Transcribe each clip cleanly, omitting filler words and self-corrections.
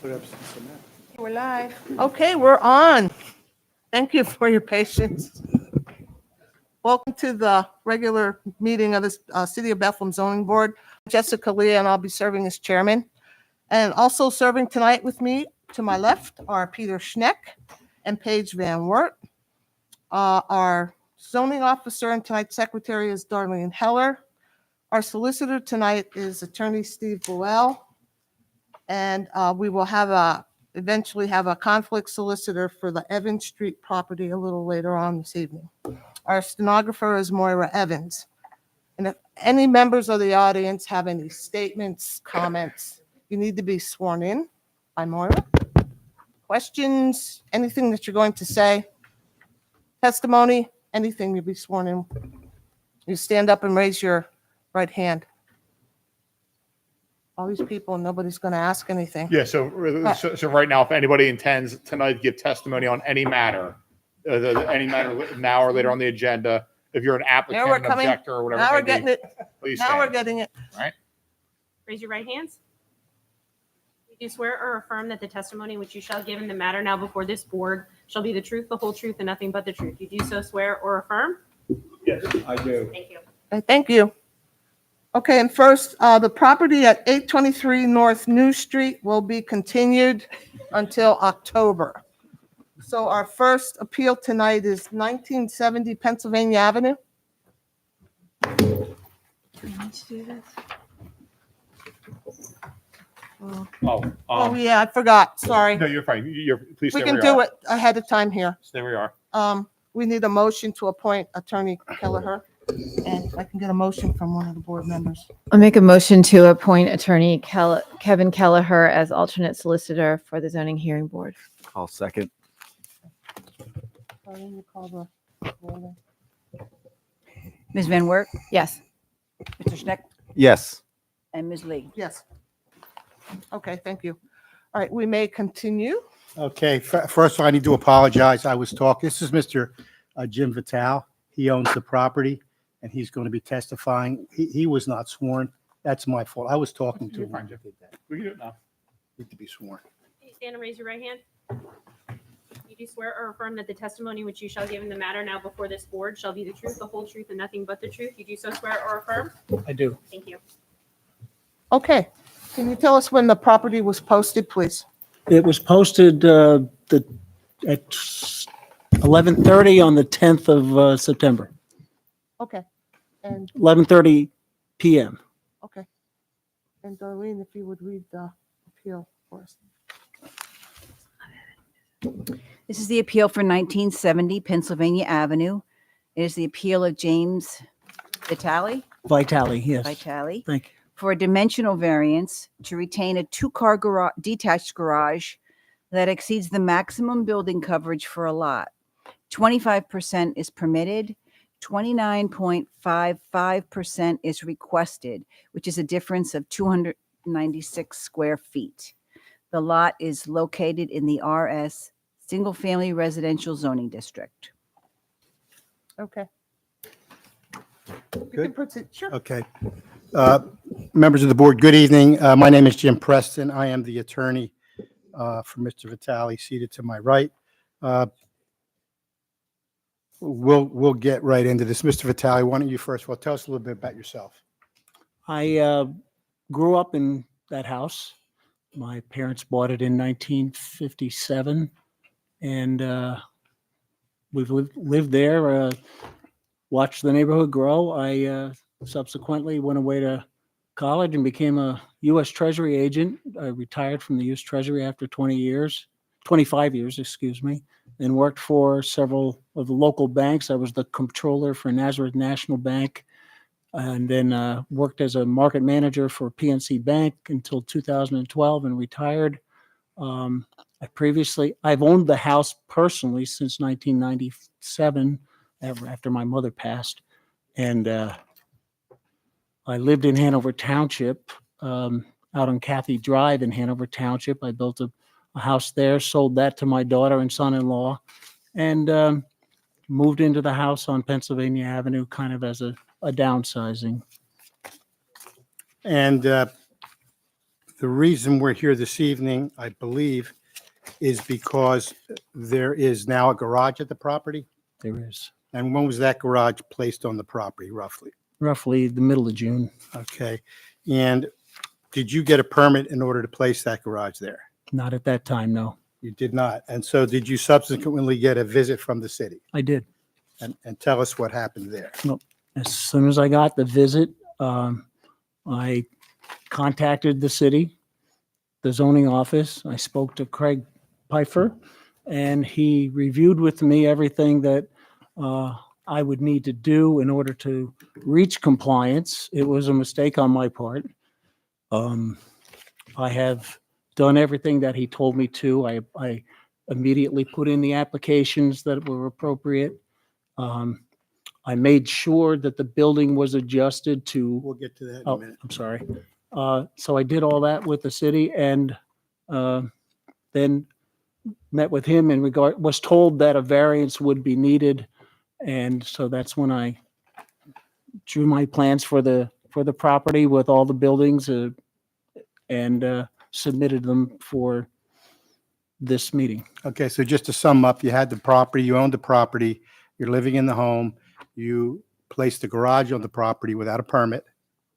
We're live. Okay, we're on. Thank you for your patience. Welcome to the regular meeting of the City of Bethlehem Zoning Board. Jessica Leah, and I'll be serving as chairman. And also serving tonight with me to my left are Peter Schneck and Paige Van Wert. Our zoning officer and tonight's secretary is Darlene Heller. Our solicitor tonight is Attorney Steve Buell. And we will eventually have a conflict solicitor for the Evans Street property a little later on this evening. Our stenographer is Moira Evans. And if any members of the audience have any statements, comments, you need to be sworn in by Moira. Questions, anything that you're going to say, testimony, anything, you'll be sworn in. You stand up and raise your right hand. All these people, nobody's going to ask anything. Yeah, so right now, if anybody intends tonight to give testimony on any matter, now or later on the agenda, if you're an applicant, an objector, or whatever. Now we're getting it. Please Now stand. we're getting it. All right. Raise your right hands. You do swear or affirm that the testimony which you shall give in the matter now before this board shall be the truth, the whole truth, and nothing but the truth. You do so swear or affirm? Yes, I do. Thank you. Okay, thank you. Okay, and first, the property at 823 North New Street will be continued until October. So our first appeal tonight is 1970 Pennsylvania Avenue. Oh, yeah, I forgot, sorry. No, you're fine. Please We stay can where you do are. it ahead of time here. Stay where you are. We need a motion to appoint Attorney Kelleher. And if I can get a motion from one of the board members. I'll make a motion to appoint Attorney Kevin Kelleher as alternate solicitor for the zoning hearing board. I'll second. Sorry, you call the roll. Ms. Van Wert, Yes. Mr. Schneck, Yes. and Ms. Lee. Yes. Okay, thank you. All right, we may continue. Okay, first of all, I need to apologize. I was talking, this is Mr. Jim Vital. He owns the property, and he's going to be testifying. He was not sworn. That's my fault. I was talking to You're him. fine, when Jim. he did that. We can do it now. Need to be sworn. Please stand and raise your right hand. You do swear or affirm that the testimony which you shall give in the matter now before this board shall be the truth, the whole truth, and nothing but the truth. You do so swear or affirm? I do. Thank you. Okay, can you tell us when the property was posted, please? It was posted at 11:30 on the 10th of September, Okay, and, 11:30 p.m. okay. And Darlene, if you would read the appeal for us. This is the appeal for 1970 Pennsylvania Avenue. It is the appeal of James Vitale, Vitale, yes. Vitale, Thank you. for a dimensional variance to retain a two-car detached garage that exceeds the maximum building coverage for a lot. 25% is permitted, 29.55% is requested, which is a difference of 296 square feet. The lot is located in the RS Single Family Residential Zoning District. Okay. You can Good. proceed, sure. Okay. Members of the board, good evening. My name is Jim Preston. I am the attorney for Mr. Vitale, seated to my right. We'll get right into this. Mr. Vitale, why don't you first of all tell us a little bit about yourself? I grew up in that house. My parents bought it in 1957, and we've lived there, watched the neighborhood grow. I subsequently went away to college and became a U.S. Treasury agent. I retired from the U.S. Treasury after 25 years, excuse me, and worked for several of the local banks. I was the comptroller for Nazareth National Bank, and then worked as a market manager for PNC Bank until 2012 and retired. I've owned the house personally since 1997, after my mother passed. And I lived in Hanover Township, out on Cathy Drive in Hanover Township. I built a house there, sold that to my daughter and son-in-law, and moved into the house on Pennsylvania Avenue kind of as a downsizing. And The reason we're here this evening, I believe, is because there is now a garage at the property. There is And when was that garage placed on the property, roughly? roughly the middle of June. Okay. And did you get a permit in order to place that garage there? Not at that time, no. You did not. And so did you subsequently get a visit from the city? I did. And tell us what happened there. As soon as I got the visit, I contacted the city, the zoning office. I spoke to Craig Pfeiffer, and he reviewed with me everything that I would need to do in order to reach compliance. It was a mistake on my part. I have done everything that he told me to. I immediately put in the applications that were appropriate. I made sure that the building was adjusted to, We'll get to that in a oh, minute. I'm sorry. So I did all that with the city and then met with him was told that a variance would be needed. And so that's when I drew my plans for the property with all the buildings and submitted them for this meeting. Okay, so just to sum up, you had the property, you owned the property, you're living in the home, you placed the garage on the property without a permit,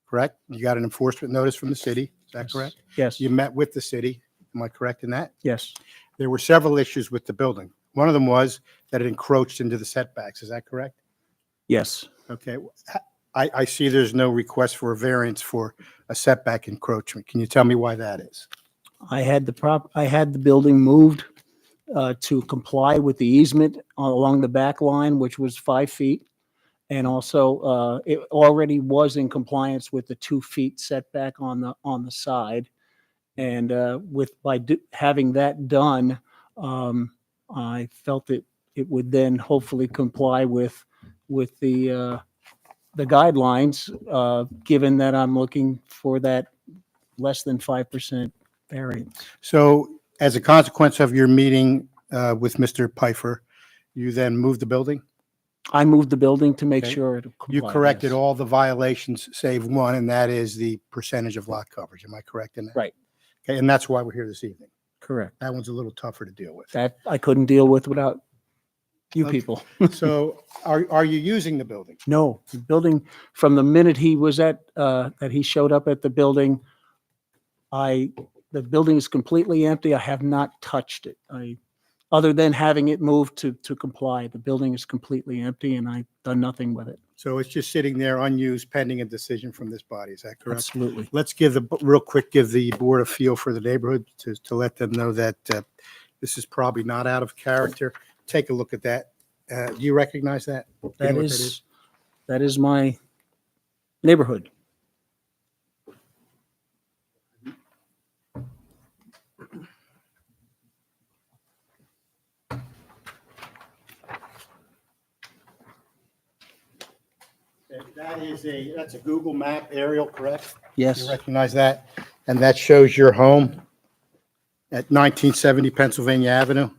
correct? You got an enforcement notice from the city, is that correct? Yes, You met with the city, am I correct in that? yes, There were several issues with the building. One of them was that it encroached into the setbacks, is that correct? yes. Okay, I see there's no request for a variance for a setback encroachment. Can you tell me why that is? I had the building moved to comply with the easement along the back line, which was 5 feet. And also, it already was in compliance with the 2 feet setback on the side. And having that done, I felt that it would then hopefully comply with the guidelines, given that I'm looking for that less than 5% variance. So as a consequence of your meeting with Mr. Pfeiffer, you then moved the building? I moved the building to make Okay. sure it You complied. corrected yes. all the violations save one, and that is the percentage of lot coverage. Am I correct in that? Right. Okay, and that's why we're here this evening. Correct. That one's a little tougher to deal with. That I couldn't deal with without you Okay. people. So are you using the building? No, the building, from the minute he was that he showed up at the building, the building is completely empty. I have not touched it. Other than having it moved to comply, the building is completely empty and I've done nothing with it. So it's just sitting there unused pending a decision from this body. Is that correct? Absolutely. Let's give the board a feel for the neighborhood to let them know that this is probably not out of character. Take a look at that. Do you recognize that? Do you know what That is my neighborhood. That's a Google map aerial, correct? Yes, You recognize that? And that shows your home at 1970 Pennsylvania Avenue?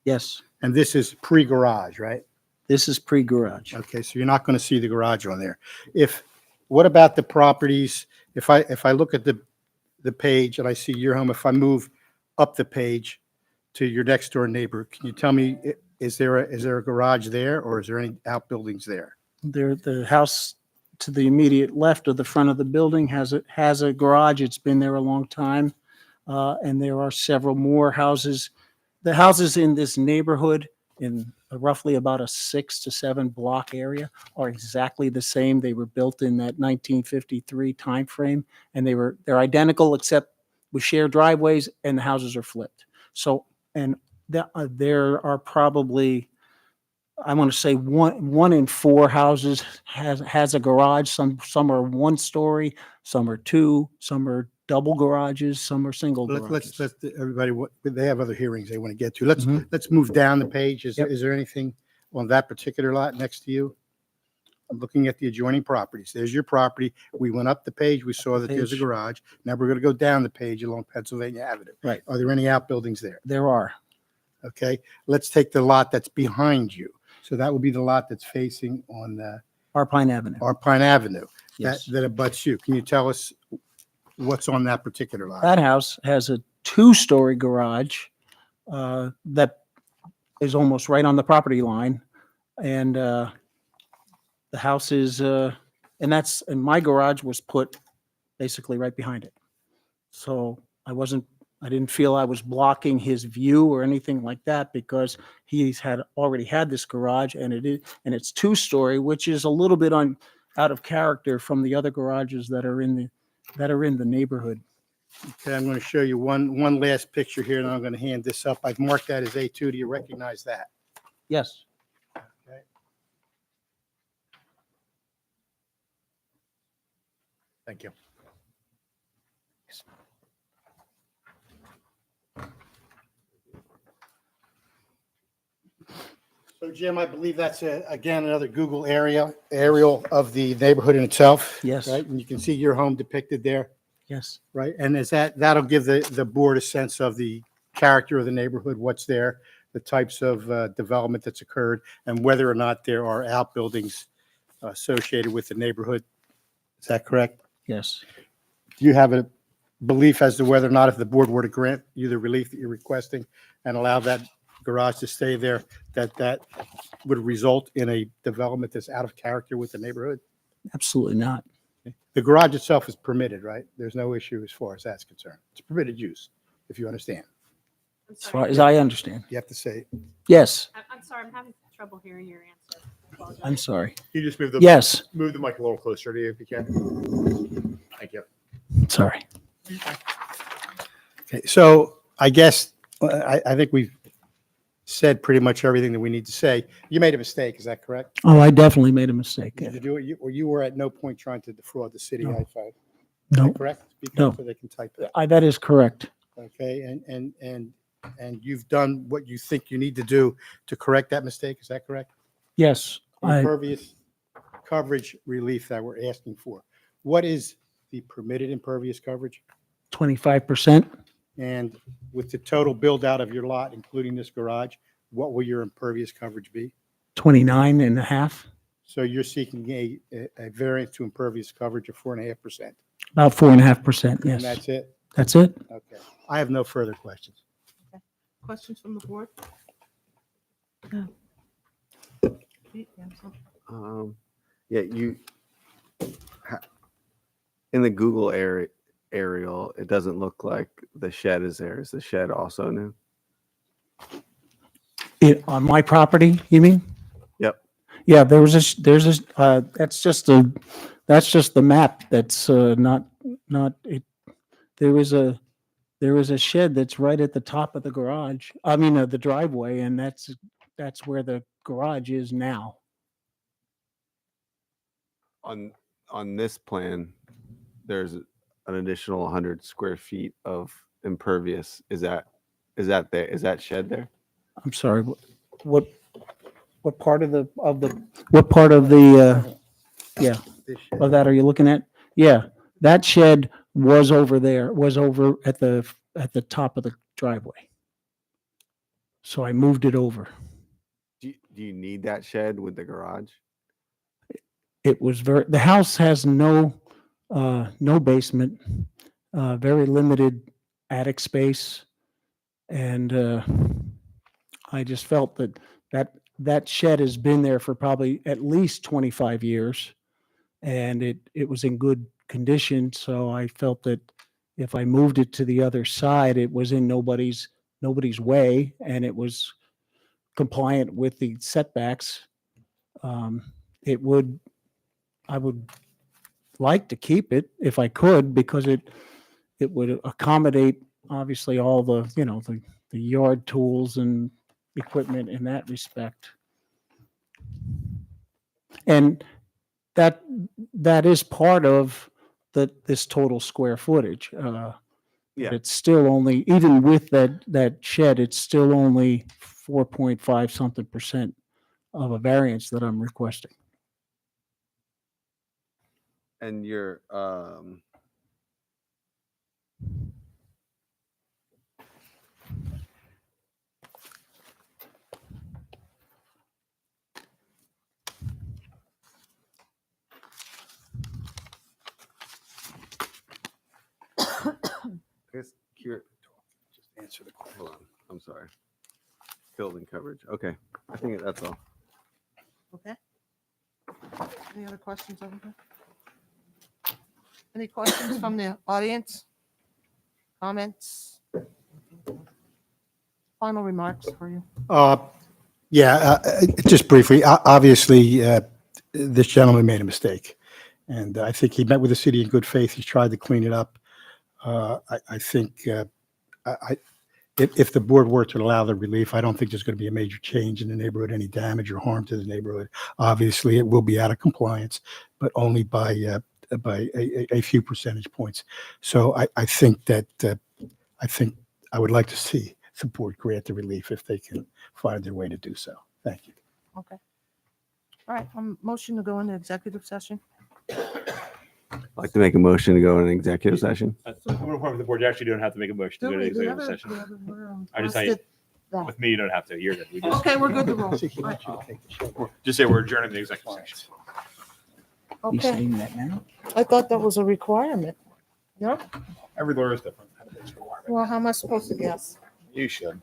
yes. And this is pre-garage, right? This is pre-garage. Okay, so you're not going to see the garage on there. What about the properties? If I look at the page and I see your home, if I move up the page to your next door neighbor, can you tell me, is there a garage there or is there any outbuildings there? The house to the immediate left of the front of the building has a garage. It's been there a long time. And there are several more houses. The houses in this neighborhood in roughly about a 6 to 7 block area are exactly the same. They were built in that 1953 timeframe, and they're identical except with shared driveways and the houses are flipped. So, and there are probably, I want to say one in 4 houses has a garage. Some are 1 story, some are 2, some are double garages, some are single garages. Let's everybody, they have other hearings they want to get to. Let's Mhm. let's move down the page. Is Yep. there anything on that particular lot next to you? I'm looking at the adjoining properties. There's your property. We went up the page. We saw that there's a Page. garage. Now we're going to go down the page along Pennsylvania Avenue. Right. Are there any outbuildings there? There are. Okay. Let's take the lot that's behind you. So that would be the lot that's facing on Our Pine Avenue. our Pine Avenue. Yes. That abuts you. Can you tell us What's on that particular lot? That house has a 2-story garage that is almost right on the property line. And the house is, and my garage was put basically right behind it. So I didn't feel I was blocking his view or anything like that because he's already had this garage and it's 2-story, which is a little bit out of character from the other garages that are in the neighborhood. Okay, I'm going to show you one last picture here, and I'm going to hand this up. I've marked that as A2. Do you recognize that? Yes. Okay. Thank you. So Jim, I believe that's again another Google aerial of the neighborhood in itself. Yes. Right, and you can see your home depicted there. Yes. Right, and that'll give the board a sense of the character of the neighborhood, what's there, the types of development that's occurred, and whether or not there are outbuildings associated with the neighborhood. Is that correct? Yes. Do you have a belief as to whether or not if the board were to grant you the relief that you're requesting and allow that garage to stay there, that would result in a development that's out of character with the neighborhood? Absolutely not. The garage itself is permitted, right? There's no issue as far as that's concerned. It's permitted use, if you understand. I'm As far sorry. as I understand. You have to say, Yes. I'm sorry. I'm having trouble hearing your answer. I apologize. I'm sorry. You just move the Yes. move the mic a little closer to you if you can. Thank you. Sorry. okay, so I guess, I think we've said pretty much everything that we need to say. You made a mistake, is that correct? Oh, I definitely made a mistake. Did you do it, or you were at no point trying to defraud the city? No. Is that No, correct? Speak No. up so they can type it. that is correct. Okay, and you've done what you think you need to do to correct that mistake, is that correct? Yes. Impervious coverage relief that we're asking for. What is the permitted impervious coverage? 25%. And with the total build out of your lot, including this garage, what will your impervious coverage be? 29 and a half. So you're seeking a variance to impervious coverage of 4.5%. About 4.5%. And Yes. that's it? That's it. Okay. I have no further questions. Questions from the board? No. Pete, you have something? Yeah, in the Google aerial, it doesn't look like the shed is there. Is the shed also new? On my property, you mean? Yep. Yeah, there's that's just the map. That's not it. There is a shed that's right at the top of the garage. I mean, the driveway, and that's where the garage is now. On this plan, there's an additional 100 square feet of impervious. Is that there? Is that shed there? I'm sorry. What part of the what part of the This shed. of that are you looking at? Yeah, that shed was over there. Was over at the top of the driveway. So I moved it over. Do you need that shed with the garage? It was the house has no basement, very limited attic space. And I just felt that shed has been there for probably at least 25 years and it was in good condition. So I felt that if I moved it to the other side, it was in nobody's way and it was compliant with the setbacks. I would like to keep it if I could, because it would accommodate obviously all the, the yard tools and equipment in that respect. And that is part of this total square footage. Yeah. It's still only, even with that shed, it's still only 4.5 something % of a variance that I'm requesting. And your Here, Just answer the question. hold on. I'm sorry. Building coverage. Okay. I think that's all. Okay. Any other questions over here? Any questions from the audience? Comments? Final remarks for you. Just briefly, obviously, this gentleman made a mistake. And I think he met with the city in good faith. He's tried to clean it up. I think if the board were to allow the relief, I don't think there's going to be a major change in the neighborhood, any damage or harm to the neighborhood. Obviously, it will be out of compliance, but only by a few percentage points. So I think that I would like to see the board grant the relief if they can find their way to do so. Thank you. Okay. All right, motion to go into executive session. I'd like to make a motion to go in an executive session. I'm informed the board, you actually don't have to make a motion to go to executive session. I just say, with me, you don't have to. You're good. We just, Okay, we're good to roll. He wants you to take the shot. just say we're adjourning the executive session. You Okay, saying that now? I thought that was a requirement. No? Every lawyer is different. Well, how am I supposed to guess? You should.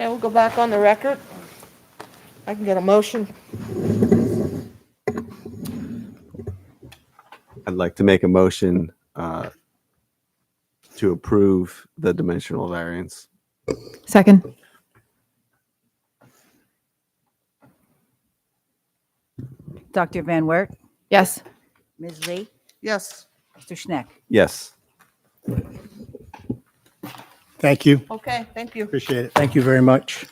Okay, we'll go back on the record. I can get a motion. I'd like to make a motion to approve the dimensional variance. Second. Dr. Van Wert, Yes. Ms. Lee, Yes. Mr. Schneck. Yes. Thank you. Okay, thank you. Appreciate it. Thank you very much.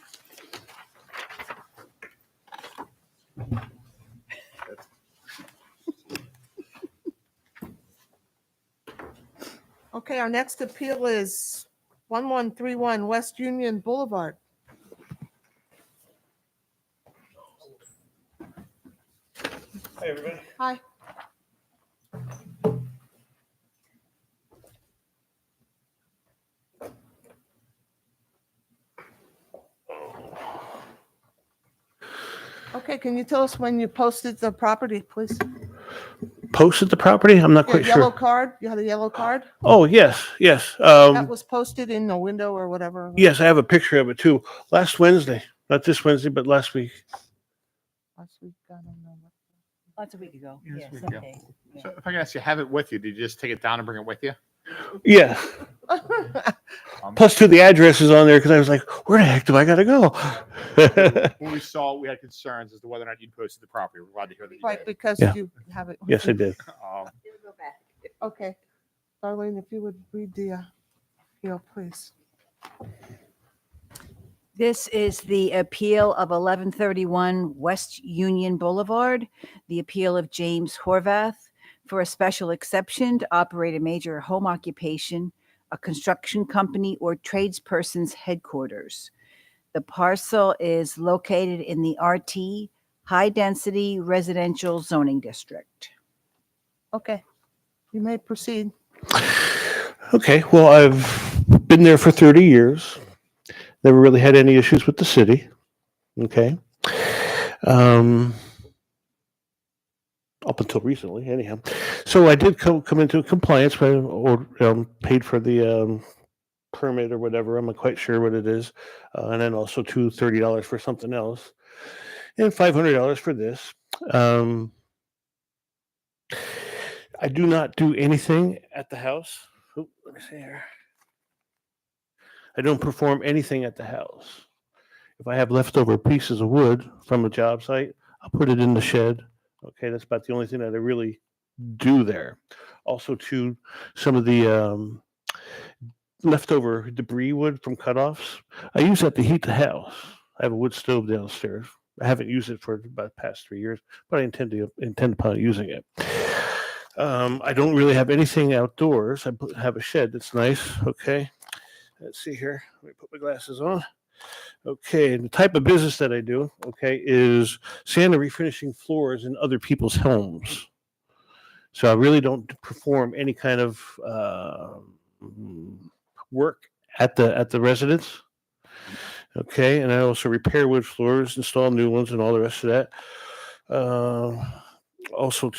Okay, our next appeal is 1131 West Union Boulevard. Hey, everybody. Hi. Okay, can you tell us when you posted the property, please? Posted the property? I'm not Your quite yellow sure. card, you had a yellow card? Oh, yes, yes. That was posted in the window or whatever? Yes, I have a picture of it too. Last Wednesday, not this Wednesday, but last week. Last week, I don't know. That's a week ago. Yes, Yes, we go. okay. So if I can ask you, have it with you? Did you just take it down and bring it with you? Yeah. Plus, two, the address is on there because I was like, where the heck do I got to go? When we saw it, we had concerns as to whether or not you'd posted the property. We're glad to hear that you Right, did. because Yeah. you have it. Yes, I did. Okay. Darlene, if you would read the appeal, please. This is the appeal of 1131 West Union Boulevard, the appeal of James Horvath for a special exception to operate a major home occupation, a construction company, or tradesperson's headquarters. The parcel is located in the RT High Density Residential Zoning District. Okay, you may proceed. Okay. Well, I've been there for 30 years. Never really had any issues with the city. Okay. Up until recently, anyhow. So I did come into compliance, but or paid for the permit or whatever. I'm not quite sure what it is, and then also $30 for something else, and $500 for this. I do not do anything at the house. Oh, let me see here. I don't perform anything at the house. If I have leftover pieces of wood from a job site, I'll put it in the shed. Okay, that's about the only thing that I really do there. Also, to some of the leftover debris wood from cutoffs, I use that to heat the house. I have a wood stove downstairs. I haven't used it for about the past 3 years, but I intend upon using it. I don't really have anything outdoors. Have a shed that's nice. Okay. Let's see here. Let me put my glasses on. Okay, and the type of business that I do, okay, is sand and refinishing floors in other people's homes. So I really don't perform any kind of work at the residence. Okay, and I also repair wood floors, install new ones, and all the rest of that. Also,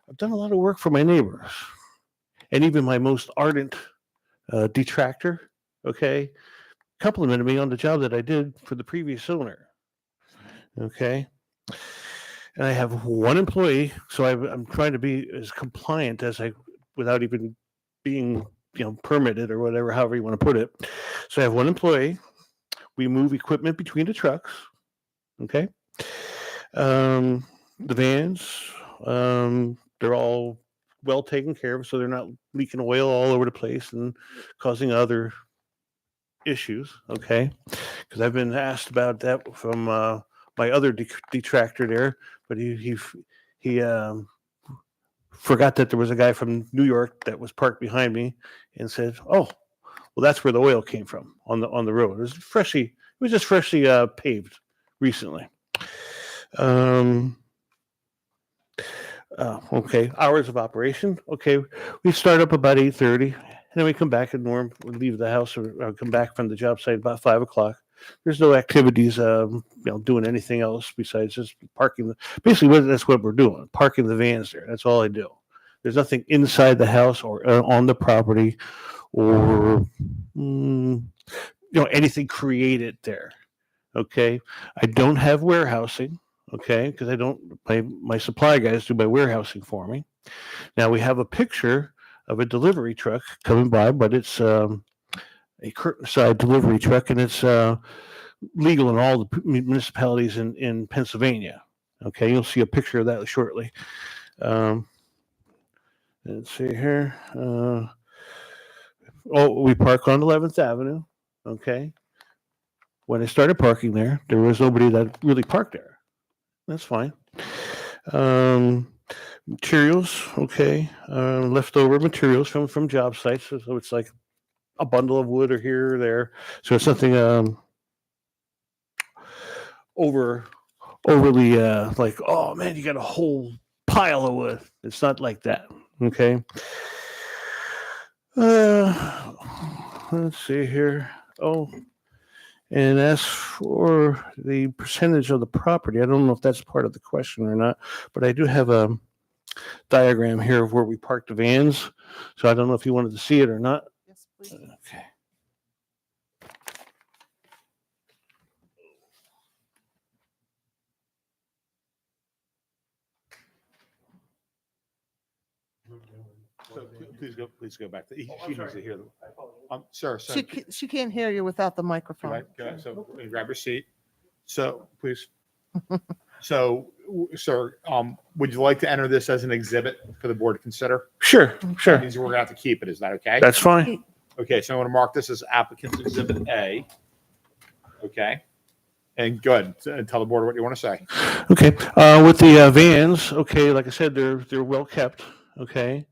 I've done a lot of work for my neighbors, and even my most ardent detractor, okay, complimented me on the job that I did for the previous owner. Okay. And I have one employee, so I'm trying to be as compliant as without even being, permitted or whatever, however you want to put it. So I have one employee. We move equipment between the trucks. Okay. The vans, they're all well taken care of, so they're not leaking oil all over the place and causing other issues. Okay, because I've been asked about that from my other detractor there, but he forgot that there was a guy from New York that was parked behind me and said, "Oh, well, that's where the oil came from on the road. It was just freshly paved recently." Okay, hours of operation. Okay, we start up about 8:30, and then we come back and we leave the house or come back from the job site about 5 o'clock. There's no activities, doing anything else besides just parking. Basically, that's what we're doing, parking the vans there. That's all I do. There's nothing inside the house or on the property or, anything created there. Okay, I don't have warehousing. Okay, because I don't, my supply guys do my warehousing for me. Now we have a picture of a delivery truck coming by, but it's a curtain-side delivery truck, and it's legal in all the municipalities in Pennsylvania. Okay, you'll see a picture of that shortly. Let's see here. We park on 11th Avenue. Okay. When I started parking there was nobody that really parked there. That's fine. Materials, okay. Leftover materials from job sites. So it's like a bundle of wood or here or there. So it's nothing overly like, oh man, you got a whole pile of wood. It's not like that. Okay. Let's see here. Oh. And as for the percentage of the property, I don't know if that's part of the question or not, but I do have a diagram here of where we park the vans. So I don't know if you wanted to see it or not. Yes, please. Okay. So please go back. She needs to hear them. Sir, She can't hear you without the go microphone. ahead. So grab your seat. So please. So, sir, would you like to enter this as an exhibit for the board to consider? Sure, That sure. means we're gonna have to keep it. Is that okay? That's fine. Okay, so I'm gonna mark this as applicant's exhibit A. Okay. And go ahead and tell the board what you want to say. Okay, with the vans, okay, like I said, they're well kept, okay.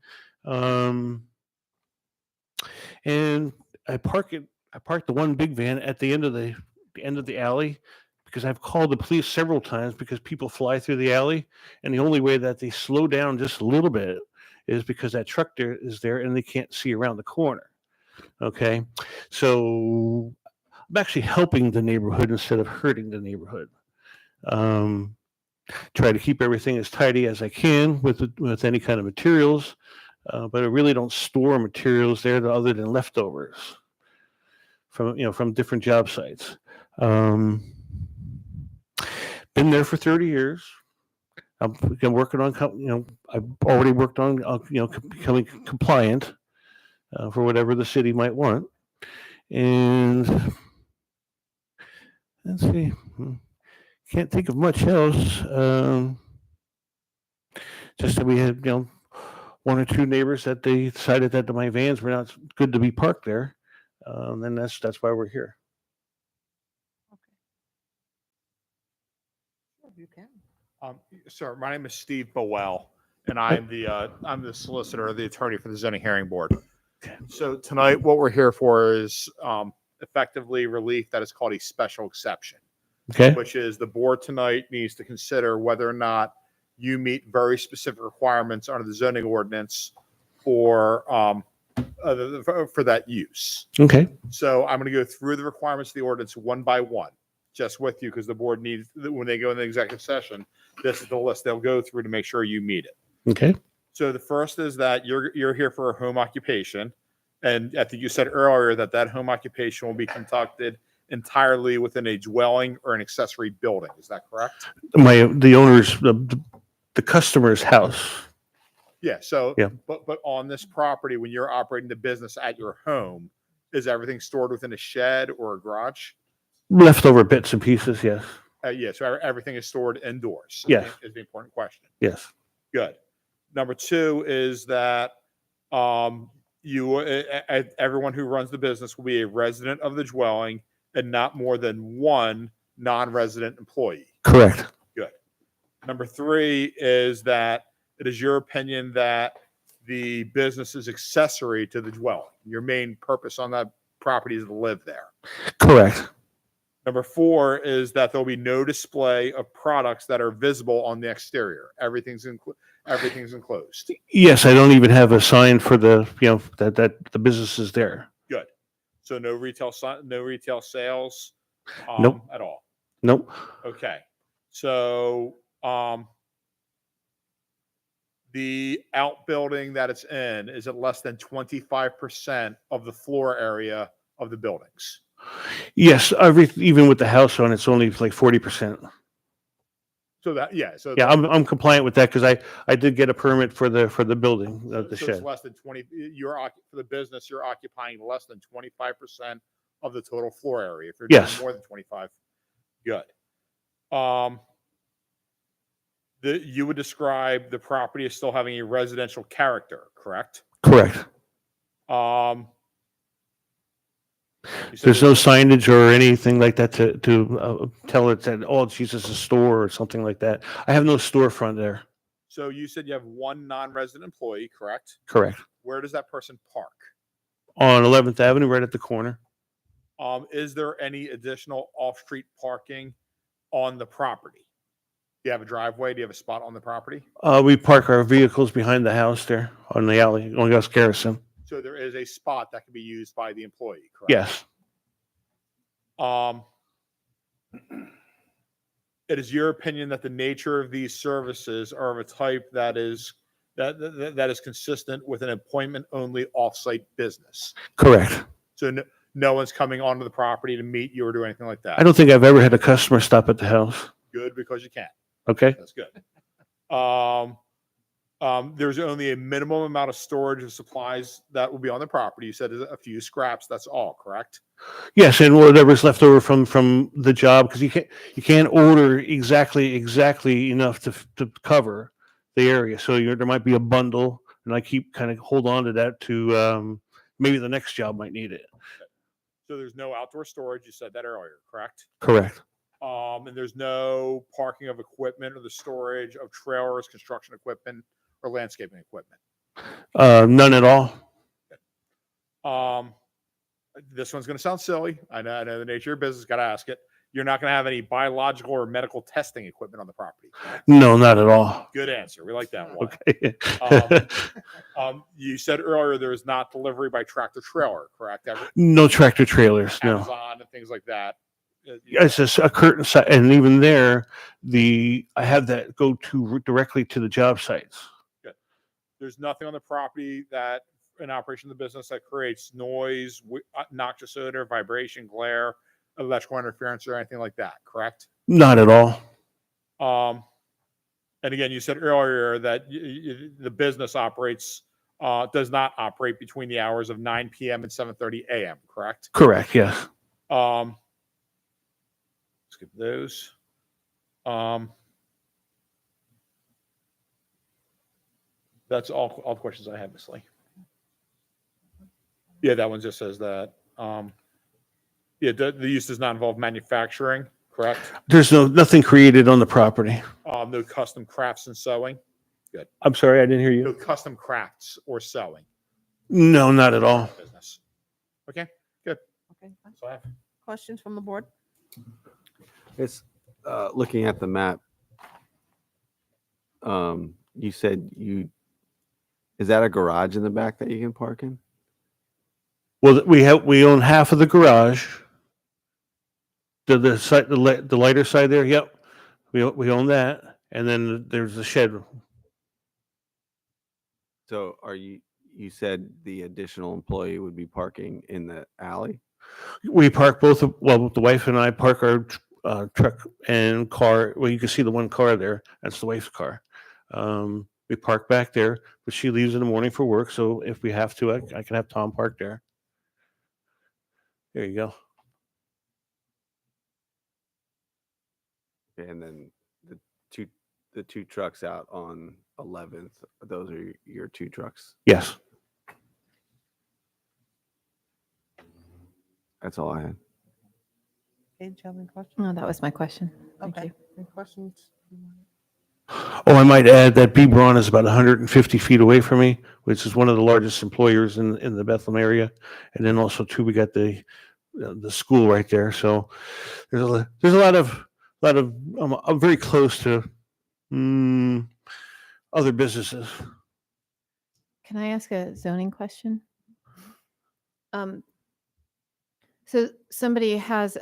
And I parked the one big van at the end of the alley because I've called the police several times because people fly through the alley, and the only way that they slow down just a little bit is because that truck there is there and they can't see around the corner. Okay, so I'm actually helping the neighborhood instead of hurting the neighborhood. Try to keep everything as tidy as I can with any kind of materials, but I really don't store materials there other than leftovers from different job sites. Been there for 30 years. I'm working on I've already worked on becoming compliant for whatever the city might want, and let's see. Can't think of much else. Just that we had, one or two neighbors that they decided that my vans were not good to be parked there. And that's why we're here. You can. Sir, my name is Steve Bowell, and I'm the solicitor, the attorney for the zoning hearing board. So tonight, what we're here for is effectively relief that is called a special exception. Okay. Which is the board tonight needs to consider whether or not you meet very specific requirements under the zoning ordinance for that use. Okay. So I'm going to go through the requirements of the ordinance one by one, just with you, because the board needs, when they go in the executive session, this is the list they'll go through to make sure you meet it. Okay. So the first is that you're here for a home occupation, and I think you said earlier that home occupation will be conducted entirely within a dwelling or an accessory building. Is that correct? The owner's the customer's house. Yeah. So, Yeah. But on this property, when you're operating the business at your home, is everything stored within a shed or a garage? Leftover bits and pieces, yes. Yeah. So everything is stored indoors. Yes. Is the important question. Yes. Good. Number two is that everyone who runs the business will be a resident of the dwelling and not more than one non-resident employee. Correct. Good. Number three is that it is your opinion that the business is accessory to the dwelling. Your main purpose on that property is to live there. Correct. Number four is that there'll be no display of products that are visible on the exterior. Everything's enclosed. Yes, I don't even have a sign for the that the business is there. Good. So no retail sales Nope. at all. Nope. Okay. So the outbuilding that it's in, is it less than 25% of the floor area of the buildings? Yes, even with the house on, it's only like 40%. So that, yeah. So Yeah, I'm compliant with that because I did get a permit for the building, the so it's shed. less than 20, for the business, you're occupying less than 25% of the total floor area. If you're doing Yes. more than 25, good. You would describe the property as still having a residential character, correct? Correct. You said There's no signage or anything like that to tell it that, oh, Jesus, a store or something like that. I have no storefront there. So you said you have one non-resident employee, correct? Correct. Where does that person park? On 11th Avenue, right at the corner. Is there any additional off-street parking on the property? Do you have a driveway? Do you have a spot on the property? We park our vehicles behind the house there on the alley, on Gus Garrison. So there is a spot that can be used by the employee, correct? Yes. It is your opinion that the nature of these services are of a type that is consistent with an appointment-only off-site business. Correct. So no one's coming onto the property to meet you or do anything like that. I don't think I've ever had a customer stop at the house. Good, because you can't. Okay. That's good. There's only a minimum amount of storage of supplies that will be on the property. You said a few scraps. That's all, correct? Yes, and whatever's left over from the job, because you can't order exactly enough to cover the area. So there might be a bundle, and I keep kind of hold on to that to maybe the next job might need it. So there's no outdoor storage. You said that earlier, correct? Correct. And there's no parking of equipment or the storage of trailers, construction equipment, or landscaping equipment. None at all. This one's going to sound silly. I know the nature of your business. Got to ask it. You're not going to have any biological or medical testing equipment on the property. No, not at all. Good answer. We like that one. Okay. You said earlier there is not delivery by tractor trailer, correct? No tractor trailers. No. Amazon and things like that. It's just a curtain site, and even there, I have that go to directly to the job sites. There's nothing on the property that in operation of the business that creates noise, noxious odor, vibration, glare, electrical interference, or anything like that, correct? Not at all. And again, you said earlier that the business does not operate between the hours of 9 p.m. and 7:30 a.m., correct? Correct. Yes. Skip those. That's all the questions I have, Ms. Lee. Yeah, that one just says that. The use does not involve manufacturing, correct? There's nothing created on the property. No custom crafts and sewing. I'm sorry, I didn't hear No you. custom crafts or sewing. No, not at all. Business. Okay, good. Okay. That's all I have. Questions from the board? It's looking at the map. You said is that a garage in the back that you can park in? Well, we own half of the garage. The site, the lighter side there. Yep, we own that, and then there's the shed. So you said the additional employee would be parking in the alley? We park the wife and I park our truck and car. Well, you can see the one car there. That's the wife's car. We park back there, but she leaves in the morning for work. So if we have to, I can have Tom park there. There you go. And then the two trucks out on 11th, those are your two trucks. Yes. That's all I had. Okay, do you have any questions? No, that was my question. Thank Okay. you. Any questions? Oh, I might add that B. Braun is about 150 feet away from me, which is one of the largest employers in the Bethlehem area. And then also too, we got the school right there. So there's a lot of I'm very close to other businesses. Can I ask a zoning question? So somebody has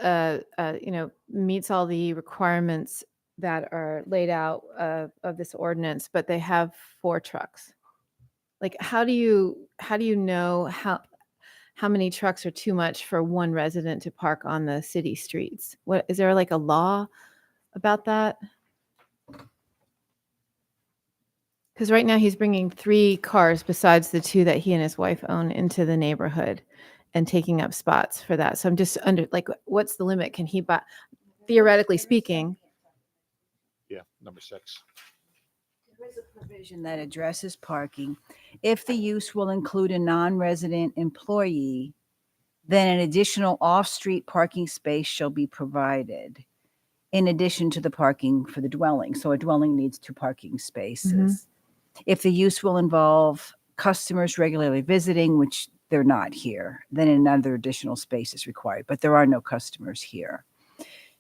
meets all the requirements that are laid out of this ordinance, but they have 4 trucks. Like, how do you know how many trucks are too much for one resident to park on the city streets? What is there like a law about that? Because right now he's bringing 3 cars besides the 2 that he and his wife own into the neighborhood and taking up spots for that. So I'm just what's the limit? Can he buy, theoretically speaking? Yeah, number 6. There is a provision that addresses parking. If the use will include a non-resident employee, then an additional off-street parking space shall be provided in addition to the parking for the dwelling. So a dwelling needs 2 parking spaces. If the use will involve customers regularly visiting, which they're not here, then another additional space is required, but there are no customers here.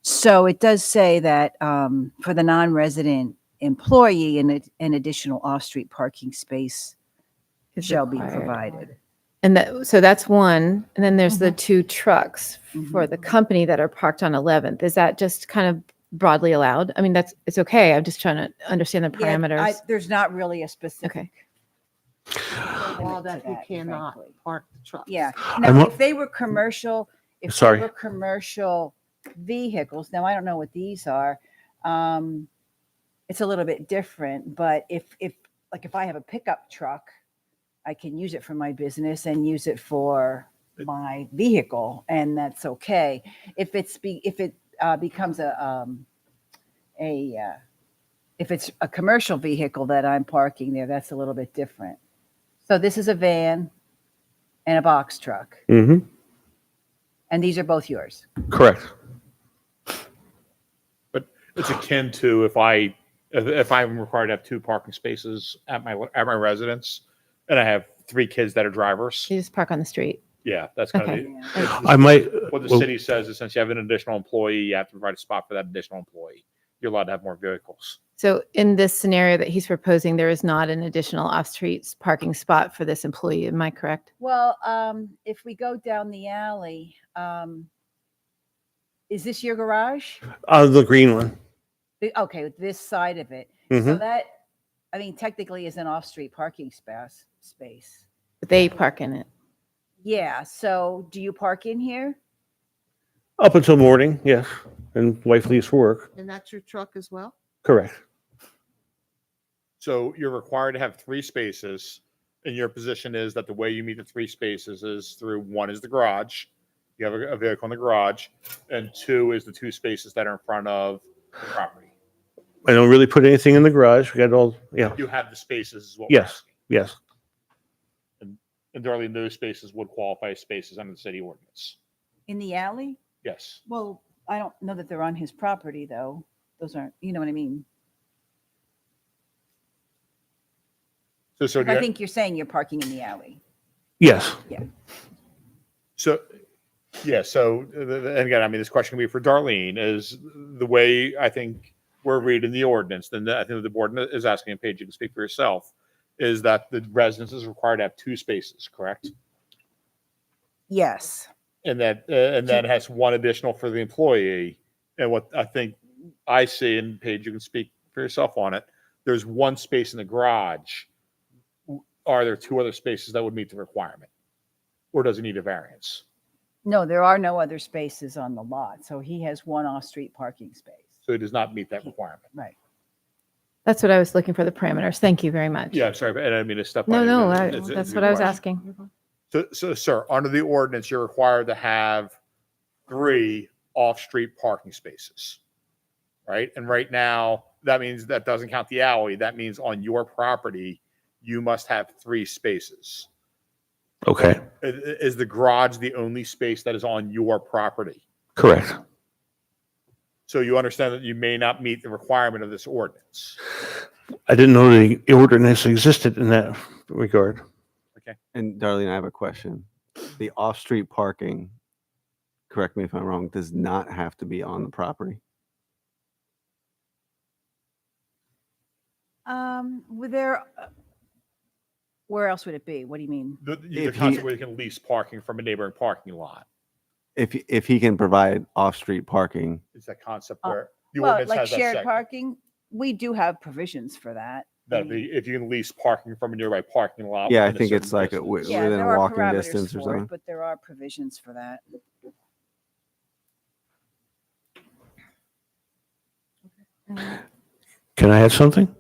So it does say that for the non-resident employee, an additional off-street parking space Is shall be required. provided. And so that's one. And then there's the 2 trucks for the company that are parked on 11th. Is that just kind of broadly allowed? I mean, it's okay. I'm just trying to understand the parameters. There's not really a specific. Okay. Law limit to that you that, cannot frankly. park the truck. Yeah. I'm Now, not- if they were commercial, Sorry. they were commercial vehicles, now I don't know what these are. It's a little bit different, but if like if I have a pickup truck, I can use it for my business and use it for my vehicle, and that's okay. If it becomes if it's a commercial vehicle that I'm parking there, that's a little bit different. So this is a van and a box truck, Mm-hmm. and these are both yours. Correct. But it's akin to if I'm required to have 2 parking spaces at my residence, and I have 3 kids that are drivers. You just park on the street. Yeah, that's kind Okay. of I might. what the well, city says is since you have an additional employee, you have to provide a spot for that additional employee. You're allowed to have more vehicles. So in this scenario that he's proposing, there is not an additional off-street parking spot for this employee. Am I correct? Well, if we go down the alley, is this your garage? The green one. Okay, this side of it. Mhm. So that, I mean, technically is an off-street parking space. But they park in it. Yeah, so do you park in here? Up until morning, yes. And wife leaves for work. And that's your truck as well? Correct. So you're required to have 3 spaces, and your position is that the way you meet the 3 spaces is through, one is the garage. You have a vehicle in the garage, and 2 is the 2 spaces that are in front of the property. I don't really put anything in the garage. We got all, yeah. You have the spaces is what we're Yes. asking. Yes. And Darlene, those spaces would qualify as spaces under the city ordinance. In the alley? Yes. Well, I don't know that they're on his property, though. Those aren't, you know what I mean? So I think you're saying you're parking in the alley. Yes. So, yeah, so, and again, I mean, this question can be for Darlene, is the way I think we're reading the ordinance, then I think the board is asking, and Paige, you can speak for yourself, is that the residence is required to have 2 spaces, correct? Yes. And that has 1 additional for the employee. And what I think I see, and Paige, you can speak for yourself on it, there's 1 space in the garage. Are there 2 other spaces that would meet the requirement? Or does it need a variance? No, there are no other spaces on the lot, so he has 1 off-street parking space. So it does not meet that requirement. Right. That's what I was looking for, the parameters. Thank you very much. Yeah, I'm sorry, but I didn't mean to step on No, you, no, but it's that's a what good I was question. asking. So, sir, under the ordinance, you're required to have 3 off-street parking spaces, right? And right now, that means that doesn't count the alley. That means on your property, you must have 3 spaces. Okay. Is the garage the only space that is on your property? Correct. So you understand that you may not meet the requirement of this ordinance. I didn't know the ordinance existed in that regard. And Darlene, I have a question. The off-street parking, correct me if I'm wrong, does not have to be on the property. Where else would it be? What do you mean? The If he- concept where you can lease parking from a neighboring parking lot If he can provide off-street parking, is that concept Oh, where the Well, ordinance like has that shared section. parking, we do have provisions for that. That'd be if you can lease parking from a nearby parking lot. yeah, I within a think certain it's like distance. Yeah, within there a are walking parameters distance or for it, something. but there are provisions for that. Can I add something?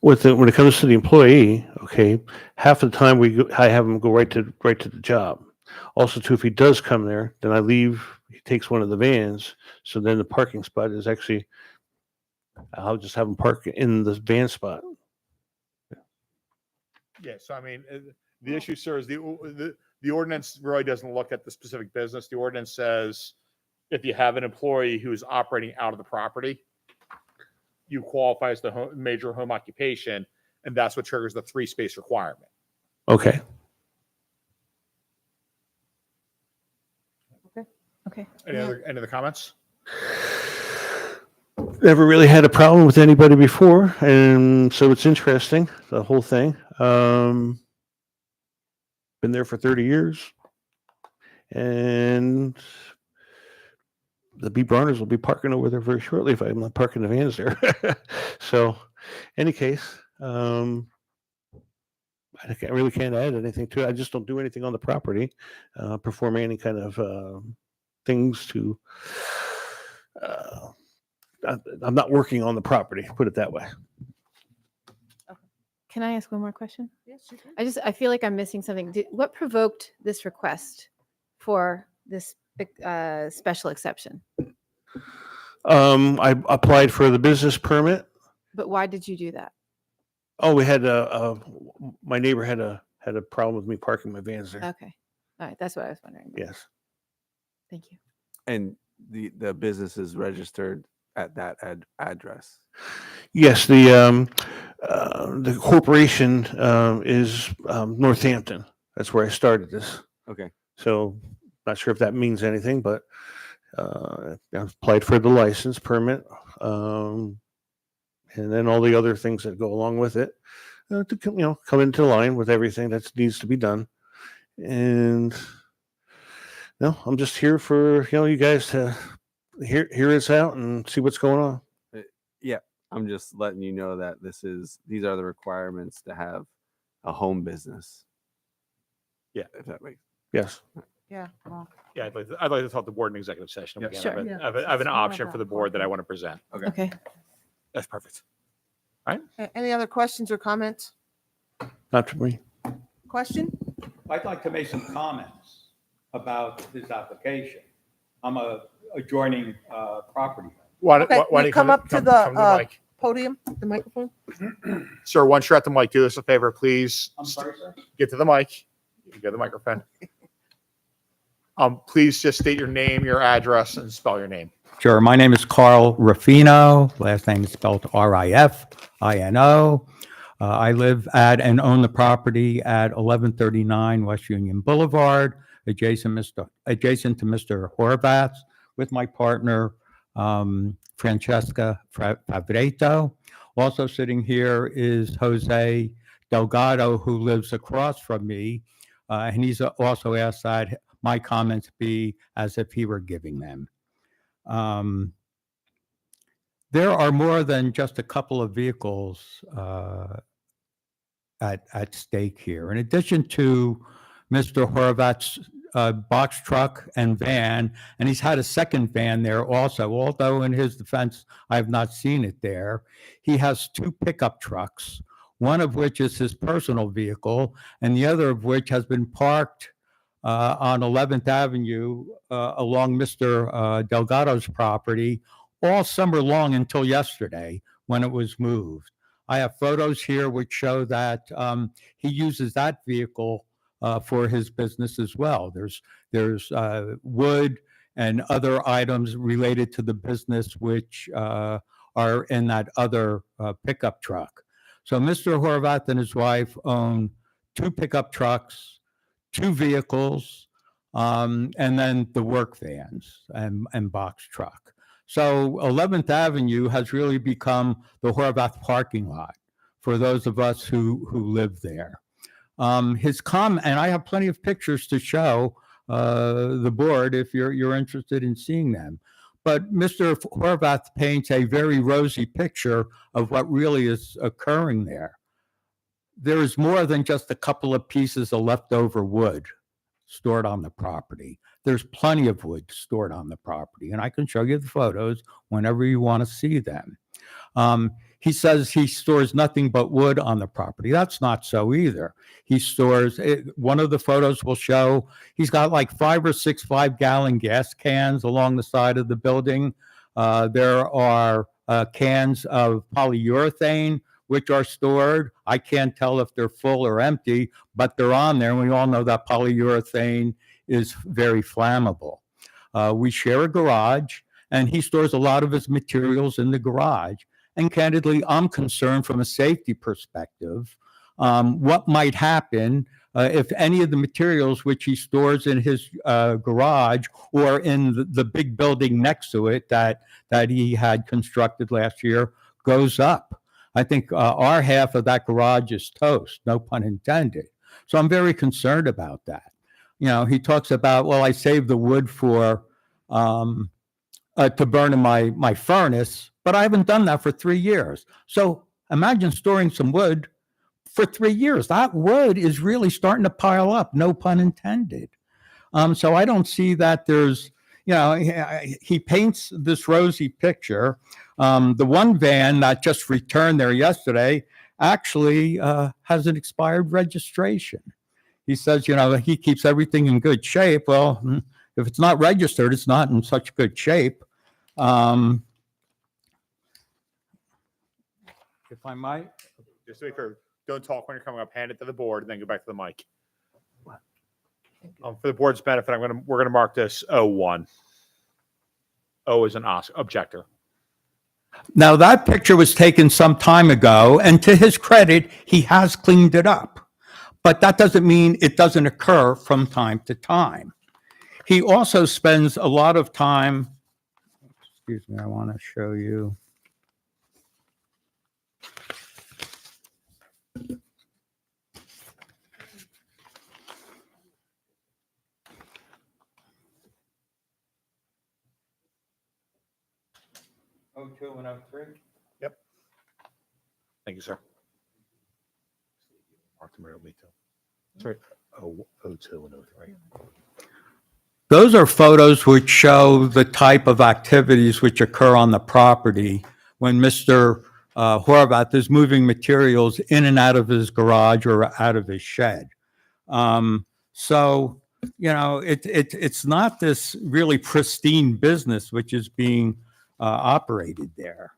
When it comes to the employee, okay, half the time I have him go right to the job. Also, too, if he does come there, then I leave. He takes one of the vans, so then the parking spot is actually. I'll just have him park in the van spot. Yeah, so I mean, the issue, sir, is the ordinance really doesn't look at the specific business. The ordinance says if you have an employee who's operating out of the property, you qualify as the major home occupation, and that's what triggers the 3-space requirement. Okay. Okay. Any other comments? Never really had a problem with anybody before, and so it's interesting, the whole thing. Been there for 30 years, and the B. Barners will be parking over there very shortly if I'm not parking the vans there. So, any case, I really can't add anything to it. I just don't do anything on the property, perform any kind of things to. I'm not working on the property, put it that way. Can I ask one more question? Yes, you can. I feel like I'm missing something. What provoked this request for this special exception? I applied for the business permit. But why did you do that? Oh, we had my neighbor had a problem with me parking my vans there. Okay. All right. That's what I was wondering. about. Yes. Thank you. And the business is registered at that address. Yes, the corporation is Northampton. That's where I started this. Okay. So not sure if that means anything, but I applied for the license permit, and then all the other things that go along with it to come into line with everything that needs to be done. And no, I'm just here for you guys to hear us out and see what's going on. Yeah, I'm just letting you know that these are the requirements to have a home business. Yeah. If that makes Yes. Yeah. Well, Yeah, I'd like to talk to the board in executive session. Yeah. Again, Sure. I have an It's option more for the about board that I parking. want to present. Okay. That's perfect. Any other questions or comments? Not for me. Question? I'd like to make some comments about this application. I'm a adjoining property. Why, Okay, why you don't you come up to the, mic? Podium, the microphone? Sir, once you're at the mic, do us a favor, please. I'm sorry, sir? Get to the mic. You get the microphone. Please just state your name, your address, and spell your name. Sure. My name is Carl Ruffino. Last name is spelled Rifino. I live at and own the property at 1139 West Union Boulevard, adjacent to Mr. Horvath, with my partner, Francesca Favretto. Also sitting here is Jose Delgado, who lives across from me. And he's also asked that my comments be as if he were giving them. There are more than just a couple of vehicles at stake here. In addition to Mr. Horvath's box truck and van, and he's had a second van there also, although in his defense, I have not seen it there. He has two pickup trucks, one of which is his personal vehicle, and the other of which has been parked on 11th Avenue along Mr. Delgado's property all summer long until yesterday when it was moved. I have photos here which show that he uses that vehicle for his business as well. There's wood and other items related to the business which are in that other pickup truck. So Mr. Horvath and his wife own two pickup trucks, two vehicles, and then the work vans and box truck. So 11th Avenue has really become the Horvath parking lot for those of us who live there. His comment, and I have plenty of pictures to show the board if you're interested in seeing them. But Mr. Horvath paints a very rosy picture of what really is occurring there. There is more than just a couple of pieces of leftover wood stored on the property. There's plenty of wood stored on the property, and I can show you the photos whenever you want to see them. He says he stores nothing but wood on the property. That's not so either. He stores, one of the photos will show he's got like 5 or 6 5-gallon gas cans along the side of the building. There are cans of polyurethane which are stored. I can't tell if they're full or empty, but they're on there. And we all know that polyurethane is very flammable. We share a garage, and he stores a lot of his materials in the garage. And candidly, I'm concerned from a safety perspective, what might happen if any of the materials which he stores in his garage or in the big building next to it that he had constructed last year goes up. I think our half of that garage is toast, no pun intended. So I'm very concerned about that. You know, he talks about, well, I saved the wood for to burn in my furnace, but I haven't done that for 3 years. So imagine storing some wood for 3 years. That wood is really starting to pile up, no pun intended. So I don't see that there's, you know, he paints this rosy picture. The one van that just returned there yesterday actually has an expired registration. He says, he keeps everything in good shape. Well, if it's not registered, it's not in such good shape. If I might. Just to be clear, don't talk when you're coming up. Hand it to the board and then go back to the mic. For the board's benefit, we're gonna mark this O1. O is an objector. Now, that picture was taken some time ago, and to his credit, he has cleaned it up. But that doesn't mean it doesn't occur from time to time. He also spends a lot of time, excuse me, I want to show you. O2 and O3. Thank you, sir. Mark the me too. Sorry. O2 and O3. Those are photos which show the type of activities which occur on the property when Mr. Horvath is moving materials in and out of his garage or out of his shed. So, it's not this really pristine business which is being operated there.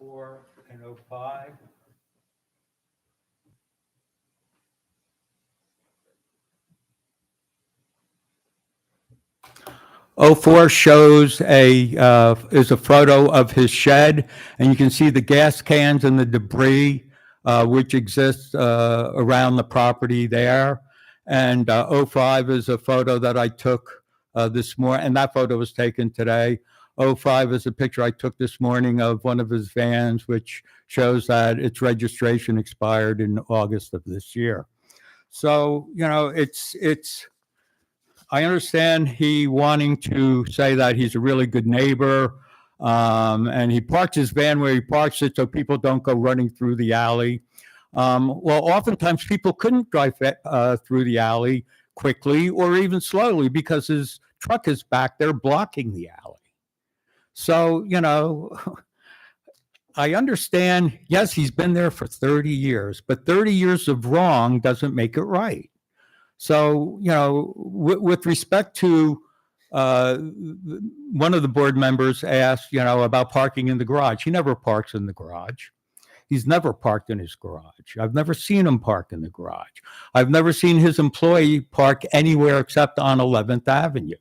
O4 and O5. O4 shows is a photo of his shed, and you can see the gas cans and the debris which exists around the property there. And O5 is a photo that I took this morning, and that photo was taken today. O5 is a picture I took this morning of one of his vans, which shows that its registration expired in August of this year. So, I understand he wanting to say that he's a really good neighbor, and he parks his van where he parks it so people don't go running through the alley. Well, oftentimes people couldn't drive through the alley quickly or even slowly because his truck is back there blocking the alley. So, I understand, yes, he's been there for 30 years, but 30 years of wrong doesn't make it right. So, with respect to one of the board members asked, about parking in the garage. He never parks in the garage. He's never parked in his garage. I've never seen him park in the garage. I've never seen his employee park anywhere except on 11th Avenue.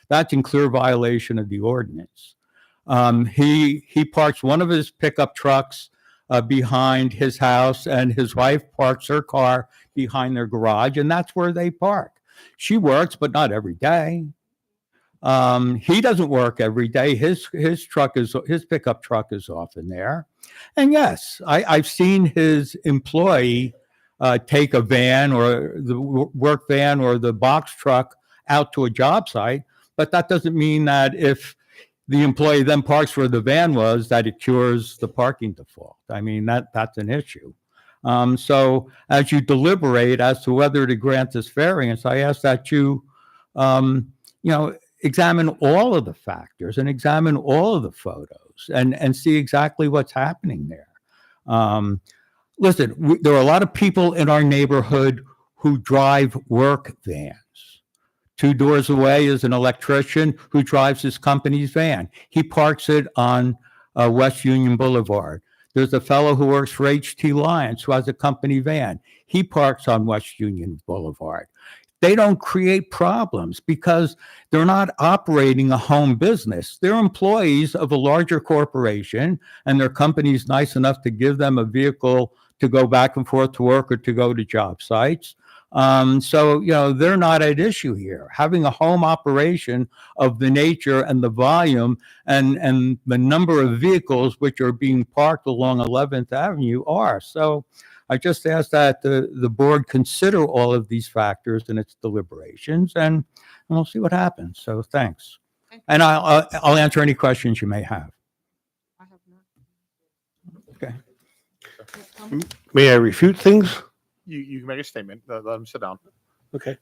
That's in clear violation of the ordinance. He parks one of his pickup trucks behind his house, and his wife parks her car behind their garage, and that's where they park. She works, but not every day. He doesn't work every day. His pickup truck is often there. And yes, I've seen his employee take a van or the work van or the box truck out to a job site, but that doesn't mean that if the employee then parks where the van was, that it cures the parking default. I mean, that's an issue. So as you deliberate as to whether to grant this variance, I ask that you, examine all of the factors and examine all of the photos and see exactly what's happening there. Listen, there are a lot of people in our neighborhood who drive work vans. 2 doors away is an electrician who drives his company's van. He parks it on West Union Boulevard. There's a fellow who works for HT Lyons who has a company van. He parks on West Union Boulevard. They don't create problems because they're not operating a home business. They're employees of a larger corporation, and their company's nice enough to give them a vehicle to go back and forth to work or to go to job sites. So, they're not at issue here. Having a home operation of the nature and the volume and the number of vehicles which are being parked along 11th Avenue are. So I just ask that the board consider all of these factors in its deliberations, and we'll see what happens. So thanks. And I'll answer any questions you may have. Okay. May I refute things? You can make a statement. Let them sit down. Okay.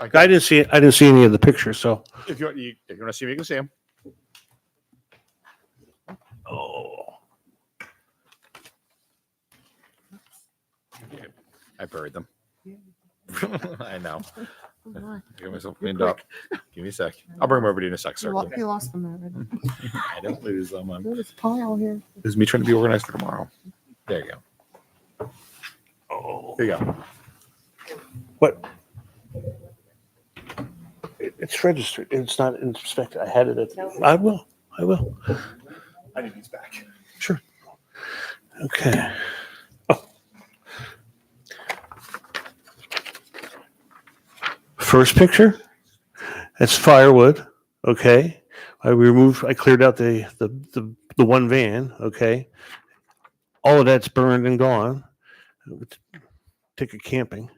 Okay. I didn't see it. I didn't see any of the pictures, so. If you want to see me, you can see them. Oh. I buried them. I know. Oh, Give myself You're cleaned up. Give me a sec. I'll bring them over to you in a sec, sir. You lost them already. I don't lose them. Look at this pile here. This is me trying to be organized for tomorrow. There you go. Oh. There you go. What? It's registered. It's not inspected. I had it at. I will. I will. I need these back. Sure. Okay. Oh. First picture. That's firewood. Okay. I cleared out the one van. Okay. All of that's burned and gone. Take it camping.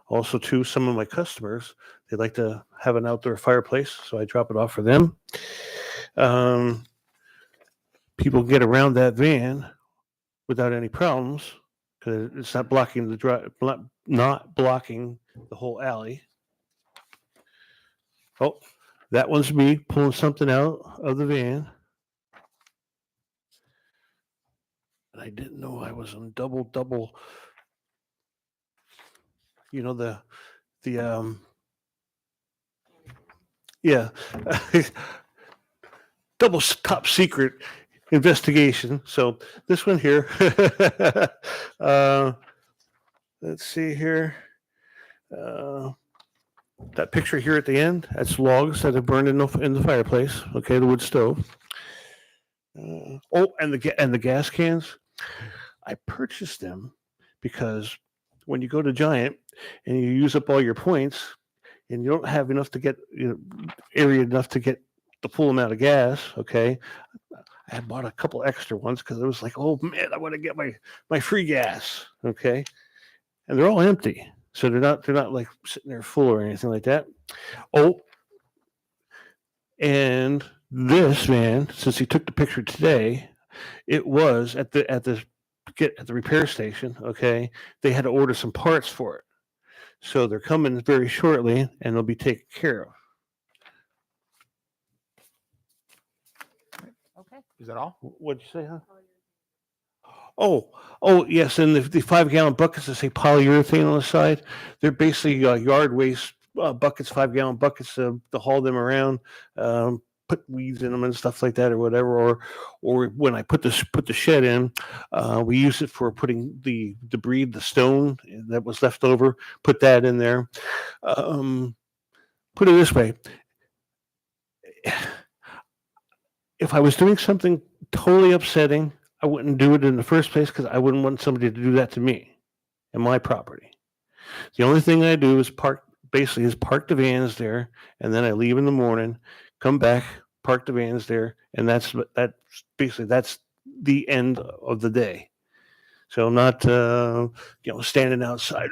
Also, too, some of my customers, they like to have an outdoor fireplace, so I drop it off for them. People get around that van without any problems because it's not blocking not blocking the whole alley. Oh, that one's me pulling something out of the van. And I didn't know I was on double. You know, yeah, double top secret investigation. So this one here, let's see here. That picture here at the end, that's logs that have burned in the fireplace. Okay, the wood stove. And the gas cans. I purchased them because when you go to Giant and you use up all your points and you don't have enough to get area enough to get the full amount of gas, okay, I had bought a couple extra ones because it was like, oh man, I want to get my free gas, okay, and they're all empty, so they're not like sitting there full or anything like that. Oh, and this van, since he took the picture today, it was at the repair station. Okay, they had to order some parts for it, so they're coming very shortly, and they'll be taken care of. Okay. Is that all? What'd you say, huh? Oh, yes, and the 5-gallon buckets that say polyurethane on the side, they're basically yard waste buckets, 5-gallon buckets to haul them around, put weeds in them and stuff like that, or whatever. Or when I put the shed in, we use it for putting the debris, the stone that was left over, put that in there. Put it this way. If I was doing something totally upsetting, I wouldn't do it in the first place because I wouldn't want somebody to do that to me and my property. The only thing I do is park the vans there, and then I leave in the morning, come back, park the vans there, and that's the end of the day. So I'm not standing outside,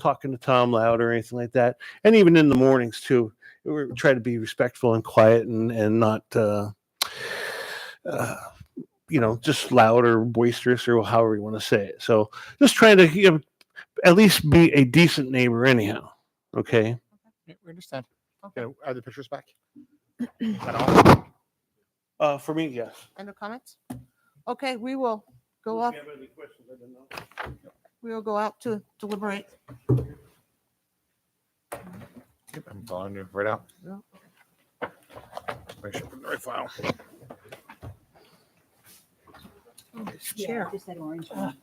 talking to Tom loud or anything like that. And even in the mornings too, we try to be respectful and quiet and not just loud or boisterous or however you want to say it. So just trying to at least be a decent neighbor anyhow. Okay. Yeah, we understand. Okay. Are the pictures back? Is that all? For me, yes. Any comments? Okay, we will go up. We will go out to deliberate. Yep, I'm following you right out. Yeah. Make sure I'm in the right file. Chair. Just that orange one.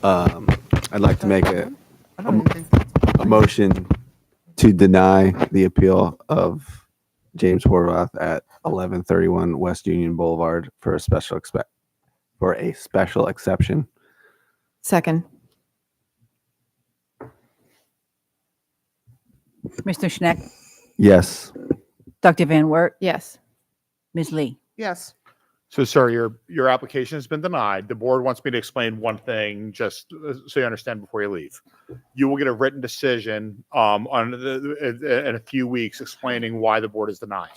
I'd like to make a I don't even think that's- a motion to deny the appeal of James Horvath at 1131 West Union Boulevard for a special exception. Second. Mr. Schneck, Yes. Dr. Van Wert, Yes. Ms. Lee. Yes, So, sir, your application has been denied. The board wants me to explain one thing, just so you understand before you leave. You will get a written decision in a few weeks explaining why the board is denying.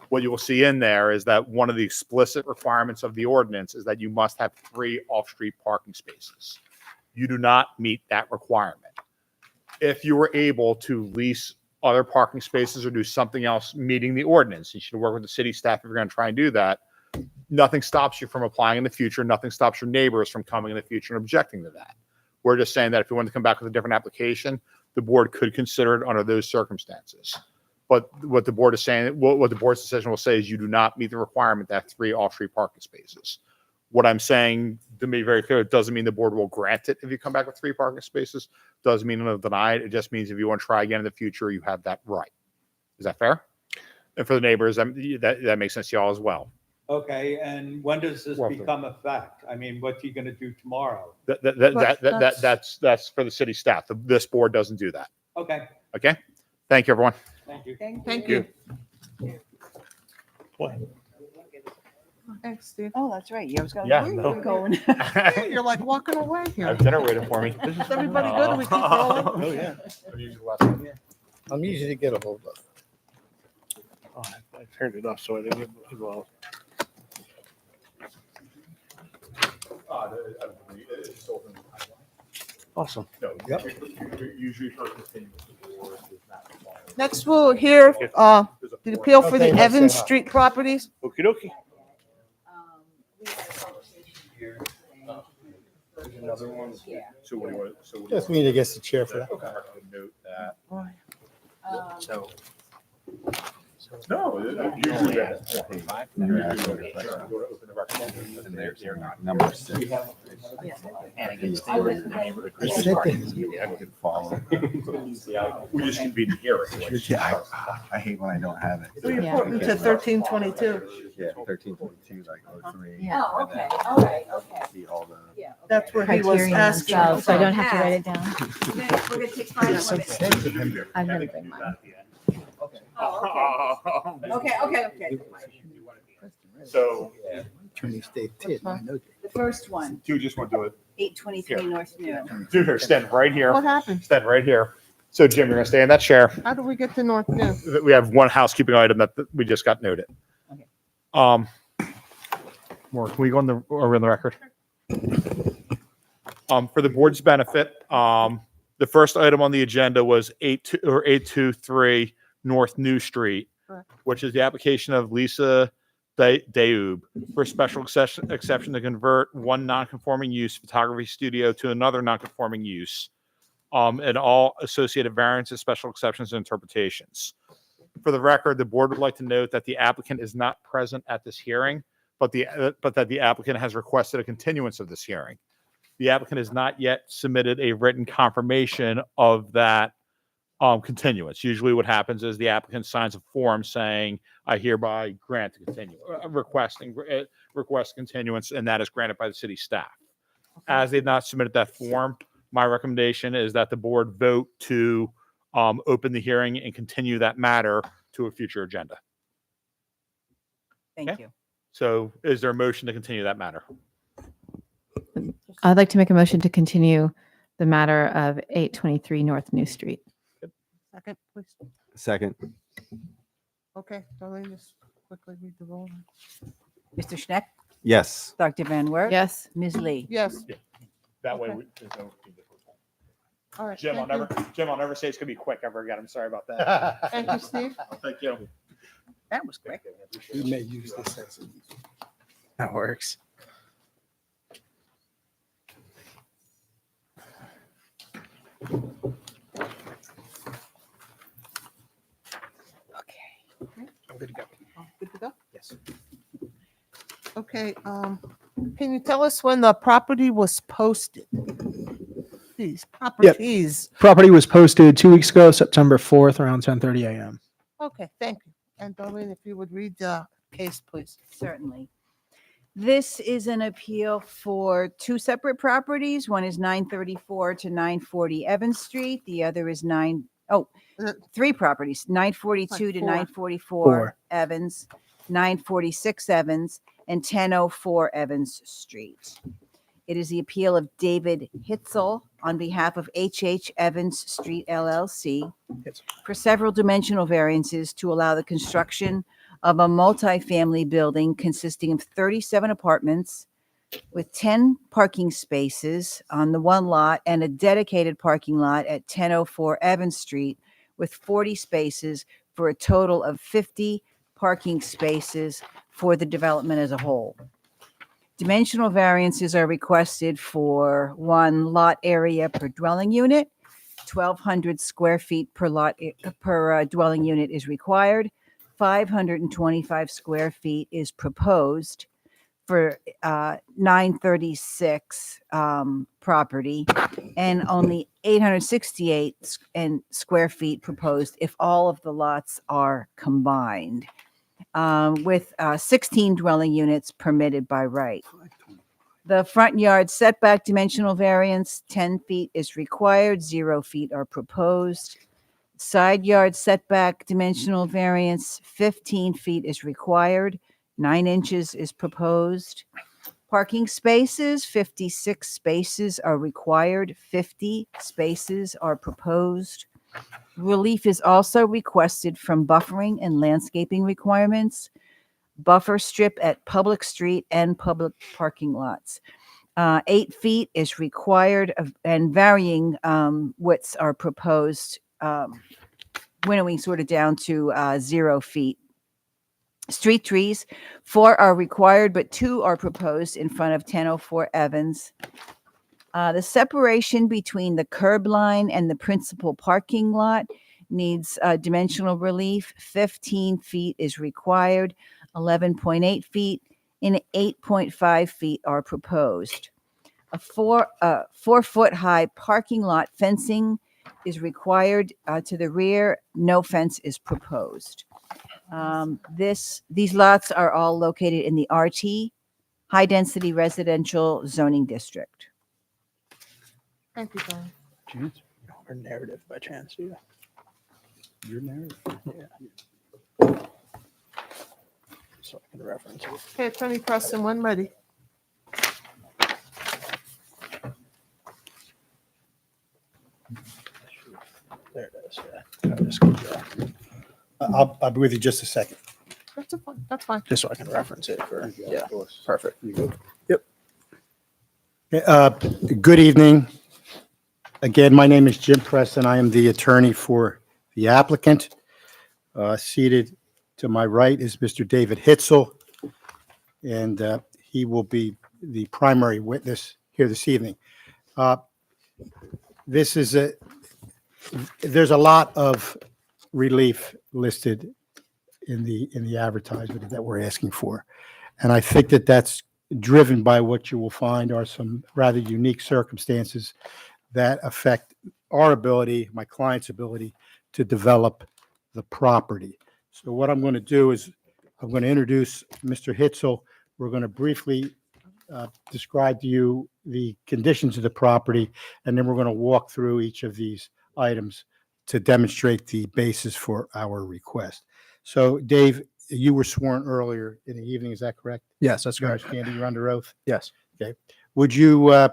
What you will see in there is that one of the explicit requirements of the ordinance is that you must have 3 off-street parking spaces. You do not meet that requirement. If you were able to lease other parking spaces or do something else meeting the ordinance, you should work with the city staff if you're going to try and do that. Nothing stops you from applying in the future. Nothing stops your neighbors from coming in the future and objecting to that. We're just saying that if you want to come back with a different application, the board could consider it under those circumstances. But what the board is saying, what the board's decision will say is you do not meet the requirement to have 3 off-street parking spaces. What I'm saying, to be very clear, it doesn't mean the board will grant it if you come back with 3 parking spaces. Doesn't mean it'll deny it. It just means if you want to try again in the future, you have that right. Is that fair? And for the neighbors, that makes sense to y'all as well. Okay, and when does this Well, become effect? I mean, what are you gonna do tomorrow? That's for the city staff. This board doesn't do that. Okay, Okay? Thank you, everyone. thank you. thank you. What? Thanks, Steve. Oh, that's right. Yeah, I was going. Yeah, where no. are you going? You're like walking away I here. have dinner waiting for me. Is everybody good? Do we keep rolling? Oh, yeah. I'm easy to get a hold of. Oh, I turned it off so I didn't. Well, awesome. Usually for continuous, the board does not require. Next, we'll hear the appeal for the Okay, let's Evans say hi. Street properties. Okie dokie. Another one. So what do you want? So what do you Just me to get the chair for that. want? Note that. So. No, usually that's. They're not number 6. We just convened a hearing. I hate when I don't have it. We're Yeah. reporting to 1322. Yeah, 1322, like 03. Yeah. Oh, okay. All right. Okay. See all the. Yeah. That's where he was Criterion asking. themselves, so I don't about. have to write it down. We're gonna take 5 more minutes. I'm gonna bring mine. Oh, okay. So, Attorney State Tidd, I know. The first one, do you just want to do it? 823 North Noon. Do here, stand right here. What happened? Stand right here. So Jim, you're gonna stay in that chair. How do we get to North New? We have one housekeeping item that we just got noted. Okay. More, can we go on the, or on the record? For the board's benefit, the first item on the agenda was 823 North New Street, Correct. which is the application of Lisa Daub for a special exception to convert one non-conforming use photography studio to another non-conforming use, and all associated variances, special exceptions, and interpretations. For the record, the board would like to note that the applicant is not present at this hearing, but that the applicant has requested a continuance of this hearing. The applicant has not yet submitted a written confirmation of that continuance. Usually what happens is the applicant signs a form saying, I hereby grant to continue, request continuance, and that is granted by the city staff. As they've not submitted that form, my recommendation is that the board vote to open the hearing and continue that matter to a future agenda. Thank Okay. you. So is there a motion to continue that matter? I'd like to make a motion to continue the matter of 823 North New Street. Second, please. Second. Okay, Darlene, just quickly read the roll. Mr. Schneck, Yes. Dr. Van Wert. Yes. Ms. Lee. Yes, That way, Okay. there's no. all right. Jim, thank you. Jim, I'll never say it's gonna be quick ever again. I'm sorry about that. Thank you, Steve. Thank you. That was quick. We may use this as a. That works. I'm good to go. Oh, Good to go? Yes. Okay, can you tell us when the property was posted? properties. Property was posted 2 weeks ago, September 4th, around 10:30 a.m. Okay, thank you. And Darlene, if you would read the case, please. Certainly. This is an appeal for two separate properties. One is 934 to 940 Evans Street. The other is three properties, 942 to four. 944 Four. Evans, 946 Evans, and 1004 Evans Street. It is the appeal of David Hitzel on behalf of H.H. Evans Street LLC for several dimensional variances to allow the construction of a multifamily building consisting of 37 apartments with 10 parking spaces on the one lot and a dedicated parking lot at 1004 Evans Street with 40 spaces for a total of 50 parking spaces for the development as a whole. Dimensional variances are requested for one lot area per dwelling unit. 1,200 square feet per lot per dwelling unit is required. 525 square feet is proposed for 936 property, and only 868 square feet proposed if all of the lots are combined, with 16 dwelling units permitted by right. The front yard setback dimensional variance, 10 feet is required, 0 feet are proposed. Side yard setback dimensional variance, 15 feet is required, 9 inches is proposed. Parking spaces, 56 spaces are required, 50 spaces are proposed. Relief is also requested from buffering and landscaping requirements, buffer strip at public street and public parking lots. 8 feet is required and varying widths are proposed, winnowing sort of down to 0 feet. Street trees, 4 are required, but 2 are proposed in front of 1004 Evans. The separation between the curb line and the principal parking lot needs dimensional relief. 15 feet is required, 11.8 feet, and 8.5 feet are proposed. A 4-foot high parking lot fencing is required to the rear. No fence is proposed. These lots are all located in the RT, high density residential zoning district. Thank you, Darlene. Chance? Or narrative by chance, yeah. Your narrative. Yeah. So I can reference it. Okay, Attorney Preston, when ready. There it is, yeah. I'll just go there, I'll be with you just a second. That's fine. just so I can reference it for, yeah, perfect. Good evening. Again, my name is Jim Preston. I am the attorney for the applicant. Seated to my right is Mr. David Hitzel, and he will be the primary witness here this evening. There's a lot of relief listed in the advertisement that we're asking for, and I think that that's driven by what you will find are some rather unique circumstances that affect our ability, my client's ability, to develop the property. So what I'm going to do is I'm going to introduce Mr. Hitzel. We're going to briefly describe to you the conditions of the property, and then we're going to walk through each of these items to demonstrate the basis for our request. So, Dave, you were sworn earlier in the evening, is that correct? Yes, that's You correct. understand that you're under oath? Yes. Would you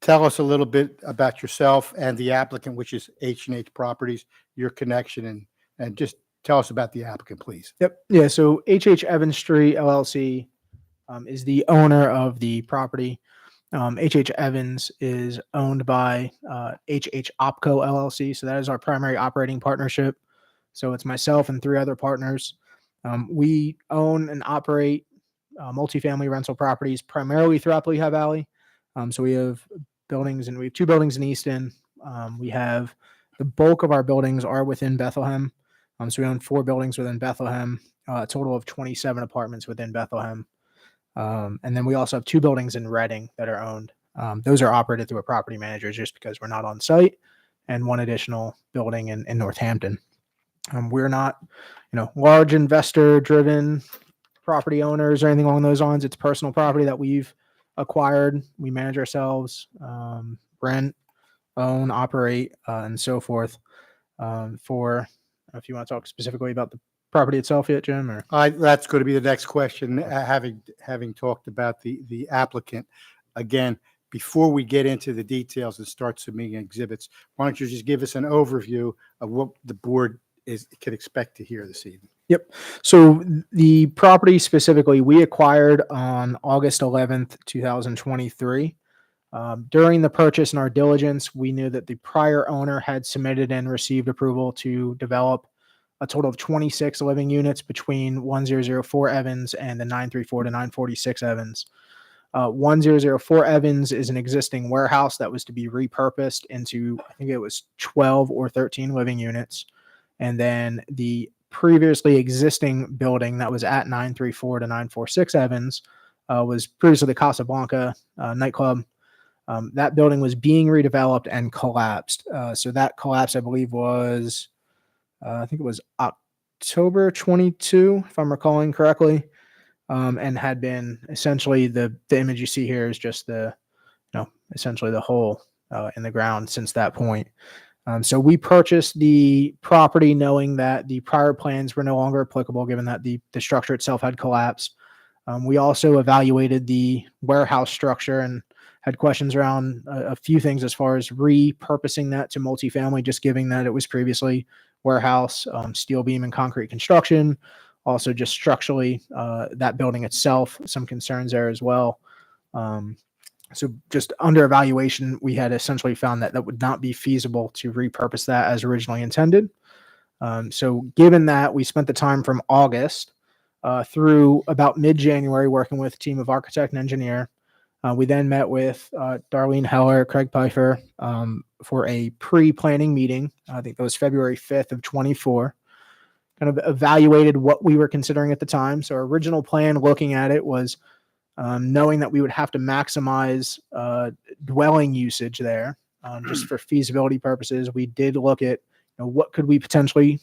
tell us a little bit about yourself and the applicant, which is H&H Properties, your connection, and just tell us about the applicant, please. Yep. Yeah. So H.H. Evans Street LLC is the owner of the property. H.H. Evans is owned by H.H. Opco LLC. So that is our primary operating partnership. So it's myself and 3 other partners. We own and operate multifamily rental properties primarily throughout the Lehigh Valley. So we have buildings, and we have 2 buildings in Easton. We have the bulk of our buildings are within Bethlehem. So we own 4 buildings within Bethlehem, a total of 27 apartments within Bethlehem. And then we also have 2 buildings in Reading that are owned Those are operated through a property manager just because we're not on site, and one additional building in Northampton. We're not, large investor driven property owners or anything along those lines. It's personal property that we've acquired. We manage ourselves, rent, own, operate, and so forth. If you want to talk specifically about the property itself yet, Jim, or That's going to be the next question. Having talked about the applicant, again, before we get into the details and start submitting exhibits, why don't you just give us an overview of what the board can expect to hear this evening? Yep. So the property specifically, we acquired on August 11th, 2023. During the purchase and our diligence, we knew that the prior owner had submitted and received approval to develop a total of 26 living units between 1004 Evans and the 934 to 946 Evans. 1004 Evans is an existing warehouse that was to be repurposed into, I think it was 12 or 13 living units. And then the previously existing building that was at 934 to 946 Evans was previously the Casablanca nightclub. That building was being redeveloped and collapsed. So that collapse, I believe, was, I think it was October 22, if I'm recalling correctly, and had been essentially the image you see here is just essentially the hole in the ground since that point. So we purchased the property knowing that the prior plans were no longer applicable, given that the structure itself had collapsed. We also evaluated the warehouse structure and had questions around a few things as far as repurposing that to multifamily, just given that it was previously warehouse, steel beam and concrete construction. Also just structurally, that building itself, some concerns there as well. So just under evaluation, we had essentially found that that would not be feasible to repurpose that as originally intended. So given that, we spent the time from August through about mid-January working with a team of architect and engineer. We then met with Darlene Heller, Craig Pfeiffer for a pre-planning meeting. I think that was February 5th of 24. Kind of evaluated what we were considering at the time. So our original plan looking at it was knowing that we would have to maximize dwelling usage there just for feasibility purposes. We did look at what could we potentially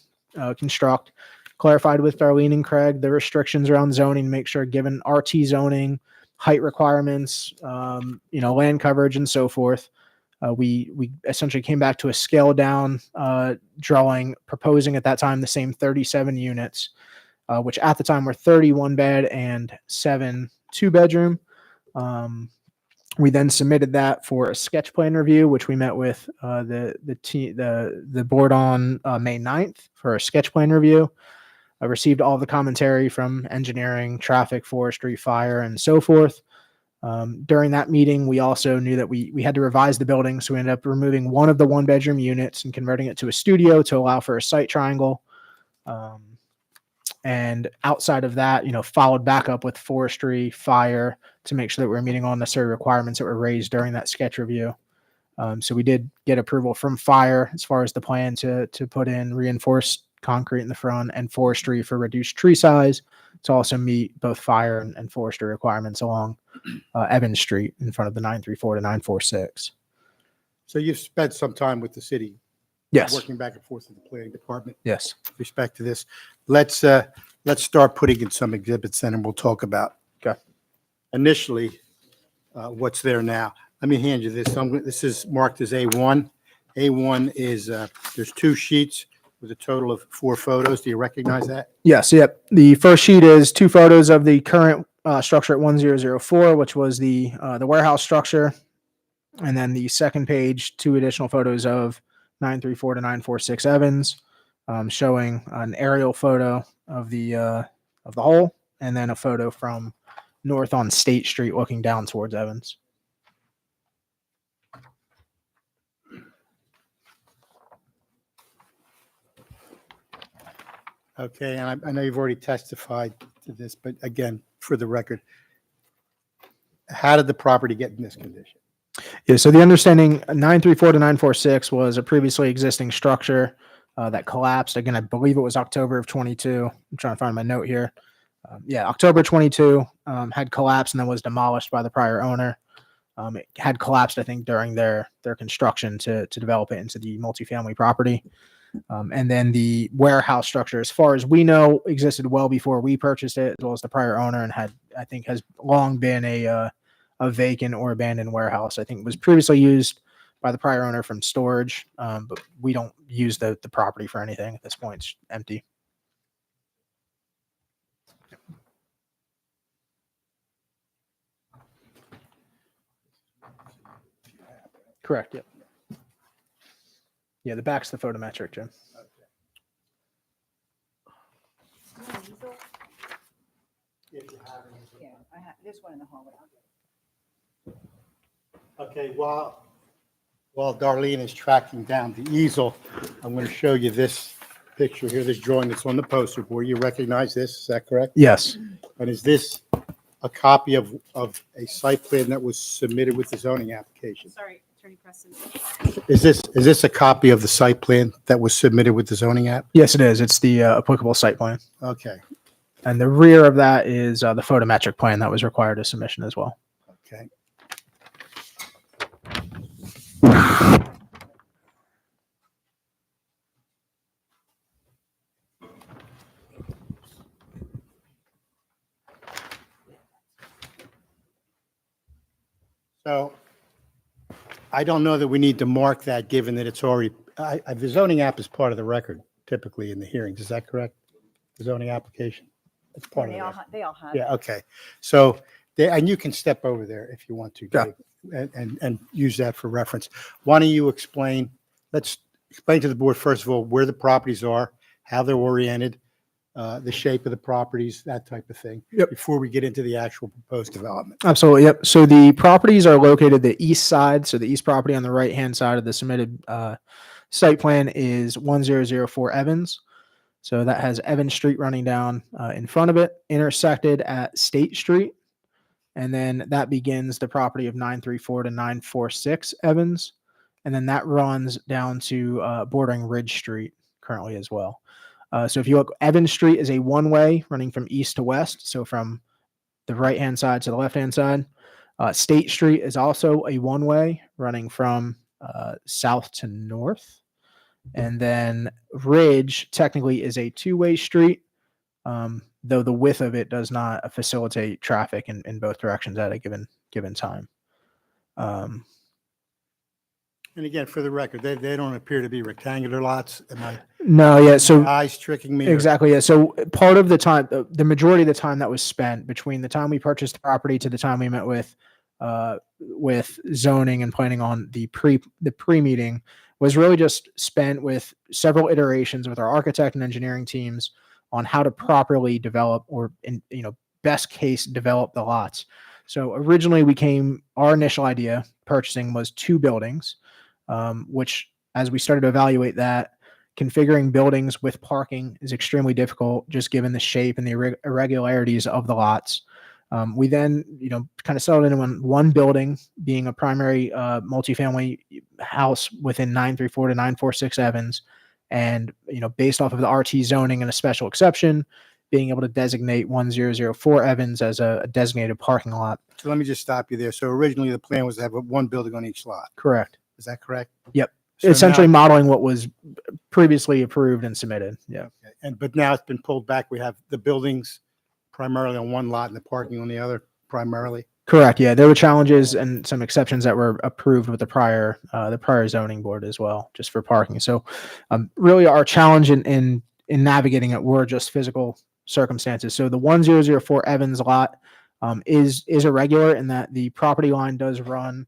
construct, clarified with Darlene and Craig the restrictions around zoning, make sure given RT zoning, height requirements, land coverage and so forth. We essentially came back to a scaled down drawing, proposing at that time the same 37 units, which at the time were 31 bed and 7 2-bedroom. We then submitted that for a sketch plan review, which we met with the board on May 9th for a sketch plan review. I received all the commentary from engineering, traffic, forestry, fire, and so forth. During that meeting, we also knew that we had to revise the building, so we ended up removing one of the 1-bedroom units and converting it to a studio to allow for a site triangle. And outside of that, followed back up with forestry, fire to make sure that we're meeting all necessary requirements that were raised during that sketch review. So we did get approval from fire as far as the plan to put in reinforced concrete in the front and forestry for reduced tree size to also meet both fire and forestry requirements along Evans Street in front of the 934 to 946. So you've spent some time with the city, Yes. working back and forth with the planning department Yes. with respect to this. Let's start putting in some exhibits then, and we'll talk about initially what's there now. Let me hand you this. This is marked as A1. A1 is there's 2 sheets with a total of 4 photos. Do you recognize that? Yes. Yep. The first sheet is 2 photos of the current structure at 1004, which was the warehouse structure. And then the second page, 2 additional photos of 934 to 946 Evans, showing an aerial photo of the hole, and then a photo from north on State Street looking down towards Evans. Okay, and I know you've already testified to this, but again, for the record, how did the property get in this condition? Yeah, so the understanding 934 to 946 was a previously existing structure that collapsed. Again, I believe it was October of 22. I'm trying to find my note here. October 22 had collapsed and then was demolished by the prior owner. It had collapsed, I think, during their construction to develop it into the multifamily property. And then the warehouse structure, as far as we know, existed well before we purchased it, as well as the prior owner, and I think has long been a vacant or abandoned warehouse. I think it was previously used by the prior owner from storage, but we don't use the property for anything at this point. It's empty. Correct. Yep. Yeah, the back's the photometric, Jim. Yeah, there's one in the hallway. Okay, while Darlene is tracking down the easel, I'm going to show you this picture here, this drawing that's on the poster board. You recognize this, is that correct? Yes. And is this a copy of a site plan that was submitted with the zoning application? Sorry, Attorney Preston. Is this a copy of the site plan that was submitted with the zoning app? Yes, it is. It's the applicable site plan. Okay, And the rear of that is the photometric plan that was required as submission as well. okay. So I don't know that we need to mark that, given that it's already, the zoning app is part of the record typically in the hearings. Is that correct? The zoning application? It's part of the record. They all have. Yeah, okay. So, and you can step over there if you want to, Yeah. Dave, and use that for reference. Why don't you explain, let's explain to the board, first of all, where the properties are, how they're oriented, the shape of the properties, that type of thing. Yep. Before we get into the actual proposed development. Absolutely. Yep. So the properties are located the east side. So the east property on the right-hand side of the submitted site plan is 1004 Evans. So that has Evans Street running down in front of it, intersected at State Street. And then that begins the property of 934 to 946 Evans. And then that runs down to bordering Ridge Street currently as well. So if you look, Evans Street is a one-way running from east to west. So from the right-hand side to the left-hand side. State Street is also a one-way running from south to north. And then Ridge technically is a two-way street, though the width of it does not facilitate traffic in both directions at a given time. And again, for the record, they don't appear to be rectangular lots. Am I, No, yeah. So my eyes tricking me? or- exactly, yeah. So part of the time, the majority of the time that was spent between the time we purchased the property to the time we met with zoning and planning on the pre-meeting was really just spent with several iterations with our architect and engineering teams on how to properly develop or best case develop the lots. So originally our initial idea purchasing was 2 buildings, which as we started to evaluate that, configuring buildings with parking is extremely difficult just given the shape and the irregularities of the lots. We then, kind of settled into one building being a primary multifamily house within 934 to 946 Evans. And, based off of the RT zoning and a special exception, being able to designate 1004 Evans as a designated parking lot. So let me just stop you there. So originally the plan was to have one building on each lot. Correct. Is that correct? Yep. So Essentially now- modeling what was previously approved and submitted. Yeah. But now it's been pulled back. We have the buildings primarily on one lot and the parking on the other primarily. Correct. Yeah. There were challenges and some exceptions that were approved with the prior zoning board as well, just for parking. So really our challenge in navigating it were just physical circumstances. So the 1004 Evans lot is irregular in that the property line does run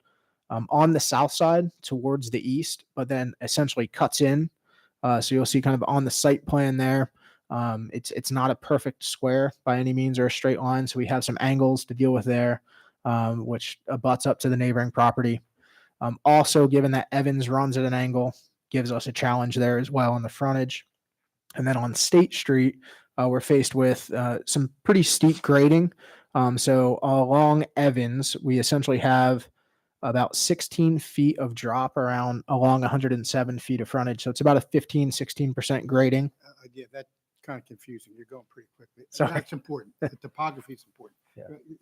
on the south side towards the east, but then essentially cuts in. So you'll see kind of on the site plan there. It's not a perfect square by any means or a straight line. So we have some angles to deal with there, which abuts up to the neighboring property. Also, given that Evans runs at an angle, gives us a challenge there as well on the frontage. And then on State Street, we're faced with some pretty steep grading. So along Evans, we essentially have about 16 feet of drop along 107 feet of frontage. So it's about a 16% grading. Yeah, that's kind of confusing. You're going pretty quickly. Sorry. That's important. The topography is important.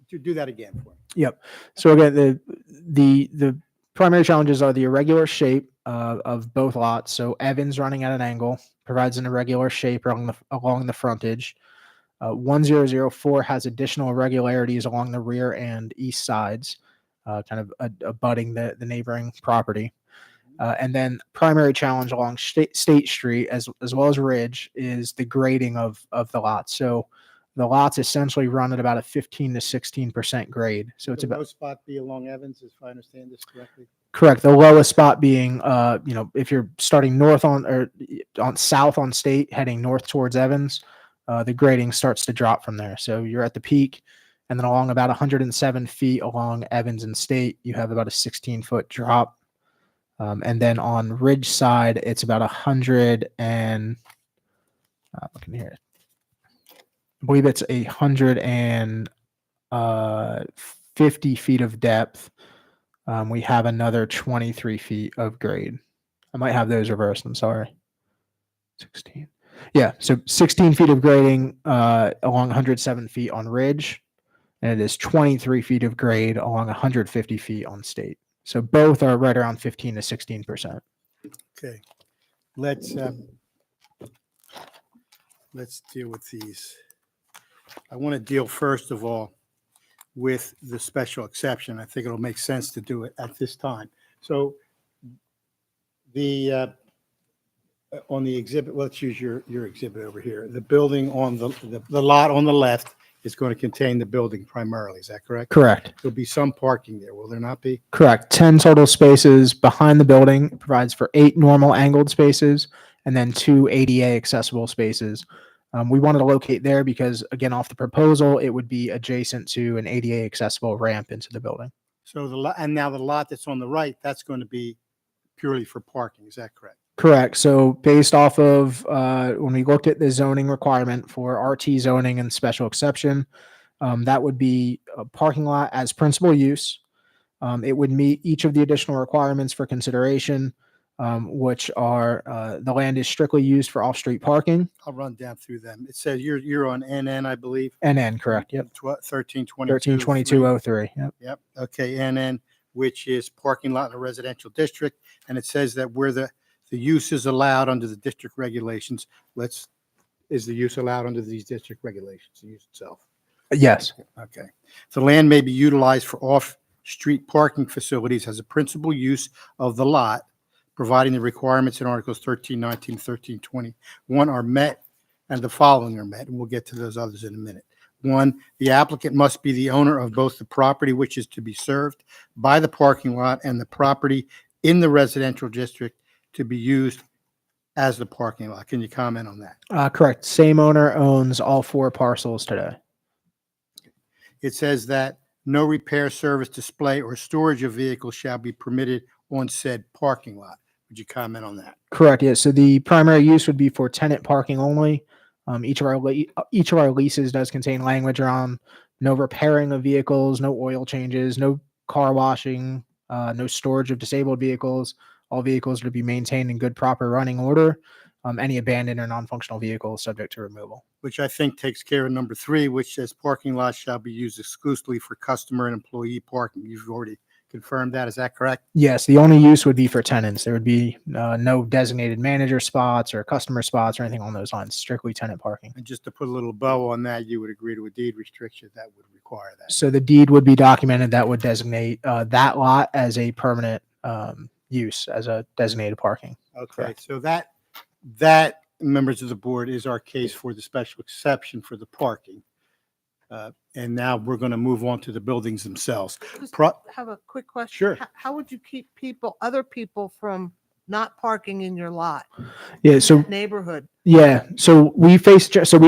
To do that again for me. Yep. So again, the primary challenges are the irregular shape of both lots. So Evans running at an angle provides an irregular shape along the frontage. 1004 has additional irregularities along the rear and east sides, kind of abutting the neighboring property. And then primary challenge along State Street as well as Ridge is the grading of the lots. So the lots essentially run at about a 15 to 16% grade. So it's The about low spot be along Evans, if I understand this correctly. correct. The lowest spot being, if you're starting north on south on State, heading north towards Evans, the grading starts to drop from there. So you're at the peak, and then along about 107 feet along Evans and State, you have about a 16-foot drop. And then on Ridge side, it's about 100 and looking here. I believe it's 150 feet of depth. We have another 23 feet of grade. I might have those reversed. I'm sorry. 16. Yeah. So 16 feet of grading along 107 feet on Ridge. And it is 23 feet of grade along 150 feet on State. So both are right around 15 to 16%. Okay. Let's deal with these. I want to deal first of all with the special exception. I think it'll make sense to do it at this time. So the on the exhibit, let's use your exhibit over here. The building on the lot on the left is going to contain the building primarily. Is that correct? Correct. There'll be some parking there, will there not be? Correct. 10 total spaces behind the building. It provides for 8 normal angled spaces and then 2 ADA accessible spaces. We wanted to locate there because, again, off the proposal, it would be adjacent to an ADA accessible ramp into the building. So and now the lot that's on the right, that's going to be purely for parking. Is that correct? Correct. So based off of when we looked at the zoning requirement for RT zoning and special exception, that would be a parking lot as principal use. It would meet each of the additional requirements for consideration, which are the land is strictly used for off-street parking. I'll run down through them. It says you're on NN, I believe. NN, correct. Yep. 1322. 132203. Yep. Yep. Okay. NN, which is parking lot in a residential district. And it says that where the use is allowed under the district regulations, is the use allowed under these district regulations, the use itself? Yes. Okay. The land may be utilized for off-street parking facilities as a principal use of the lot, providing the requirements in Articles 1319, 1321 are met, and the following are met, and we'll get to those others in a minute. 1, the applicant must be the owner of both the property which is to be served by the parking lot and the property in the residential district to be used as the parking lot. Can you comment on that? Correct. Same owner owns all 4 parcels today. It says that no repair, service, display, or storage of vehicles shall be permitted on said parking lot. Would you comment on that? Correct. Yeah. So the primary use would be for tenant parking only. Each of our leases does contain language around no repairing of vehicles, no oil changes, no car washing, no storage of disabled vehicles. All vehicles are to be maintained in good, proper running order. Any abandoned or non-functional vehicle is subject to removal. Which I think takes care of number 3, which says parking lots shall be used exclusively for customer and employee parking. You've already confirmed that. Is that correct? Yes, the only use would be for tenants. There would be no designated manager spots or customer spots or anything on those lines, strictly tenant parking. And just to put a little bow on that, you would agree to a deed restriction that would require that. So the deed would be documented that would designate that lot as a permanent use, as a designated parking. Okay, Correct. so that members of the board is our case for the special exception for the parking. And now we're going to move on to the buildings themselves. Just Pro- have a quick question. Sure. How would you keep other people from not parking in your lot, Yeah. So neighborhood? yeah. So we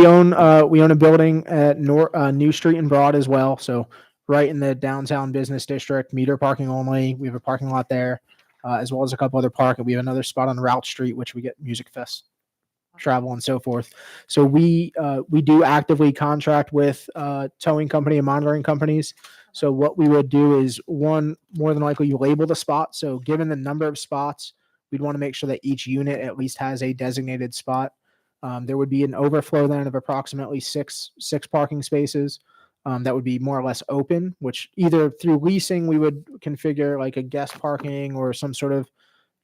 own a building at New Street and Broad as well. So right in the downtown business district, meter parking only. We have a parking lot there, as well as a couple other parking. We have another spot on Route Street, which we get Music Fest travel and so forth. So we do actively contract with towing company and monitoring companies. So what we would do is, one, more than likely you label the spot. So given the number of spots, we'd want to make sure that each unit at least has a designated spot. There would be an overflow then of approximately six parking spaces. that would be more or less open, which either through leasing, we would configure like a guest parking or some sort of,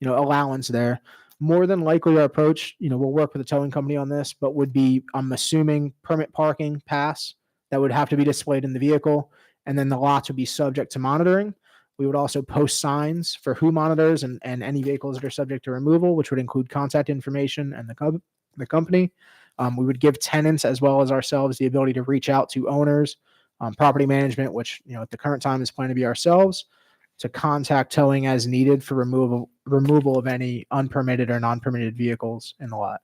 allowance there. More than likely our approach, we'll work with the towing company on this, but would be, I'm assuming, permit parking pass that would have to be displayed in the vehicle. And then the lots would be subject to monitoring. We would also post signs for who monitors and any vehicles that are subject to removal, which would include contact information and the company. We would give tenants as well as ourselves the ability to reach out to owners, property management, which at the current time is planned to be ourselves, to contact towing as needed for removal of any unpermitted or non-permitted vehicles in the lot.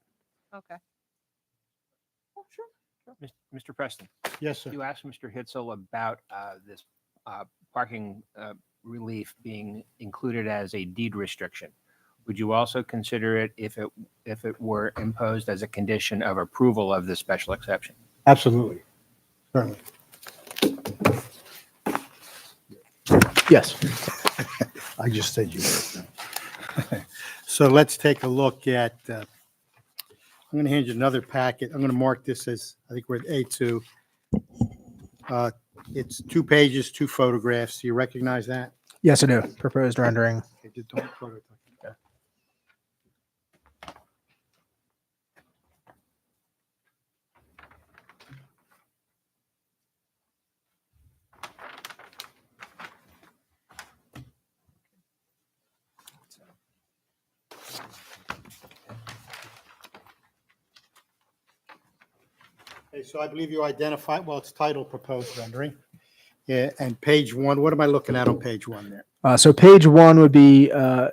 Okay. Oh, sure. Mr. Preston, Yes, sir. you asked Mr. Hitzel about this parking relief being included as a deed restriction. Would you also consider it if it were imposed as a condition of approval of this special exception? Absolutely. Certainly. Yes. I just said you would. So let's take a look at, I'm going to hand you another packet. I'm going to mark this as, I think we're at A2. It's 2 pages, 2 photographs. Do you recognize that? Yes, I do. Proposed rendering. Okay, don't prototype. Okay. Okay, so I believe you identified, well, it's titled proposed rendering. Yeah, and page 1, what am I looking at on page 1 there? So page 1 would be a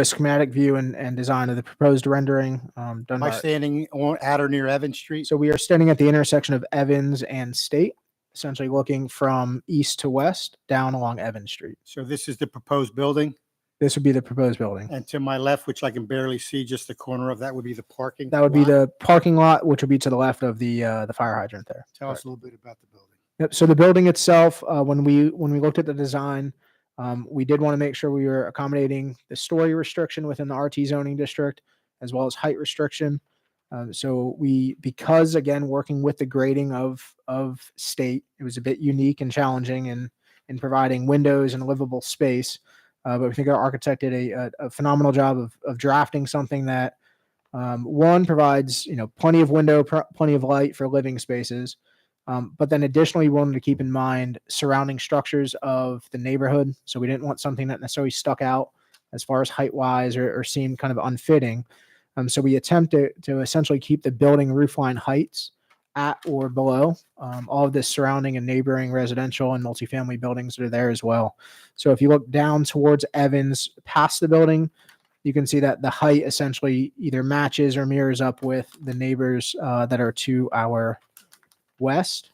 schematic view and design of the proposed rendering done Am I by. standing at or near Evans Street? So we are standing at the intersection of Evans and State, essentially looking from east to west down along Evans Street. So this is the proposed building, This would be the proposed building. and to my left, which I can barely see, just the corner of that would be the parking. That would be lot? the parking lot, which would be to the left of the fire hydrant there. Tell us a little bit about the building. Yep. So the building itself, when we looked at the design, we did want to make sure we were accommodating the story restriction within the RT zoning district, as well as height restriction. So because again, working with the grading of State, it was a bit unique and challenging in providing windows and livable space. But we think our architect did a phenomenal job of drafting something that one provides plenty of window, plenty of light for living spaces. But then additionally, we wanted to keep in mind surrounding structures of the neighborhood. So we didn't want something that necessarily stuck out as far as height wise or seemed kind of unfitting. So we attempted to essentially keep the building roofline heights at or below all of the surrounding and neighboring residential and multifamily buildings that are there as well. So if you look down towards Evans past the building, you can see that the height essentially either matches or mirrors up with the neighbors that are to our west.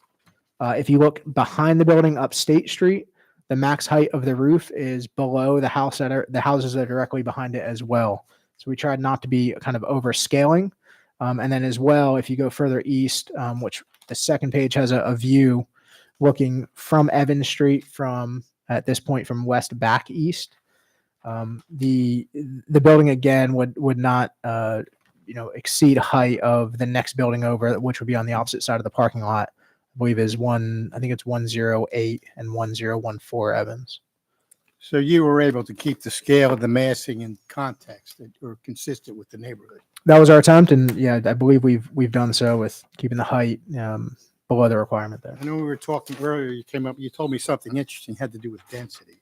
If you look behind the building up State Street, the max height of the roof is below the houses that are directly behind it as well. So we tried not to be kind of overscaling. And then as well, if you go further east, which the second page has a view looking from Evans Street at this point from west back east. The building again would not exceed height of the next building over, which would be on the opposite side of the parking lot. I believe is 108 and 1014 Evans. So you were able to keep the scale of the massing in context that were consistent with the neighborhood. That was our attempt, and yeah, I believe we've done so with keeping the height below the requirement there. I know we were talking earlier, you told me something interesting had to do with density.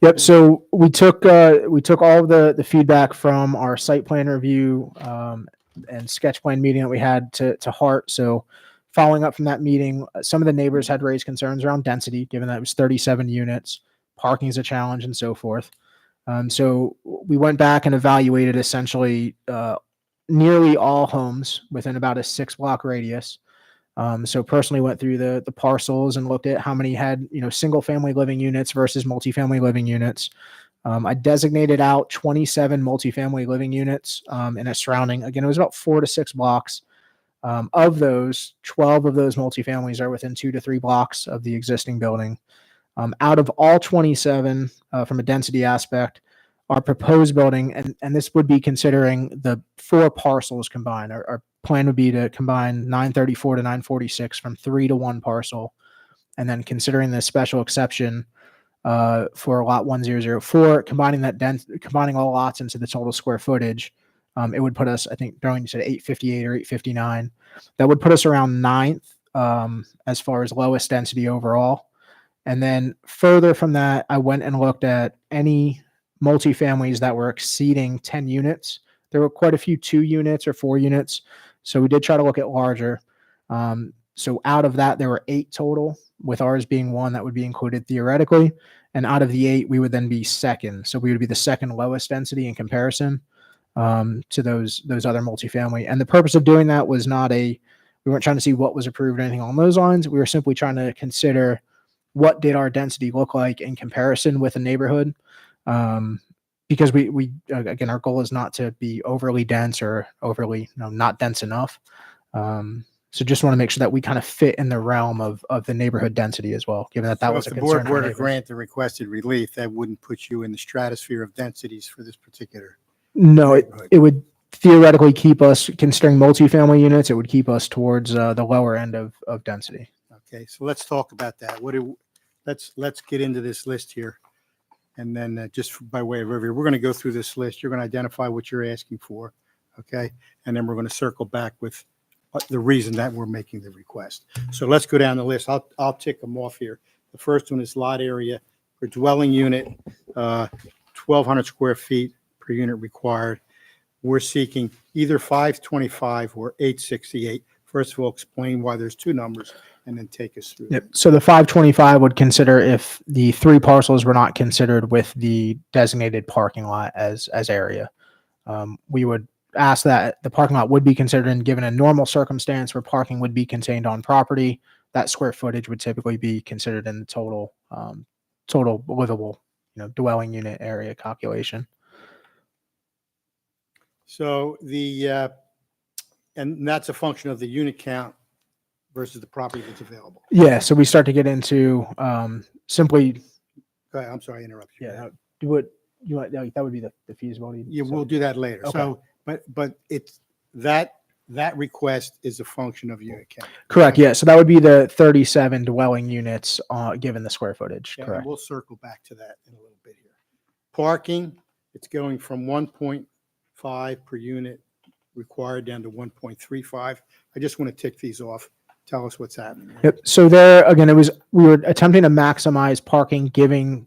Yep. So we took all of the feedback from our site plan review and sketch plan meeting that we had to heart. So following up from that meeting, some of the neighbors had raised concerns around density, given that it was 37 units, parking is a challenge, and so forth. So we went back and evaluated essentially nearly all homes within about a 6-block radius. So personally went through the parcels and looked at how many had, single family living units versus multifamily living units. I designated out 27 multifamily living units in a surrounding, again, it was about 4 to 6 blocks. Of those, 12 of those multifamilies are within 2 to 3 blocks of the existing building. Out of all 27, from a density aspect, our proposed building, and this would be considering the 4 parcels combined. Our plan would be to combine 934 to 946 from 3 to 1 parcel. and then considering the special exception for lot 1004, combining all lots into the total square footage, it would put us, I think, Darlene, you said 858 or 859. That would put us around ninth as far as lowest density overall. And then further from that, I went and looked at any multifamilies that were exceeding 10 units. There were quite a few 2 units or 4 units. So we did try to look at larger. So out of that, there were 8 total, with ours being 1 that would be included theoretically. And out of the 8, we would then be second. So we would be the second lowest density in comparison to those other multifamily. And the purpose of doing that was we weren't trying to see what was approved or anything on those lines. We were simply trying to consider what did our density look like in comparison with a neighborhood. Because we again, our goal is not to be overly dense or overly not dense enough. So just want to make sure that we kind of fit in the realm of the neighborhood density as well, given that So was if a the concern board for were to neighbors. grant the requested relief, that wouldn't put you in the stratosphere of densities for this particular. No, neighborhood. it would theoretically keep us, considering multifamily units, it would keep us towards the lower end of density. Okay, so let's talk about that. Let's get into this list here. And then just by way of overview, we're going to go through this list. You're going to identify what you're asking for. Okay. And then we're going to circle back with the reason that we're making the request. So let's go down the list. I'll tick them off here. The first one is lot area for dwelling unit, 1,200 square feet per unit required. We're seeking either 525 or 868. First of all, explain why there's 2 numbers and then take us through. Yep. So the 525 would consider if the 3 parcels were not considered with the designated parking lot as area. We would ask that the parking lot would be considered, and given a normal circumstance where parking would be contained on property, that square footage would typically be considered in the total livable, dwelling unit area calculation. So and that's a function of the unit count versus the property that's available. Yeah. So we start to get into simply. Go ahead, I'm sorry, I interrupted you. Yeah. Do what you want. That would be the feasibility. Yeah, So- we'll do that later. Okay. So, but it's that request is a function of unit count. Correct. Yeah. So that would be the 37 dwelling units given the square footage. Yeah, and Correct. we'll circle back to that in a little bit here. Parking, it's going from 1.5 per unit required down to 1.35. I just want to tick these off. Tell us what's happening. Yep. So there again, we were attempting to maximize parking, given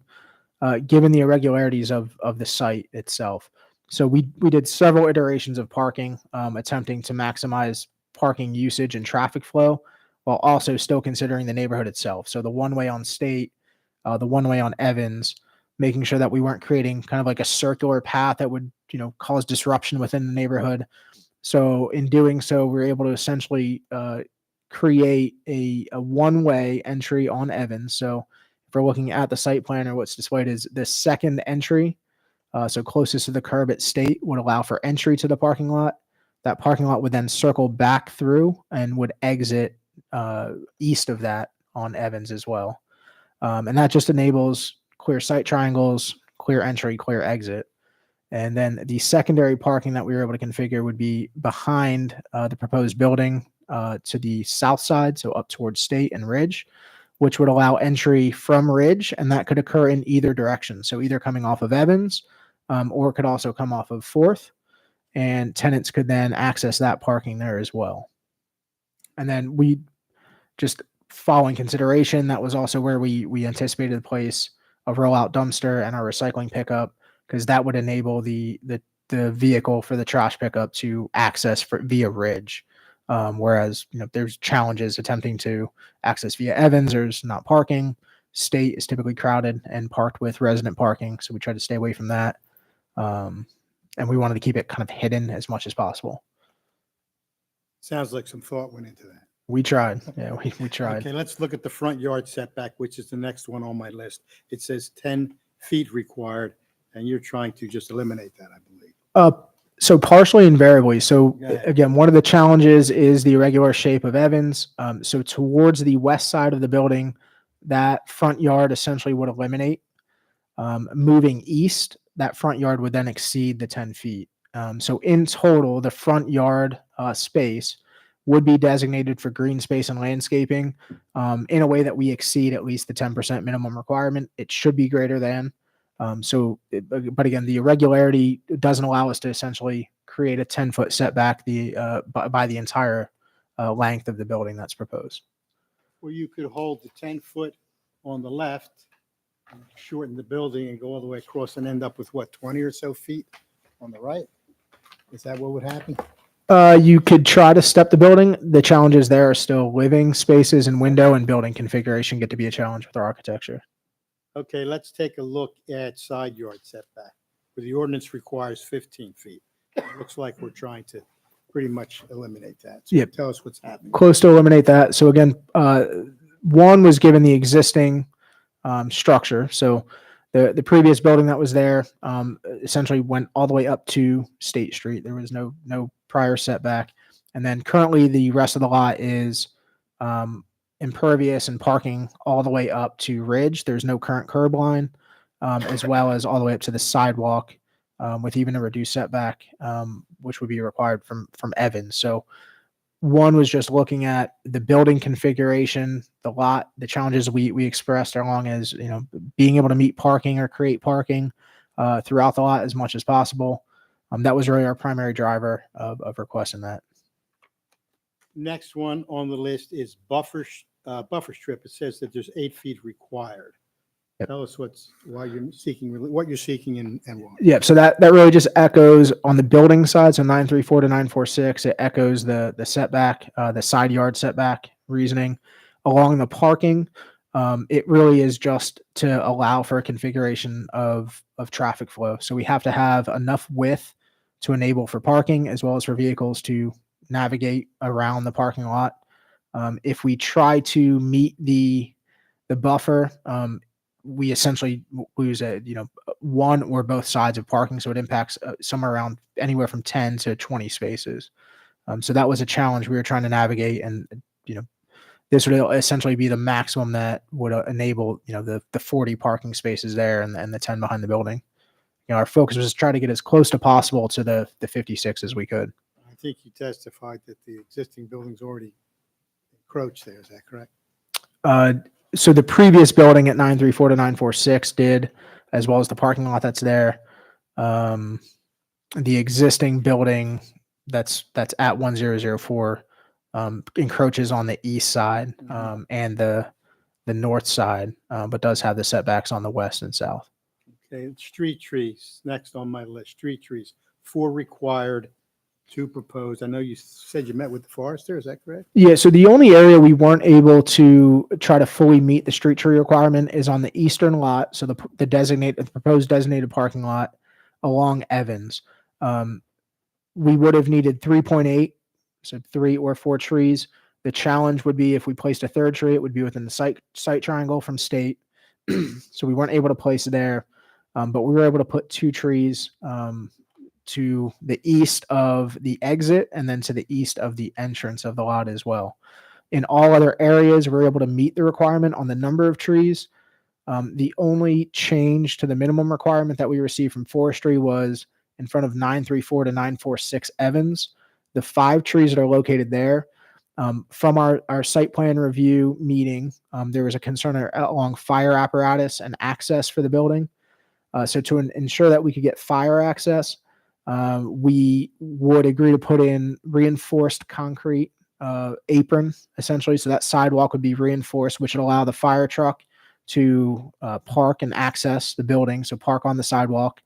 the irregularities of the site itself. So we did several iterations of parking, attempting to maximize parking usage and traffic flow, while also still considering the neighborhood itself. So the one way on State, the one way on Evans, making sure that we weren't creating kind of like a circular path that would cause disruption within the neighborhood. So in doing so, we're able to essentially create a one-way entry on Evans. So if we're looking at the site plan, or what's displayed is the second entry, so closest to the curb at State, would allow for entry to the parking lot. That parking lot would then circle back through and would exit east of that on Evans as well. And that just enables clear sight triangles, clear entry, clear exit. And then the secondary parking that we were able to configure would be behind the proposed building to the south side, so up towards State and Ridge, which would allow entry from Ridge, and that could occur in either direction. So either coming off of Evans, or it could also come off of 4th, and tenants could then access that parking there as well. And then we just following consideration, that was also where we anticipated to place a rollout dumpster and our recycling pickup, because that would enable the vehicle for the trash pickup to access via Ridge. Whereas, there's challenges attempting to access via Evans. There's not parking. State is typically crowded and parked with resident parking. So we try to stay away from that. And we wanted to keep it kind of hidden as much as possible. Sounds like some thought went into that. We tried. Yeah, we tried. Okay, let's look at the front yard setback, which is the next one on my list. It says 10 feet required, and you're trying to just eliminate that, I believe. So partially and variably. So Go ahead. again, one of the challenges is the irregular shape of Evans. So towards the west side of the building, that front yard essentially would eliminate. Moving east, that front yard would then exceed the 10 feet. So in total, the front yard space would be designated for green space and landscaping in a way that we exceed at least the 10% minimum requirement. It should be greater than. But again, the irregularity doesn't allow us to essentially create a 10-foot setback by the entire length of the building that's proposed. Where you could hold the 10-foot on the left, shorten the building and go all the way across and end up with what, 20 or so feet on the right? Is that what would happen? You could try to step the building. The challenges there are still living spaces and window and building configuration get to be a challenge with our architecture. Okay, let's take a look at side yard setback, where the ordinance requires 15 feet. It looks like we're trying to pretty much eliminate that. So Yep. tell us what's happening. Close to eliminate that. So again, one was given the existing structure. So the previous building that was there essentially went all the way up to State Street. There was no prior setback. And then currently the rest of the lot is impervious and parking all the way up to Ridge. There's no current curb line, as well as all the way up to the sidewalk with even a reduced setback, which would be required from Evans. So one was just looking at the building configuration, the lot, the challenges we expressed along as, being able to meet parking or create parking throughout the lot as much as possible. That was really our primary driver of requesting that. Next one on the list is buffer strip. It says that there's 8 feet required. Yep. Tell us what you're seeking and why. Yeah, so that really just echoes on the building side. So 934 to 946, it echoes the setback, the side yard setback reasoning. Along the parking, it really is just to allow for a configuration of traffic flow. So we have to have enough width to enable for parking as well as for vehicles to navigate around the parking lot. If we try to meet the buffer, we essentially lose one or both sides of parking. So it impacts somewhere around anywhere from 10 to 20 spaces. So that was a challenge we were trying to navigate. And, this would essentially be the maximum that would enable, the 40 parking spaces there and the 10 behind the building. Our focus was to try to get as close to possible to the 56 as we could. I think you testified that the existing building's already encroached there. Is that correct? So the previous building at 934 to 946 did, as well as the parking lot that's there. The existing building that's at 1004 encroaches on the east side and the north side, but does have the setbacks on the west and south. Okay, street trees, next on my list. Street trees, 4 required, 2 proposed. I know you said you met with the forester. Is that correct? Yeah, so the only area we weren't able to try to fully meet the street tree requirement is on the eastern lot. So the proposed designated parking lot along Evans. We would have needed 3.8, so 3 or 4 trees. The challenge would be if we placed a third tree, it would be within the site triangle from State. So we weren't able to place it there, but we were able to put 2 trees to the east of the exit and then to the east of the entrance of the lot as well. In all other areas, we're able to meet the requirement on the number of trees. The only change to the minimum requirement that we received from forestry was in front of 934 to 946 Evans. The 5 trees that are located there, from our site plan review meeting, there was a concern along fire apparatus and access for the building. So to ensure that we could get fire access, we would agree to put in reinforced concrete apron, essentially. So that sidewalk would be reinforced, which would allow the fire truck to park and access the building. So park on the sidewalk.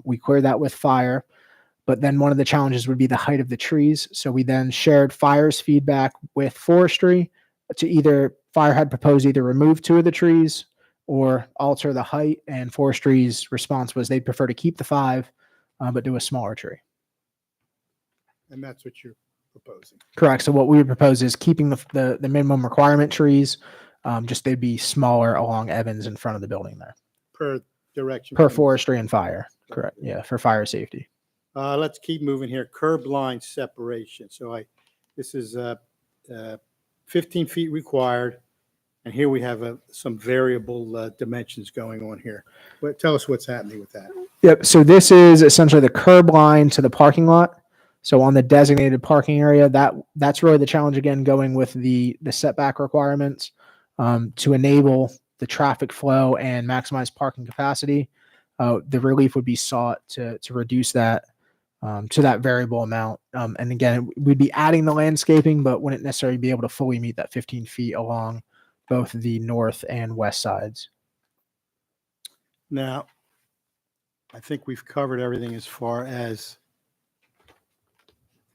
We cleared that with fire. But then one of the challenges would be the height of the trees. So we then shared fire's feedback with forestry to either fire had proposed either remove 2 of the trees or alter the height. And forestry's response was they'd prefer to keep the 5, but do a smaller tree. And that's what you're proposing. Correct. So what we would propose is keeping the minimum requirement trees, just they'd be smaller along Evans in front of the building there. Per direction. Per forestry and fire. Correct. Yeah, for fire safety. Let's keep moving here. Curb line separation. So this is 15 feet required. And here we have some variable dimensions going on here. Tell us what's happening with that. Yep. So this is essentially the curb line to the parking lot. So on the designated parking area, that's really the challenge again, going with the setback requirements to enable the traffic flow and maximize parking capacity. The relief would be sought to reduce that to that variable amount. And again, we'd be adding the landscaping, but wouldn't necessarily be able to fully meet that 15 feet along both the north and west sides. Now, I think we've covered everything as far as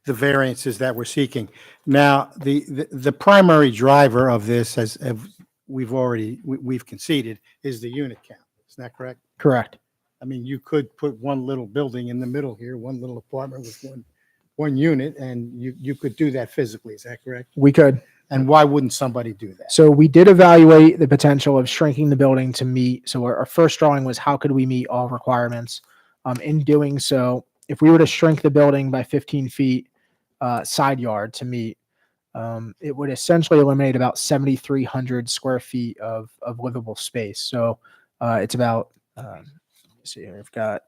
the variances that we're seeking. Now, the primary driver of this, as we've conceded, is the unit count. Is that correct? Correct. I mean, you could put one little building in the middle here, one little apartment with one unit, and you could do that physically. Is that correct? We could. And why wouldn't somebody do that? So we did evaluate the potential of shrinking the building to meet. So our first drawing was how could we meet all requirements? In doing so, if we were to shrink the building by 15 feet side yard to meet, it would essentially eliminate about 7,300 square feet of livable space. So it's about, let's see here, I've got.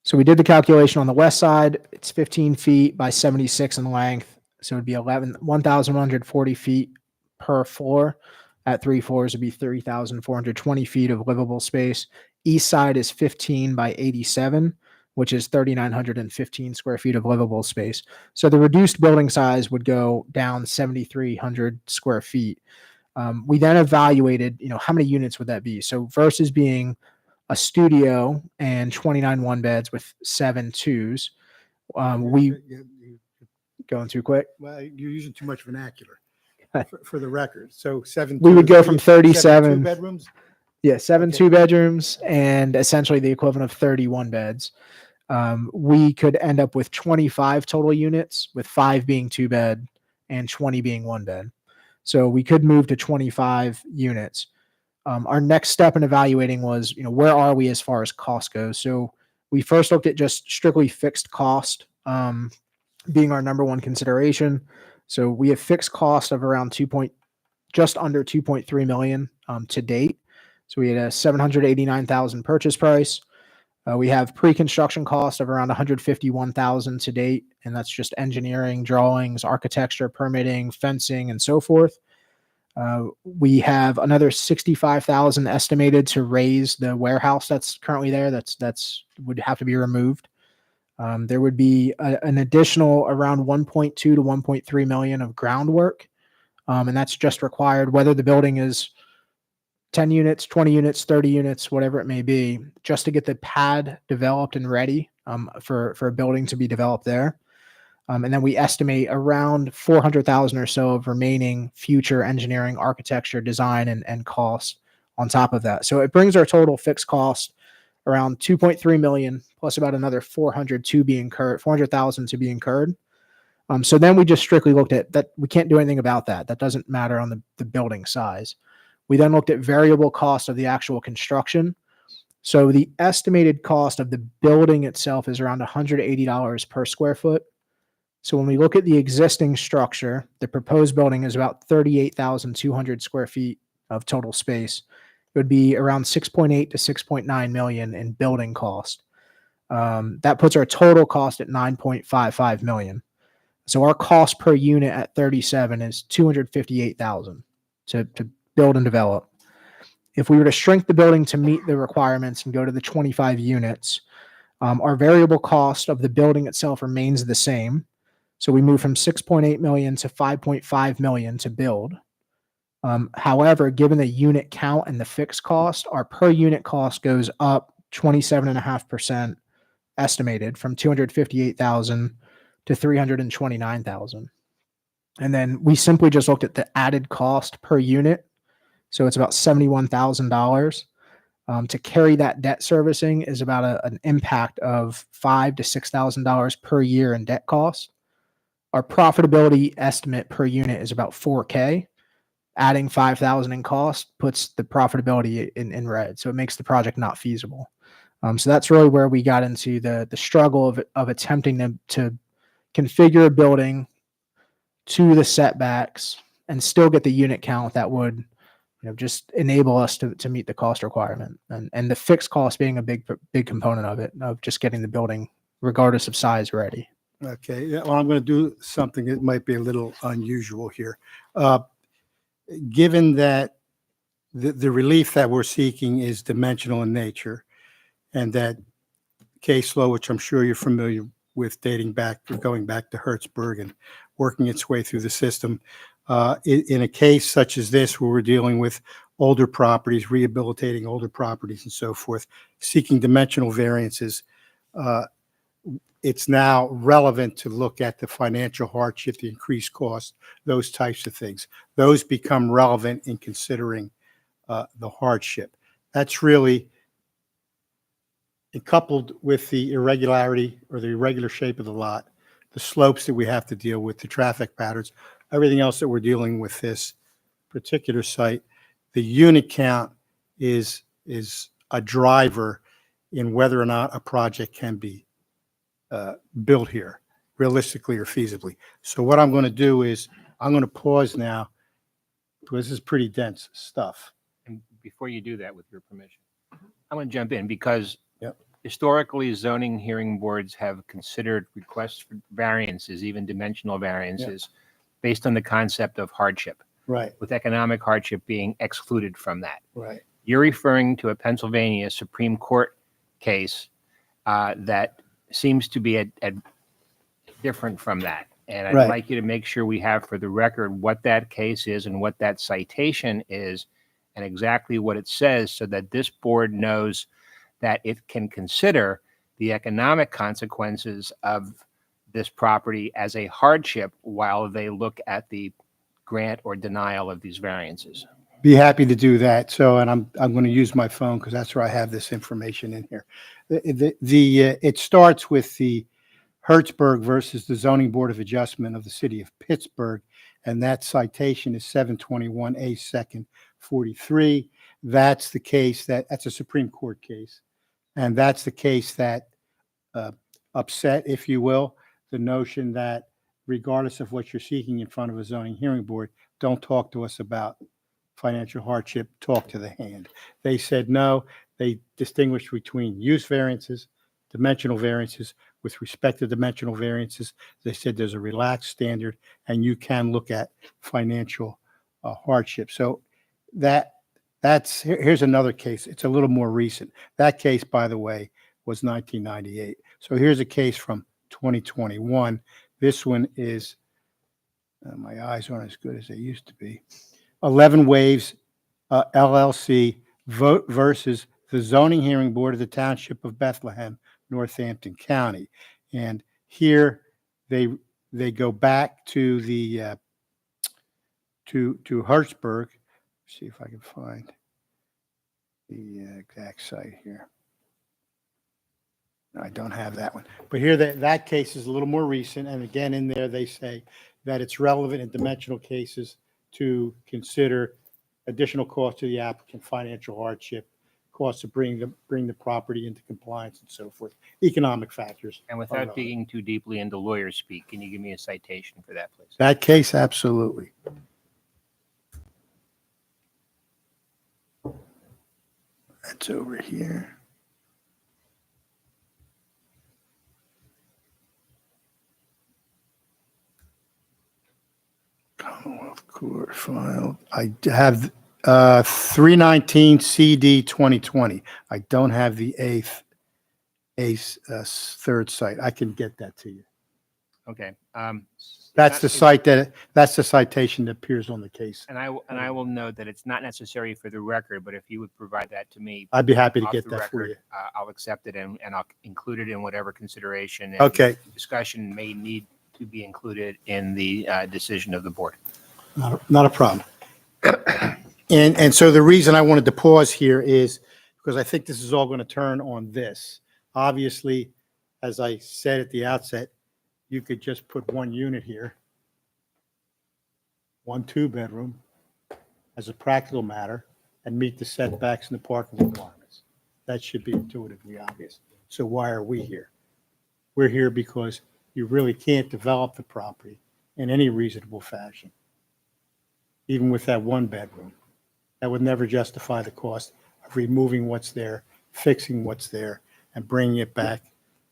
So we did the calculation on the west side. It's 15 feet by 76 in length. So it'd be 1,140 feet per floor. At 3 floors, it'd be 3,420 feet of livable space. East side is 15 by 87, which is 3,915 square feet of livable space. So the reduced building size would go down 7,300 square feet. We then evaluated, how many units would that be? So versus being a studio and 29 one beds with 7 twos, we going too quick. Well, you're using too much vernacular for the record. So We would go from 37 two bedrooms. Yeah, 7 Okay. 2 bedrooms and essentially the equivalent of 31 beds. We could end up with 25 total units, with 5 being 2-bed and 20 being 1-bed. So we could move to 25 units. Our next step in evaluating was, where are we as far as cost goes? So we first looked at just strictly fixed cost being our number one consideration. So we have fixed cost of around just under 2.3 million to date. So we had a 789,000 purchase price. We have pre-construction cost of around 151,000 to date, and that's just engineering, drawings, architecture, permitting, fencing, and so forth. We have another 65,000 estimated to raise the warehouse that's currently there. That's would have to be removed. There would be an additional around 1.2 to 1.3 million of groundwork, and that's just required whether the building is 10 units, 20 units, 30 units, whatever it may be, just to get the pad developed and ready for a building to be developed there. And then we estimate around 400,000 or so of remaining future engineering, architecture, design, and cost on top of that. So it brings our total fixed cost around 2.3 million plus about another 400,000 to be incurred. So then we just strictly looked at that. We can't do anything about that. That doesn't matter on the building size. We then looked at variable cost of the actual construction. So the estimated cost of the building itself is around $180 per square foot. So when we look at the existing structure, the proposed building is about 38,200 square feet of total space. It would be around 6.8 to 6.9 million in building cost. That puts our total cost at 9.55 million. So our cost per unit at 37 is 258,000 to build and develop. If we were to shrink the building to meet the requirements and go to the 25 units, our variable cost of the building itself remains the same. So we move from 6.8 million to 5.5 million to build. However, given the unit count and the fixed cost, our per unit cost goes up 27.5% estimated from 258,000 to 329,000. And then we simply just looked at the added cost per unit. So it's about $71,000. To carry that debt servicing is about an impact of $5,000 to $6,000 per year in debt cost. Our profitability estimate per unit is about $4,000. Adding $5,000 in cost puts the profitability in red. So it makes the project not feasible. So that's really where we got into the struggle of attempting to configure a building to the setbacks and still get the unit count that would just enable us to meet the cost requirement, and the fixed cost being a big component of it, of just getting the building regardless of size already. Okay, yeah, well, I'm going to do something that might be a little unusual here. Given that the relief that we're seeking is dimensional in nature, and that case law, which I'm sure you're familiar with, going back to Hertzberg and working its way through the system, in a case such as this, where we're dealing with older properties, rehabilitating older properties and so forth, seeking dimensional variances, it's now relevant to look at the financial hardship, the increased cost, those types of things. Those become relevant in considering the hardship. That's really, coupled with the irregularity or the irregular shape of the lot, the slopes that we have to deal with, the traffic patterns, everything else that we're dealing with this particular site, the unit count is a driver in whether or not a project can be built here, realistically or feasibly. So what I'm going to do is I'm going to pause now, because this is pretty dense stuff. And before you do that, with your permission, I'm going to jump in because Yep. historically zoning hearing boards have considered requests for variances, even dimensional variances, based on the concept of hardship, Right, with economic hardship being excluded from that. right. You're referring to a Pennsylvania Supreme Court case that seems to be different from that. And I'd Right. like you to make sure we have for the record what that case is and what that citation is and exactly what it says, so that this board knows that it can consider the economic consequences of this property as a hardship while they look at the grant or denial of these variances. Be happy to do that. So, and I'm going to use my phone because that's where I have this information in here. It starts with the Hertzberg versus the Zoning Board of Adjustment of the City of Pittsburgh, and that citation is 721A second 43. That's the case that's a Supreme Court case, and that's the case that upset, if you will, the notion that regardless of what you're seeking in front of a zoning hearing board, don't talk to us about financial hardship, talk to the hand. They said no. They distinguished between use variances, dimensional variances. With respect to dimensional variances, they said there's a relaxed standard and you can look at financial hardship. So here's another case. It's a little more recent. That case, by the way, was 1998. So here's a case from 2021. This one is, my eyes aren't as good as they used to be. 11 Waves LLC versus the Zoning Hearing Board of the Township of Bethlehem, Northampton County. And here they go back to the to Hertzberg. See if I can find the exact site here. No, I don't have that one. But here that case is a little more recent. And again, in there they say that it's relevant in dimensional cases to consider additional cost to the applicant, financial hardship, costs to bring the property into compliance and so forth, economic factors. And without digging too deeply into lawyer speak, can you give me a citation for that, please? That case, absolutely. That's over here. Commonwealth Court filed. I have 319 CD 2020. I don't have the third site. I can get that to you. Okay. That's the site that's the citation that appears on the case. And I will note that it's not necessary for the record, but if you would provide that to me. I'd be happy to off get the that for record, you. I'll accept it and I'll include it in whatever consideration. and Okay. Discussion may need to be included in the decision of the board. Not a problem. And so the reason I wanted to pause here is because I think this is all going to turn on this. Obviously, as I said at the outset, you could just put one unit here, 1 2-bedroom, as a practical matter, and meet the setbacks and the parking requirements. That should be intuitively obvious. So why are we here? We're here because you really can't develop the property in any reasonable fashion, even with that 1-bedroom. That would never justify the cost of removing what's there, fixing what's there, and bringing it back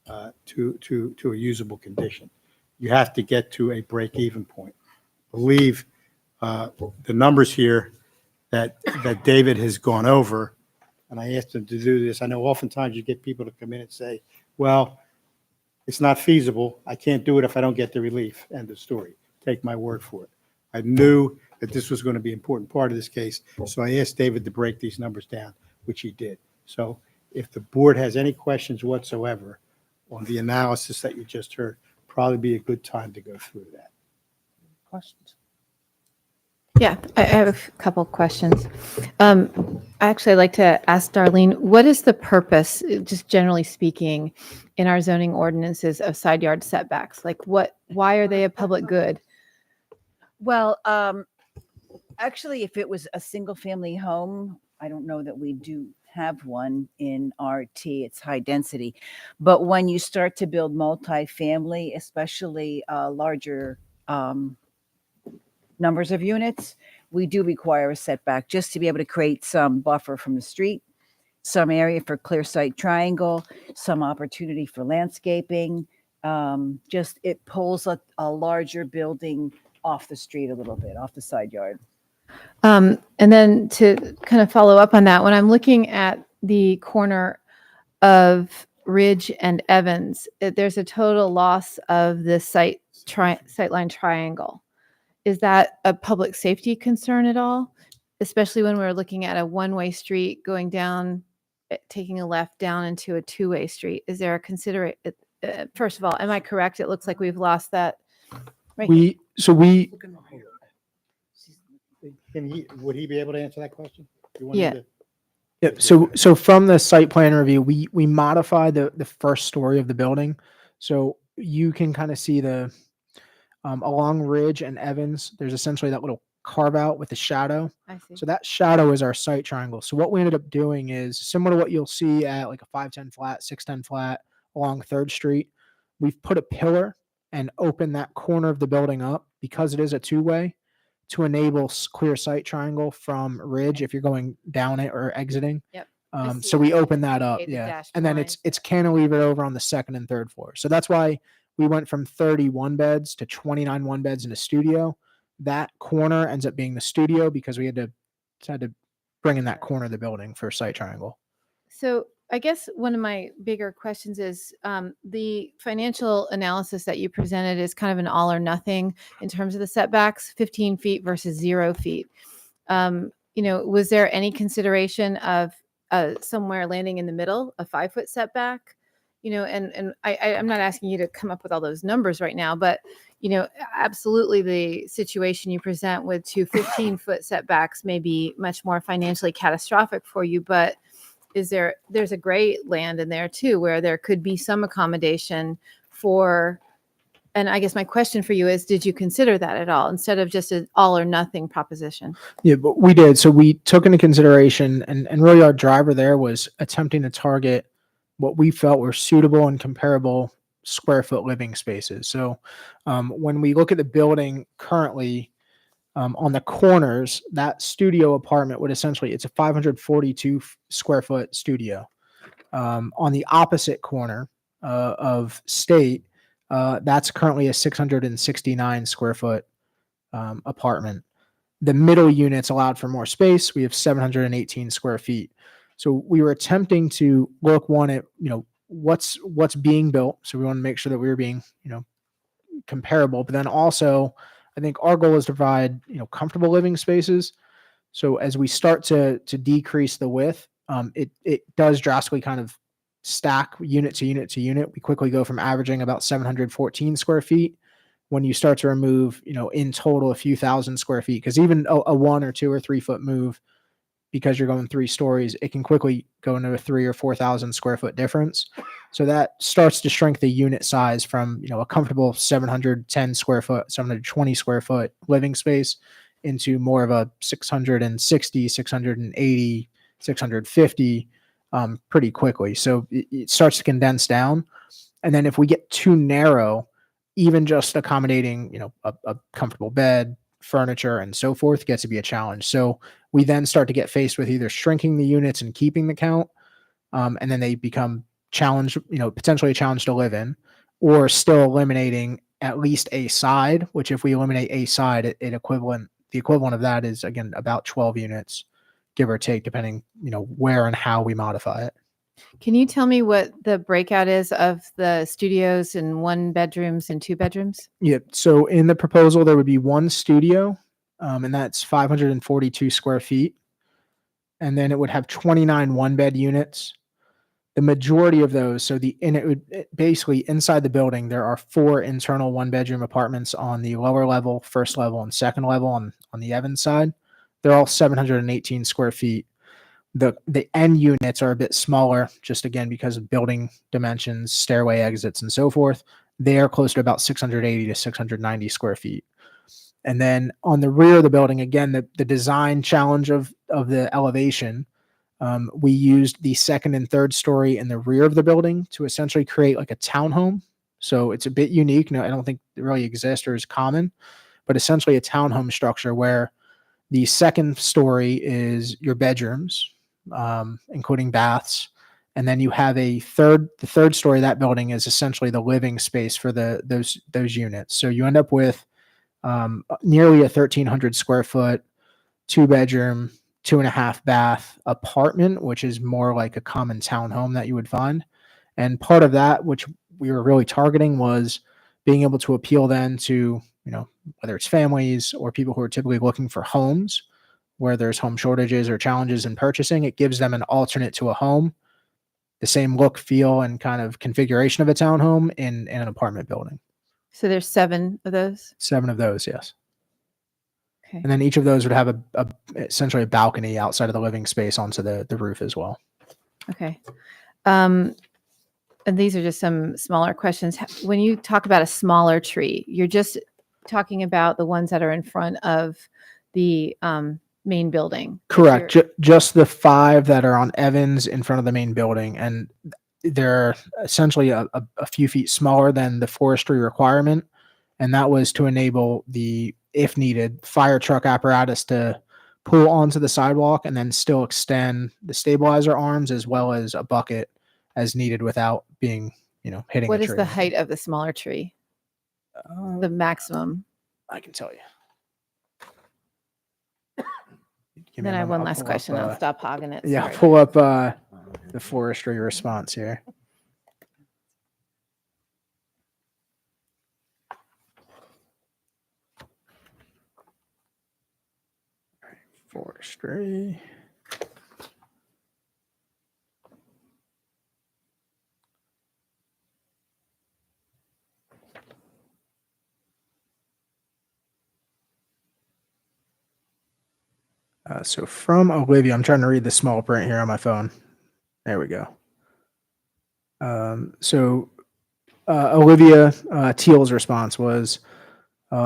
to a usable condition. You have to get to a break-even point. Believe the numbers here that David has gone over, and I asked him to do this. I know oftentimes you get people to come in and say, well, it's not feasible. I can't do it if I don't get the relief. End of story. Take my word for it. I knew that this was going to be an important part of this case, so I asked David to break these numbers down, which he did. So if the board has any questions whatsoever on the analysis that you just heard, probably be a good time to go through that. Questions? Yeah, I have a couple questions. I'd like to ask Darlene, what is the purpose, just generally speaking, in our zoning ordinances of side yard setbacks? Like why are they a public good? Well, actually, if it was a single family home, I don't know that we do have one in RT. It's high density. But when you start to build multifamily, especially larger numbers of units, we do require a setback just to be able to create some buffer from the street, some area for clear sight triangle, some opportunity for landscaping. Just it pulls a larger building off the street a little bit, off the side yard. And then to kind of follow up on that, when I'm looking at the corner of Ridge and Evans, there's a total loss of the sightline triangle. Is that a public safety concern at all? Especially when we're looking at a one-way street going down, taking a left down into a two-way street. Is there a first of all, am I correct? It looks like we've lost that. Right here. Would he be able to answer that question? You want him Yeah. to- Yeah, so from the site plan review, we modified the first story of the building. So you can kind of see the along Ridge and Evans, there's essentially that little carve out with the shadow. I see. So that shadow is our site triangle. So what we ended up doing is similar to what you'll see at like a 510 flat, 610 flat along 3rd Street. We've put a pillar and opened that corner of the building up because it is a two-way to enable clear sight triangle from Ridge if you're going down it or exiting. Yep. I see So we that. open that up, Okay, the yeah, dashed and then lines. it's cantilevered over on the 2nd and 3rd floor. So that's why we went from 31 beds to 29 one beds in a studio. That corner ends up being the studio because we had to bring in that corner of the building for site triangle. So I guess one of my bigger questions is the financial analysis that you presented is kind of an all or nothing in terms of the setbacks, 15 feet versus 0 feet. Was there any consideration of somewhere landing in the middle, a 5-foot setback? And I'm not asking you to come up with all those numbers right now, but absolutely the situation you present with two 15-foot setbacks may be much more financially catastrophic for you, but there's a gray land in there too, where there could be some accommodation for, and I guess my question for you is, did you consider that at all instead of just an all or nothing proposition? Yeah, but we did. So we took into consideration, and really our driver there was attempting to target what we felt were suitable and comparable square foot living spaces. So when we look at the building currently, on the corners, that studio apartment would essentially, it's a 542 square foot studio. On the opposite corner of State, that's currently a 669 square foot apartment. The middle units allowed for more space. We have 718 square feet. So we were attempting to look at, what's being built. So we want to make sure that we were being, comparable, but then also I think our goal is to provide, comfortable living spaces. So as we start to decrease the width, it does drastically kind of stack unit to unit to unit. We quickly go from averaging about 714 square feet when you start to remove, in total a few thousand square feet, because even a 1 or 2 or 3 foot move, because you're going 3 stories, it can quickly go into a 3,000 or 4,000 square foot difference. So that starts to shrink the unit size from, a comfortable 710 square foot, 720 square foot living space into more of a 660, 680, 650 pretty quickly. So it starts to condense down. And then if we get too narrow, even just accommodating, a comfortable bed, furniture, and so forth gets to be a challenge. So we then start to get faced with either shrinking the units and keeping the count, and then they become challenge, potentially a challenge to live in, or still eliminating at least a side, which if we eliminate a side, the equivalent of that is again about 12 units, give or take, depending, where and how we modify it. Can you tell me what the breakout is of the studios and 1 bedrooms and 2 bedrooms? Yeah. So in the proposal, there would be 1 studio, and that's 542 square feet. And then it would have 29 1-bed units. The majority of those, basically inside the building, there are 4 internal 1-bedroom apartments on the lower level, first level, and second level on the Evans side. They're all 718 square feet. The end units are a bit smaller, just again because of building dimensions, stairway exits, and so forth. They are close to about 680 to 690 square feet. And then on the rear of the building, again, the design challenge of the elevation, we used the second and third story in the rear of the building to essentially create like a townhome. So it's a bit unique. No, I don't think it really exists or is common, but essentially a townhome structure where the second story is your bedrooms, including baths. And then you have the third story of that building is essentially the living space for those units. So you end up with nearly a 1,300 square foot, 2-bedroom, 2.5 bath apartment, which is more like a common townhome that you would find. And part of that, which we were really targeting, was being able to appeal then to, whether it's families or people who are typically looking for homes where there's home shortages or challenges in purchasing. It gives them an alternate to a home, the same look, feel, and kind of configuration of a townhome in an apartment building. So there's 7 of those? 7 of those, yes. Okay. And then each of those would have essentially a balcony outside of the living space onto the roof as well. Okay. And these are just some smaller questions. When you talk about a smaller tree, you're just talking about the ones that are in front of the main building? Correct. Just the 5 that are on Evans in front of the main building. And they're essentially a few feet smaller than the forestry requirement. And that was to enable the, if needed, fire truck apparatus to pull onto the sidewalk and then still extend the stabilizer arms as well as a bucket as needed without being, hitting What a is tree. the height of the smaller tree? The maximum? I can tell you. Give me Then a I have moment. one last pull up, question. I'll stop hogging it. Yeah, Sorry. pull up the forestry response here. Forestry. So from Olivia, I'm trying to read the small print here on my phone. There we go. Olivia Teal's response was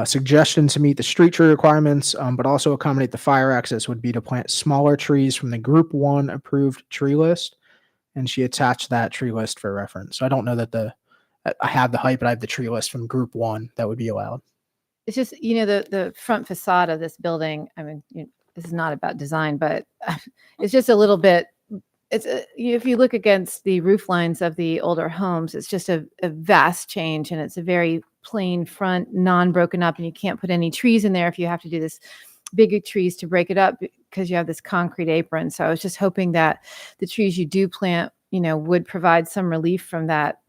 suggestion to meet the street tree requirements, but also accommodate the fire access would be to plant smaller trees from the Group 1 approved tree list. And she attached that tree list for reference. So I don't know that I have the height, but I have the tree list from Group 1 that would be allowed. It's just, the front facade of this building. I mean, this is not about design, but it's just a little bit, if you look against the roof lines of the older homes, it's just a vast change, and it's a very plain front, non-broken up, and you can't put any trees in there if you have to do this big trees to break it up because you have this concrete apron. So I was just hoping that the trees you do plant, would provide some relief from that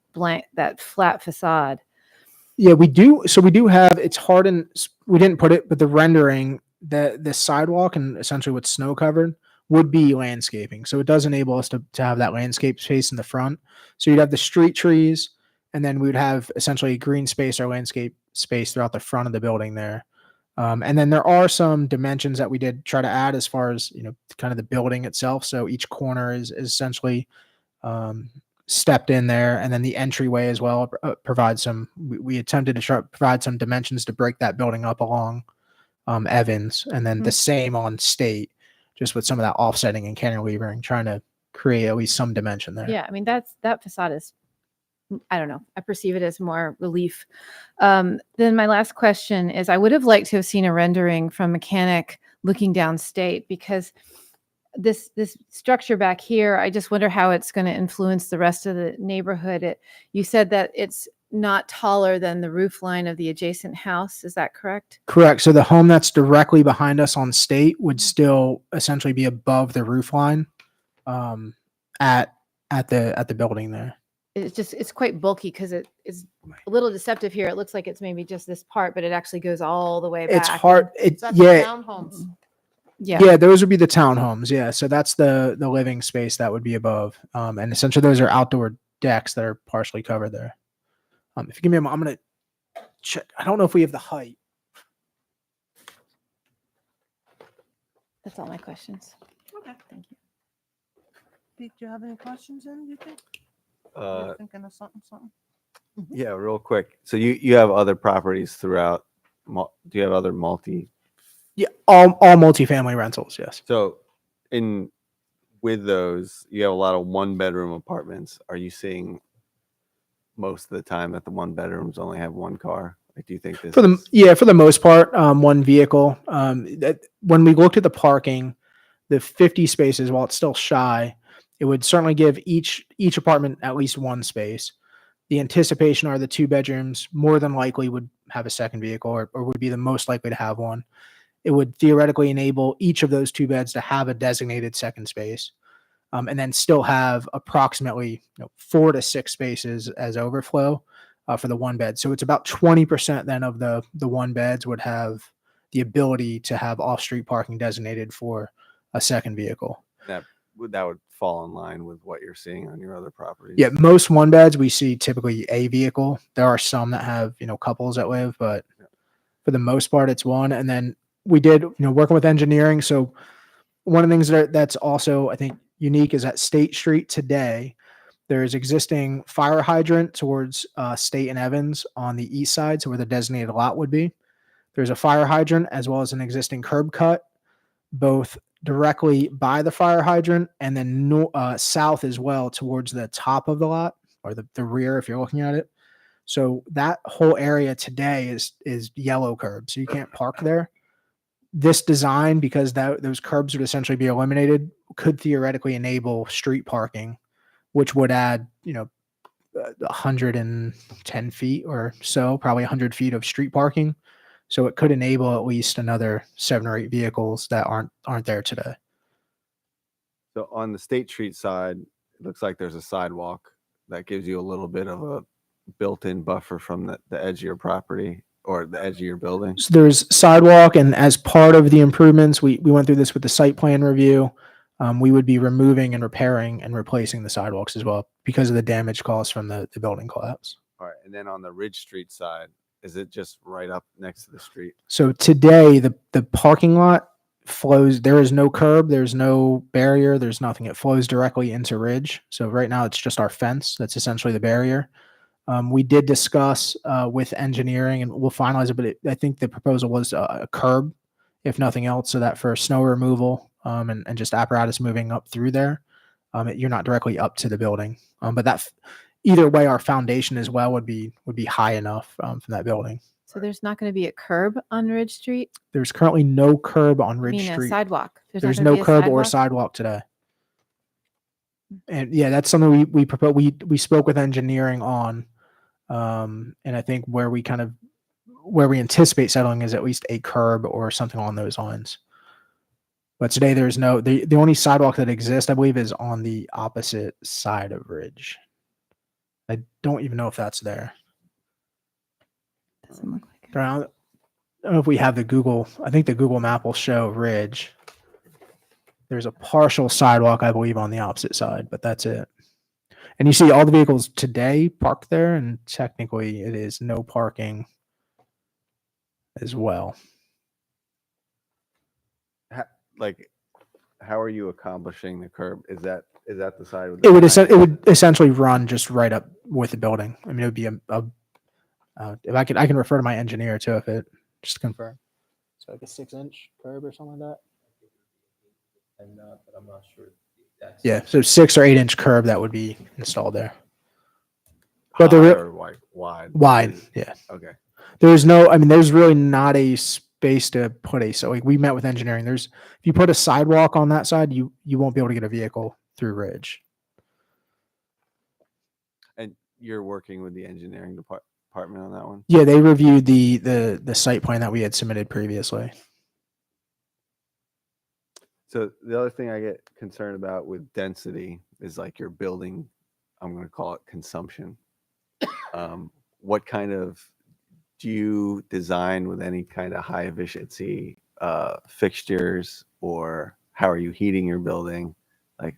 flat facade. Yeah, we do. So we do have, it's hard, and we didn't put it, but the rendering, the sidewalk and essentially what's snow covered would be landscaping. So it does enable us to have that landscape space in the front. So you'd have the street trees, and then we would have essentially green space or landscape space throughout the front of the building there. And then there are some dimensions that we did try to add as far as, kind of the building itself. So each corner is essentially stepped in there, and then the entryway as well provides some, we attempted to provide some dimensions to break that building up along Evans, and then the same on State, just with some of that offsetting and cantilevering, trying to create at least some dimension there. Yeah, I mean, that facade is, I don't know, I perceive it as more relief. Then my last question is, I would have liked to have seen a rendering from Mechanic looking down State, because this structure back here, I just wonder how it's going to influence the rest of the neighborhood. You said that it's not taller than the roof line of the adjacent house. Is that correct? Correct. So the home that's directly behind us on State would still essentially be above the roof line at the building there. It's quite bulky because it is a little deceptive here. It looks like it's maybe just this part, but it actually goes all the way back. It's hard. Is that the Yeah. townhomes? Yeah. Yeah, those would be the townhomes. Yeah, so that's the living space that would be above, and essentially those are outdoor decks that are partially covered there. If you give me a moment, I'm gonna check. I don't know if we have the height. That's all my questions. Okay. Thank you. Pete, do you have any questions in, you think? You're thinking of something? Yeah, real quick. So you have other properties throughout. Do you have other multi? Yeah, all multifamily rentals. Yes. So with those, you have a lot of one bedroom apartments. Are you seeing most of the time that the one bedrooms only have one car? Like, do you think this For the is- for the most part, one vehicle. That when we looked at the parking, the 50 spaces, while it's still shy, it would certainly give each apartment at least one space. The anticipation are the 2 bedrooms more than likely would have a second vehicle or would be the most likely to have one. It would theoretically enable each of those 2 beds to have a designated second space, and then still have approximately 4 to 6 spaces as overflow for the one bed. So it's about 20% then of the one beds would have the ability to have off-street parking designated for a second vehicle. that would fall in line with what you're seeing on your other properties? Yeah, most one beds we see typically a vehicle. There are some that have couples that live, but for the most part it's one. And then we did working with engineering. So one of the things that's also I think unique is at State Street today, there is existing fire hydrant towards State and Evans on the east side, so where the designated lot would be. There's a fire hydrant as well as an existing curb cut, both directly by the fire hydrant and then south as well towards the top of the lot or the rear if you're looking at it. So that whole area today is yellow curb, so you can't park there. This design, because those curbs would essentially be eliminated, could theoretically enable street parking, which would add 110 feet or so, probably 100 feet of street parking. So it could enable at least another 7 or 8 vehicles that aren't there today. So on the State Street side, it looks like there's a sidewalk that gives you a little bit of a built-in buffer from the edge of your property or the edge of your building. So there's sidewalk, and as part of the improvements, we went through this with the site plan review. We would be removing and repairing and replacing the sidewalks as well because of the damage caused from the building collapse. All right. And then on the Ridge Street side, is it just right up next to the street? So today, the parking lot flows. There is no curb. There's no barrier. There's nothing. It flows directly into Ridge. So right now, it's just our fence. That's essentially the barrier. We did discuss with engineering, and we'll finalize it. But I think the proposal was a curb, if nothing else, so that for snow removal and just apparatus moving up through there, you're not directly up to the building. But that either way, our foundation as well would be high enough from that building. So there's not going to be a curb on Ridge Street? There's currently no curb on I Ridge mean, a Street. sidewalk. not There's gonna no be a curb or sidewalk? sidewalk today. And yeah, that's something we propose. We spoke with engineering on, and I think where we anticipate settling is at least a curb or something along those lines. But today there's no, the only sidewalk that exists, I believe, is on the opposite side of Ridge. I don't even know if that's there. Doesn't look like it. I don't know if we have the Google, I think the Google map will show Ridge. There's a partial sidewalk, I believe, on the opposite side, but that's it. And you see all the vehicles today parked there, and technically it is no parking as well. How are you accomplishing the curb? Is that the side with It would sign? it would essentially run just right up with the building. I mean, it would be if I can refer to my engineer too, if it just to confirm. So like a 6-inch curb or something like that. But I'm not sure. Yeah, so 6 or 8-inch curb that would be installed there. High But the or wide? wide, yeah. Okay. There's really not a space space to put so like we met with engineering. There's if you put a sidewalk on that side, you won't be able to get a vehicle through Ridge. And you're working with the engineering department on that one? Yeah, they reviewed the site plan that we had submitted previously. So the other thing I get concerned about with density is like your building, I'm going to call it consumption. What kind of, do you design with any kind of high efficiency fixtures, or how are you heating your building? Like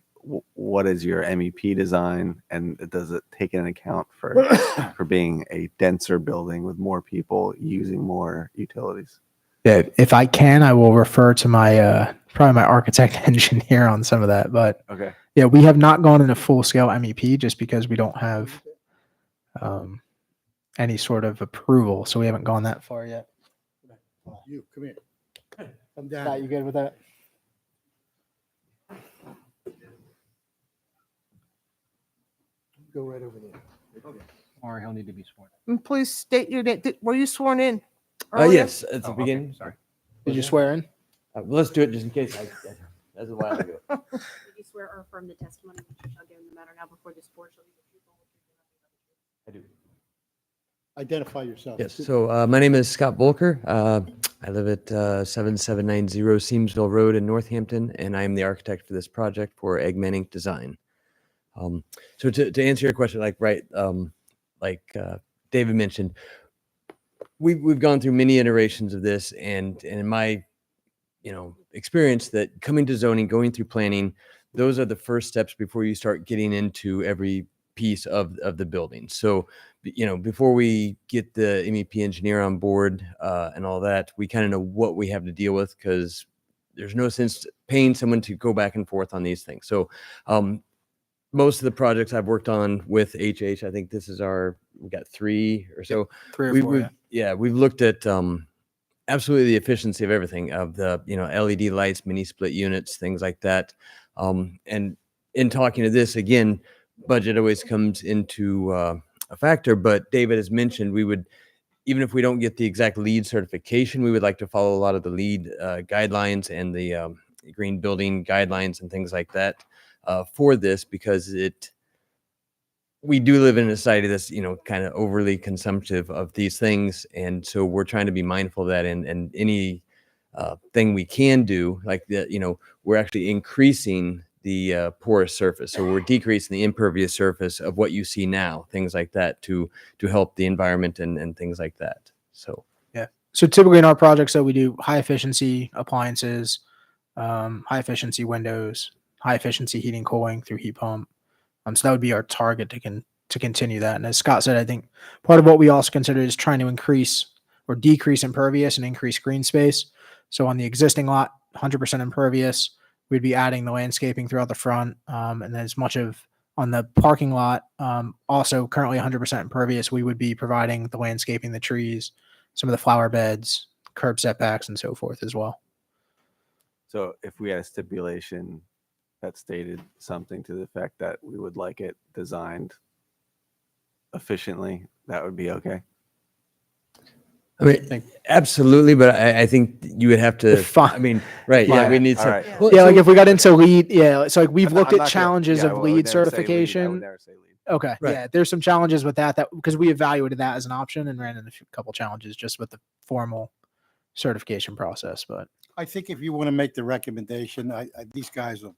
what is your MEP design, and does it take into account for being a denser building with more people using more utilities? Yeah, if I can, I will refer to my probably my architect engineer on some of that. But Okay. yeah, we have not gone into full scale MEP just because we don't have any sort of approval, so we haven't gone that far yet. You, come here. Come down. Scott, you good with that? Go right over there. Or he'll need to be sworn. And please state your name. Were you sworn in? earlier? Yes, at the Oh, okay, beginning. sorry. Did you swear in? Let's do it just in case. That's a while ago. Do you swear or affirm the testimony which you shall give in the matter now before this board shall be the truth, the whole truth, and nothing but the truth? I do. Identify yourself. Yes. So my name is Scott Volker. I live at 7790 Seamsville Road in Northampton, and I am the architect for this project for Eggman Inc. Design. So to answer your question, David mentioned, we've gone through many iterations of this, and in my experience, that coming to zoning, going through planning, those are the first steps before you start getting into every piece of the building. So before we get the MEP engineer on board and all that, we kind of know what we have to deal with, because there's no sense paying someone to go back and forth on these things. So most of the projects I've worked on with HH, I think this is we got 3 or so. 3 or 4. We've looked at absolutely the efficiency of everything, of the LED lights, mini split units, things like that. And in talking to this again, budget always comes into a factor. But David has mentioned, we would, even if we don't get the exact LEED certification, we would like to follow a lot of the LEED guidelines and the green building guidelines and things like that for this, because we do live in a society that's, kind of overly consumptive of these things. And so we're trying to be mindful of that, and any thing we can do, like we're actually increasing the porous surface. So we're decreasing the impervious surface of what you see now, things like that, to help the environment and things like that. So, Yeah. So typically in our projects, we do high efficiency appliances, high efficiency windows, high efficiency heating, cooling through heat pump. So that would be our target to continue that. And as Scott said, I think part of what we also consider is trying to increase or decrease impervious and increase green space. So on the existing lot, 100% impervious, we'd be adding the landscaping throughout the front. And then as much of on the parking lot, also currently 100% impervious, we would be providing the landscaping, the trees, some of the flower beds, curb setbacks, and so forth as well. So if we had a stipulation that stated something to the effect that we would like it designed efficiently, that would be okay. I mean, absolutely, but I think you would have to. Fine. I mean, right? Yeah, we need All some. right. Well, Yeah, like so- if we got into LEED, so like we've looked I'm at not gonna- challenges yeah, of well, I would LEED never say lead. I would certification. never say lead. Okay, Right. yeah, there's some challenges with that because we evaluated that as an option and ran into a couple challenges just with the formal certification process. But I think if you want to make the recommendation, these guys will,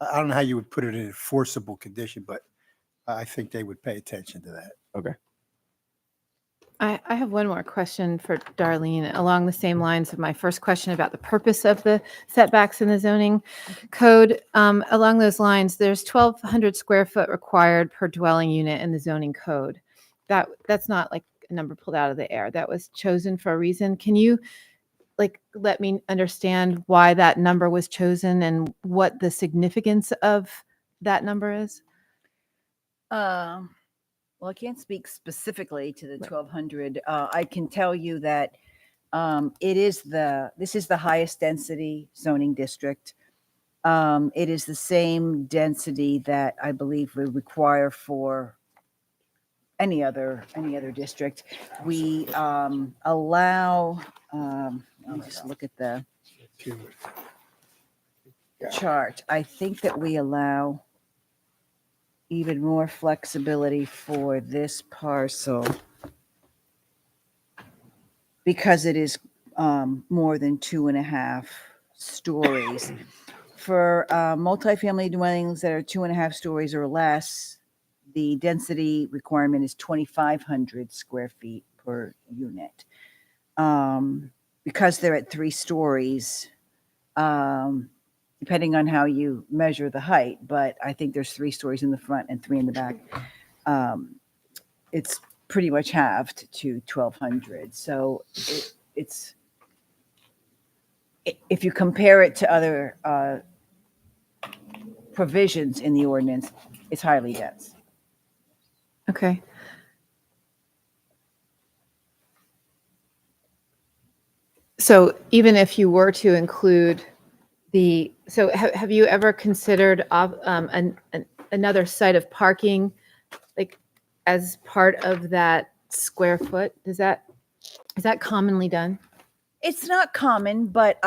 I don't know how you would put it in a forcible condition, but I think they would pay attention to that. Okay. I have one more question for Darlene along the same lines of my first question about the purpose of the setbacks in the zoning code. Along those lines, there's 1,200 square foot required per dwelling unit in the zoning code. That's not like a number pulled out of the air. That was chosen for a reason. Can you let me understand why that number was chosen and what the significance of that number is? Well, I can't speak specifically to the 1,200. I can tell you that this is the highest density zoning district. It is the same density that I believe we require for any other district. We allow, let me just look at the chart. I think that we allow even more flexibility for this parcel because it is more than 2.5 stories. For multifamily dwellings that are 2.5 stories or less, the density requirement is 2,500 square feet per unit. Because they're at 3 stories, depending on how you measure the height, but I think there's 3 stories in the front and 3 in the back. It's pretty much halved to 1,200. So it's if you compare it to other provisions in the ordinance, it's highly dense. Okay. So even if you were to include so have you ever considered another site of parking, like as part of that square foot? Is that commonly done? It's not common, but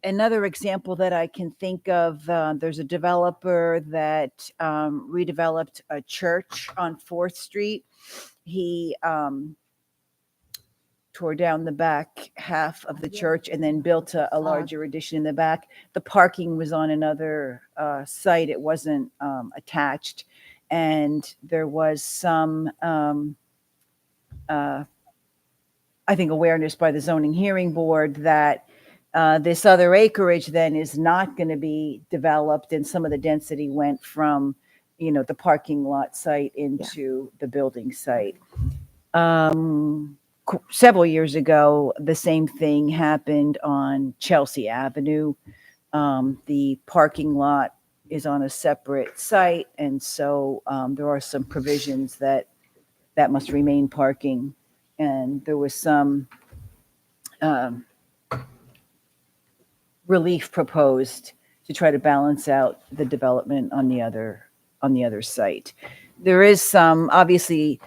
another example that I can think of, there's a developer that redeveloped a church on 4th Street. He tore down the back half of the church and then built a larger addition in the back. The parking was on another site. It wasn't attached. And there was some, I think, awareness by the zoning hearing board that this other acreage then is not going to be developed, and some of the density went from, the parking lot site into the building site. Several years ago, the same thing happened on Chelsea Avenue. The parking lot is on a separate site, and so there are some provisions that must remain parking. And there was some relief proposed to try to balance out the development on the other site. There is some, obviously,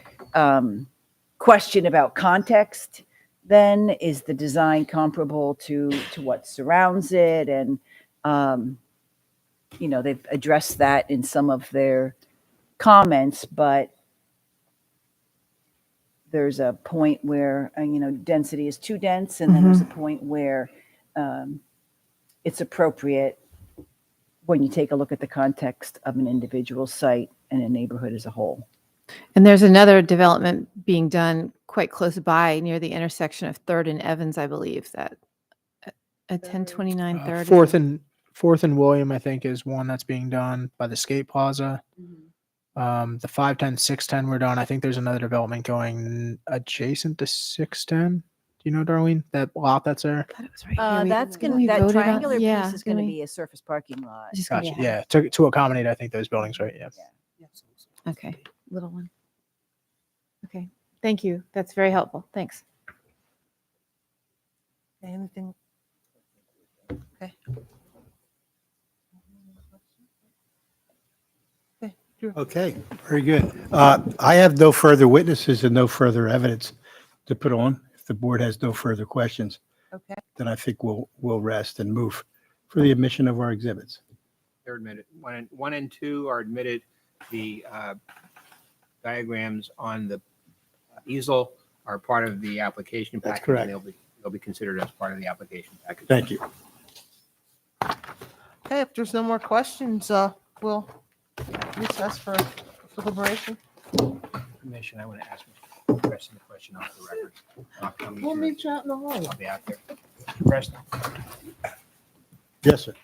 question about context. Then, is the design comparable to what surrounds it? And they've addressed that in some of their comments, but there's a point where density is too dense, and then there's a point where it's appropriate when you take a look at the context of an individual site and a neighborhood as a whole. And there's another development being done quite close by near the intersection of 3rd and Evans, I believe, that at 1029 3rd. Fourth and William, I think, is one that's being done by the Skate Plaza. The 510, 610 were done. I think there's another development going adjacent to 610. Do you know, Darlene, that lot that's there? I thought it was right here. That voted on- triangular yeah, piece is going to didn't we? be a surface parking lot. Just gonna- Gotcha. Yeah, to accommodate, I think, those buildings, right? Yeah. Okay, little one. Okay, thank you. That's very helpful. Thanks. Anything? Okay. Okay, Drew. Okay, very good. I have no further witnesses and no further evidence to put on. If the board has no further questions, Okay. then I think we'll rest and move for the admission of our exhibits. They're admitted. 1 and 2 are admitted. The diagrams on the easel are part of the application That's package. correct. And they'll be considered as part of the application package. Thank you. Okay, if there's no more questions, we'll recess for deliberation. Commission, I want to ask Mr. Preston a question off the record. We'll meet you out in the hall. I'll be out there. Mr. Preston? Yes, sir.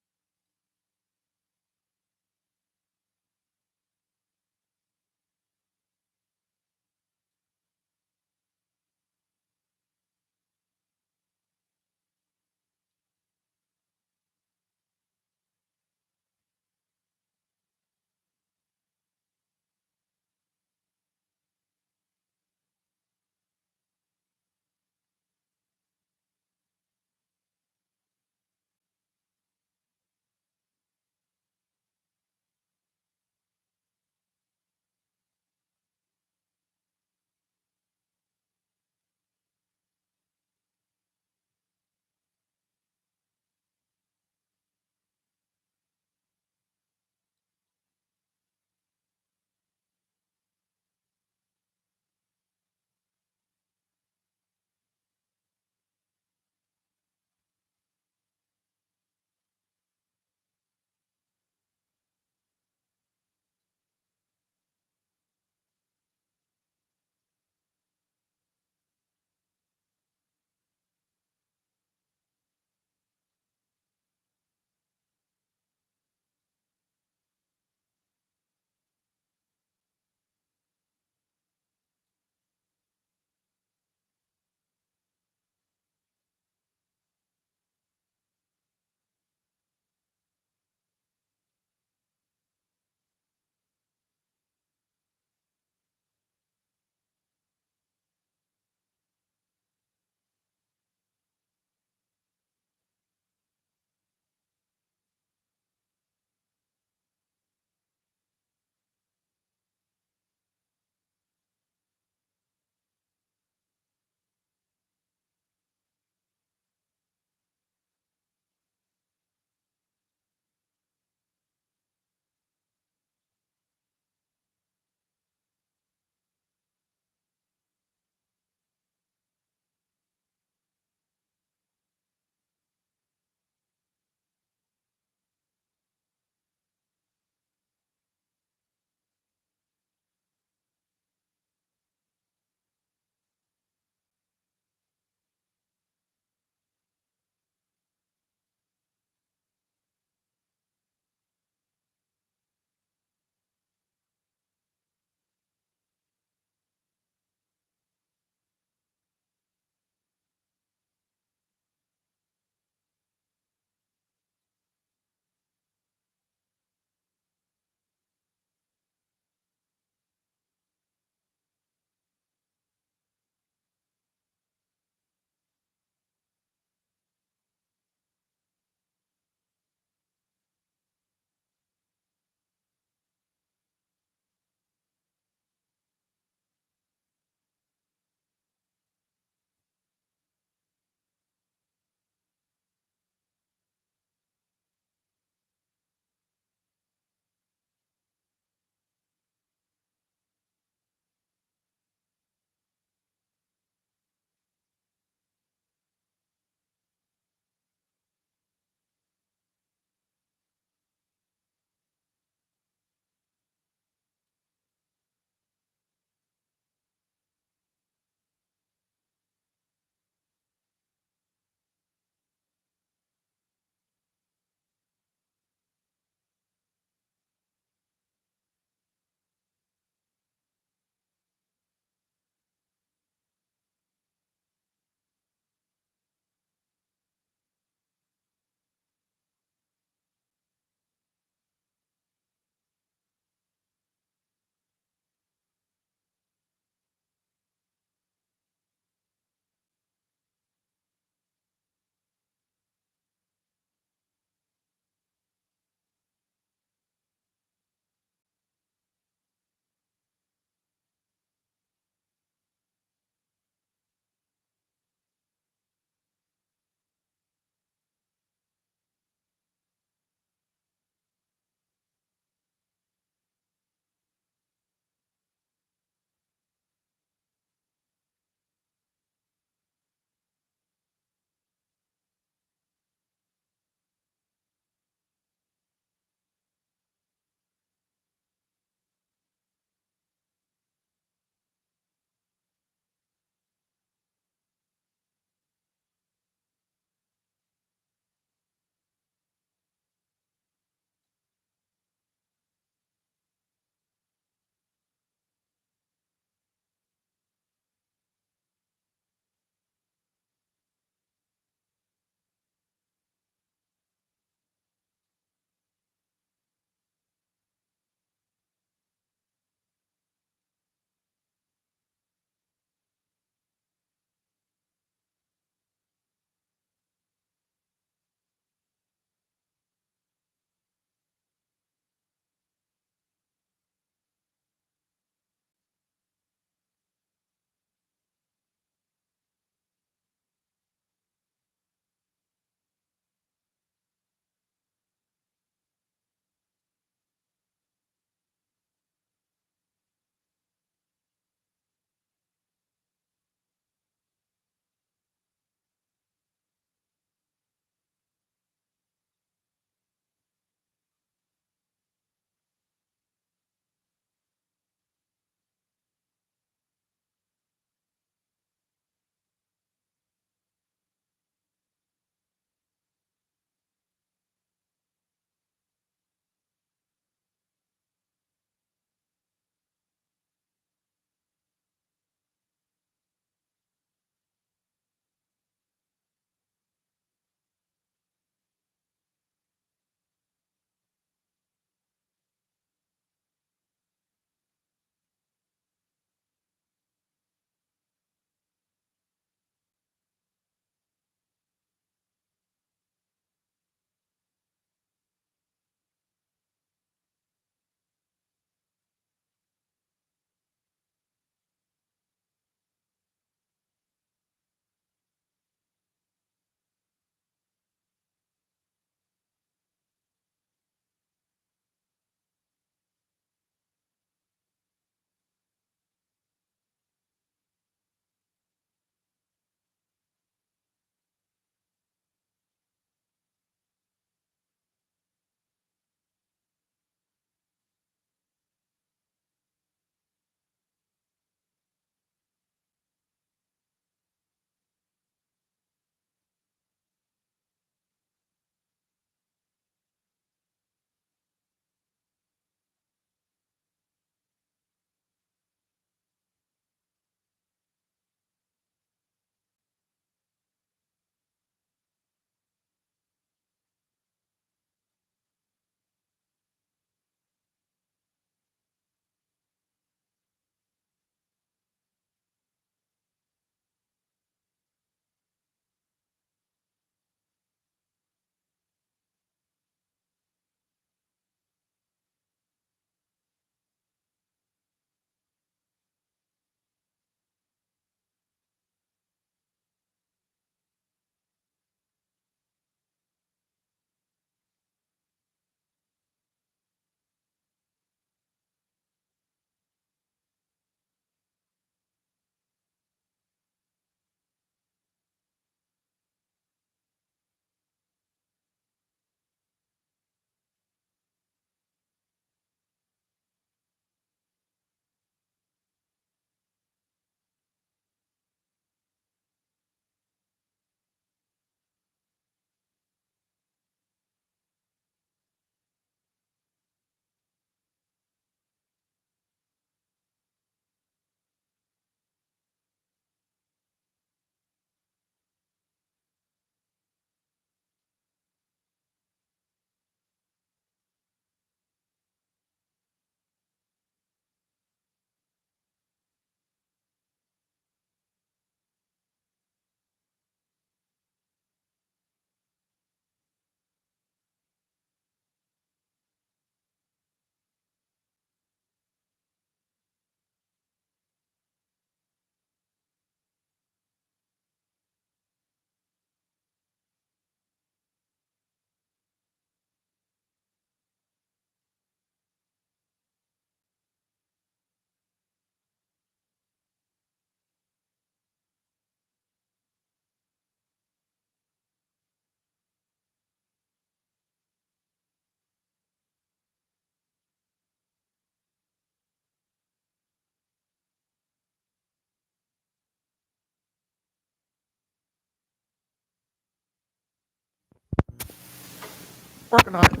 Working on it.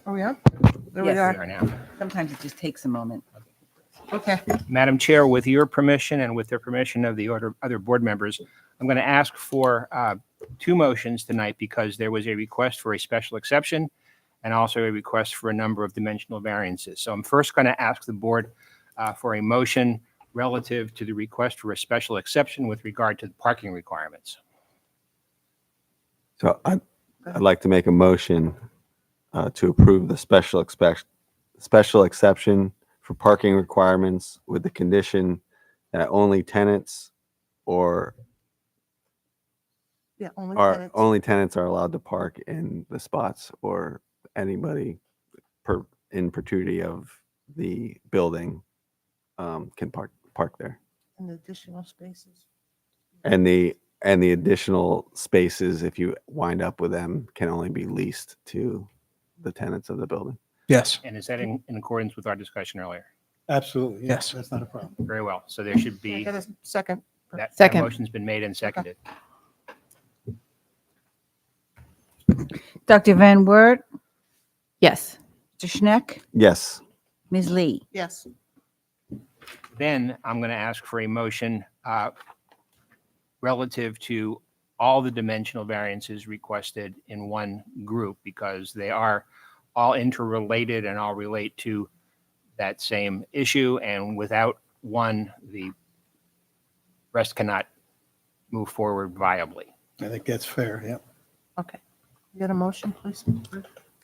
Are we on? There we Yes. are. We are now. Sometimes it just takes a moment. Okay. Madam Chair, with your permission and with the permission of the other board members, I'm going to ask for two motions tonight because there was a request for a special exception and also a request for a number of dimensional variances. So I'm first going to ask the board for a motion relative to the request for a special exception with regard to the parking requirements. So I'd like to make a motion to approve the special exception for parking requirements with the condition that only tenants or Yeah, only are tenants. only tenants are allowed to park in the spots, or anybody in perpetuity of the building can park there. And additional spaces. And the additional spaces, if you wind up with them, can only be leased to the tenants of the building. Yes. And is that in accordance with our discussion earlier? Absolutely. Yes. That's not a problem. Very well. So there should Can I be, get a second? that Second. motion's been made and seconded. Dr. Van Wert, Yes. Mr. Schneck, Yes. Ms. Lee. Yes. Then I'm going to ask for a motion relative to all the dimensional variances requested in one group because they are all interrelated and all relate to that same issue. And without one, the rest cannot move forward viably. I think that's fair, yeah. Okay. You get a motion, please?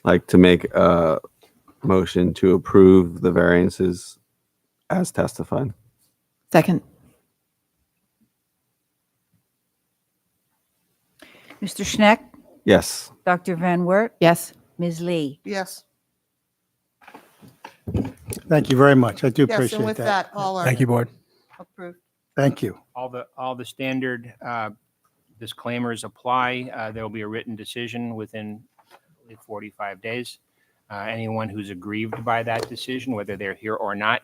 Like to make a motion to approve the variances as testified. Second. Mr. Schneck, Yes. Dr. Van Wert, Yes. Ms. Lee. Yes. Thank you very much. I do Yes, and appreciate with that. that, all are Thank you, board. approved. Thank you. All the standard disclaimers apply. There will be a written decision within 45 days. Anyone who's aggrieved by that decision, whether they're here or not,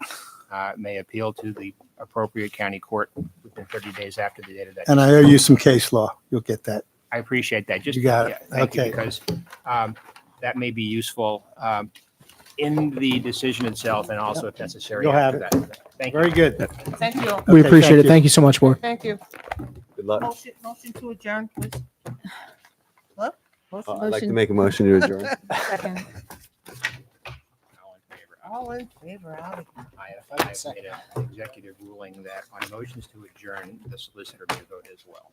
may appeal to the appropriate county court within 30 days after the date of that. And I owe you some case law. You'll get that. I appreciate that. Just You got it. yeah, thank you, Okay. because that may be useful in the decision itself and also if necessary. You'll have after it. that. Thank you. Very good. Thank you. We Okay, appreciate thank it. you. Thank you so much, board. Thank you. Good luck. Motion to adjourn, please. What? Motion- I'd like to Motion. make a motion to adjourn. Second. All in favor? All in favor, out of here. I have made an executive ruling that on motions to adjourn, the solicitor may vote as well.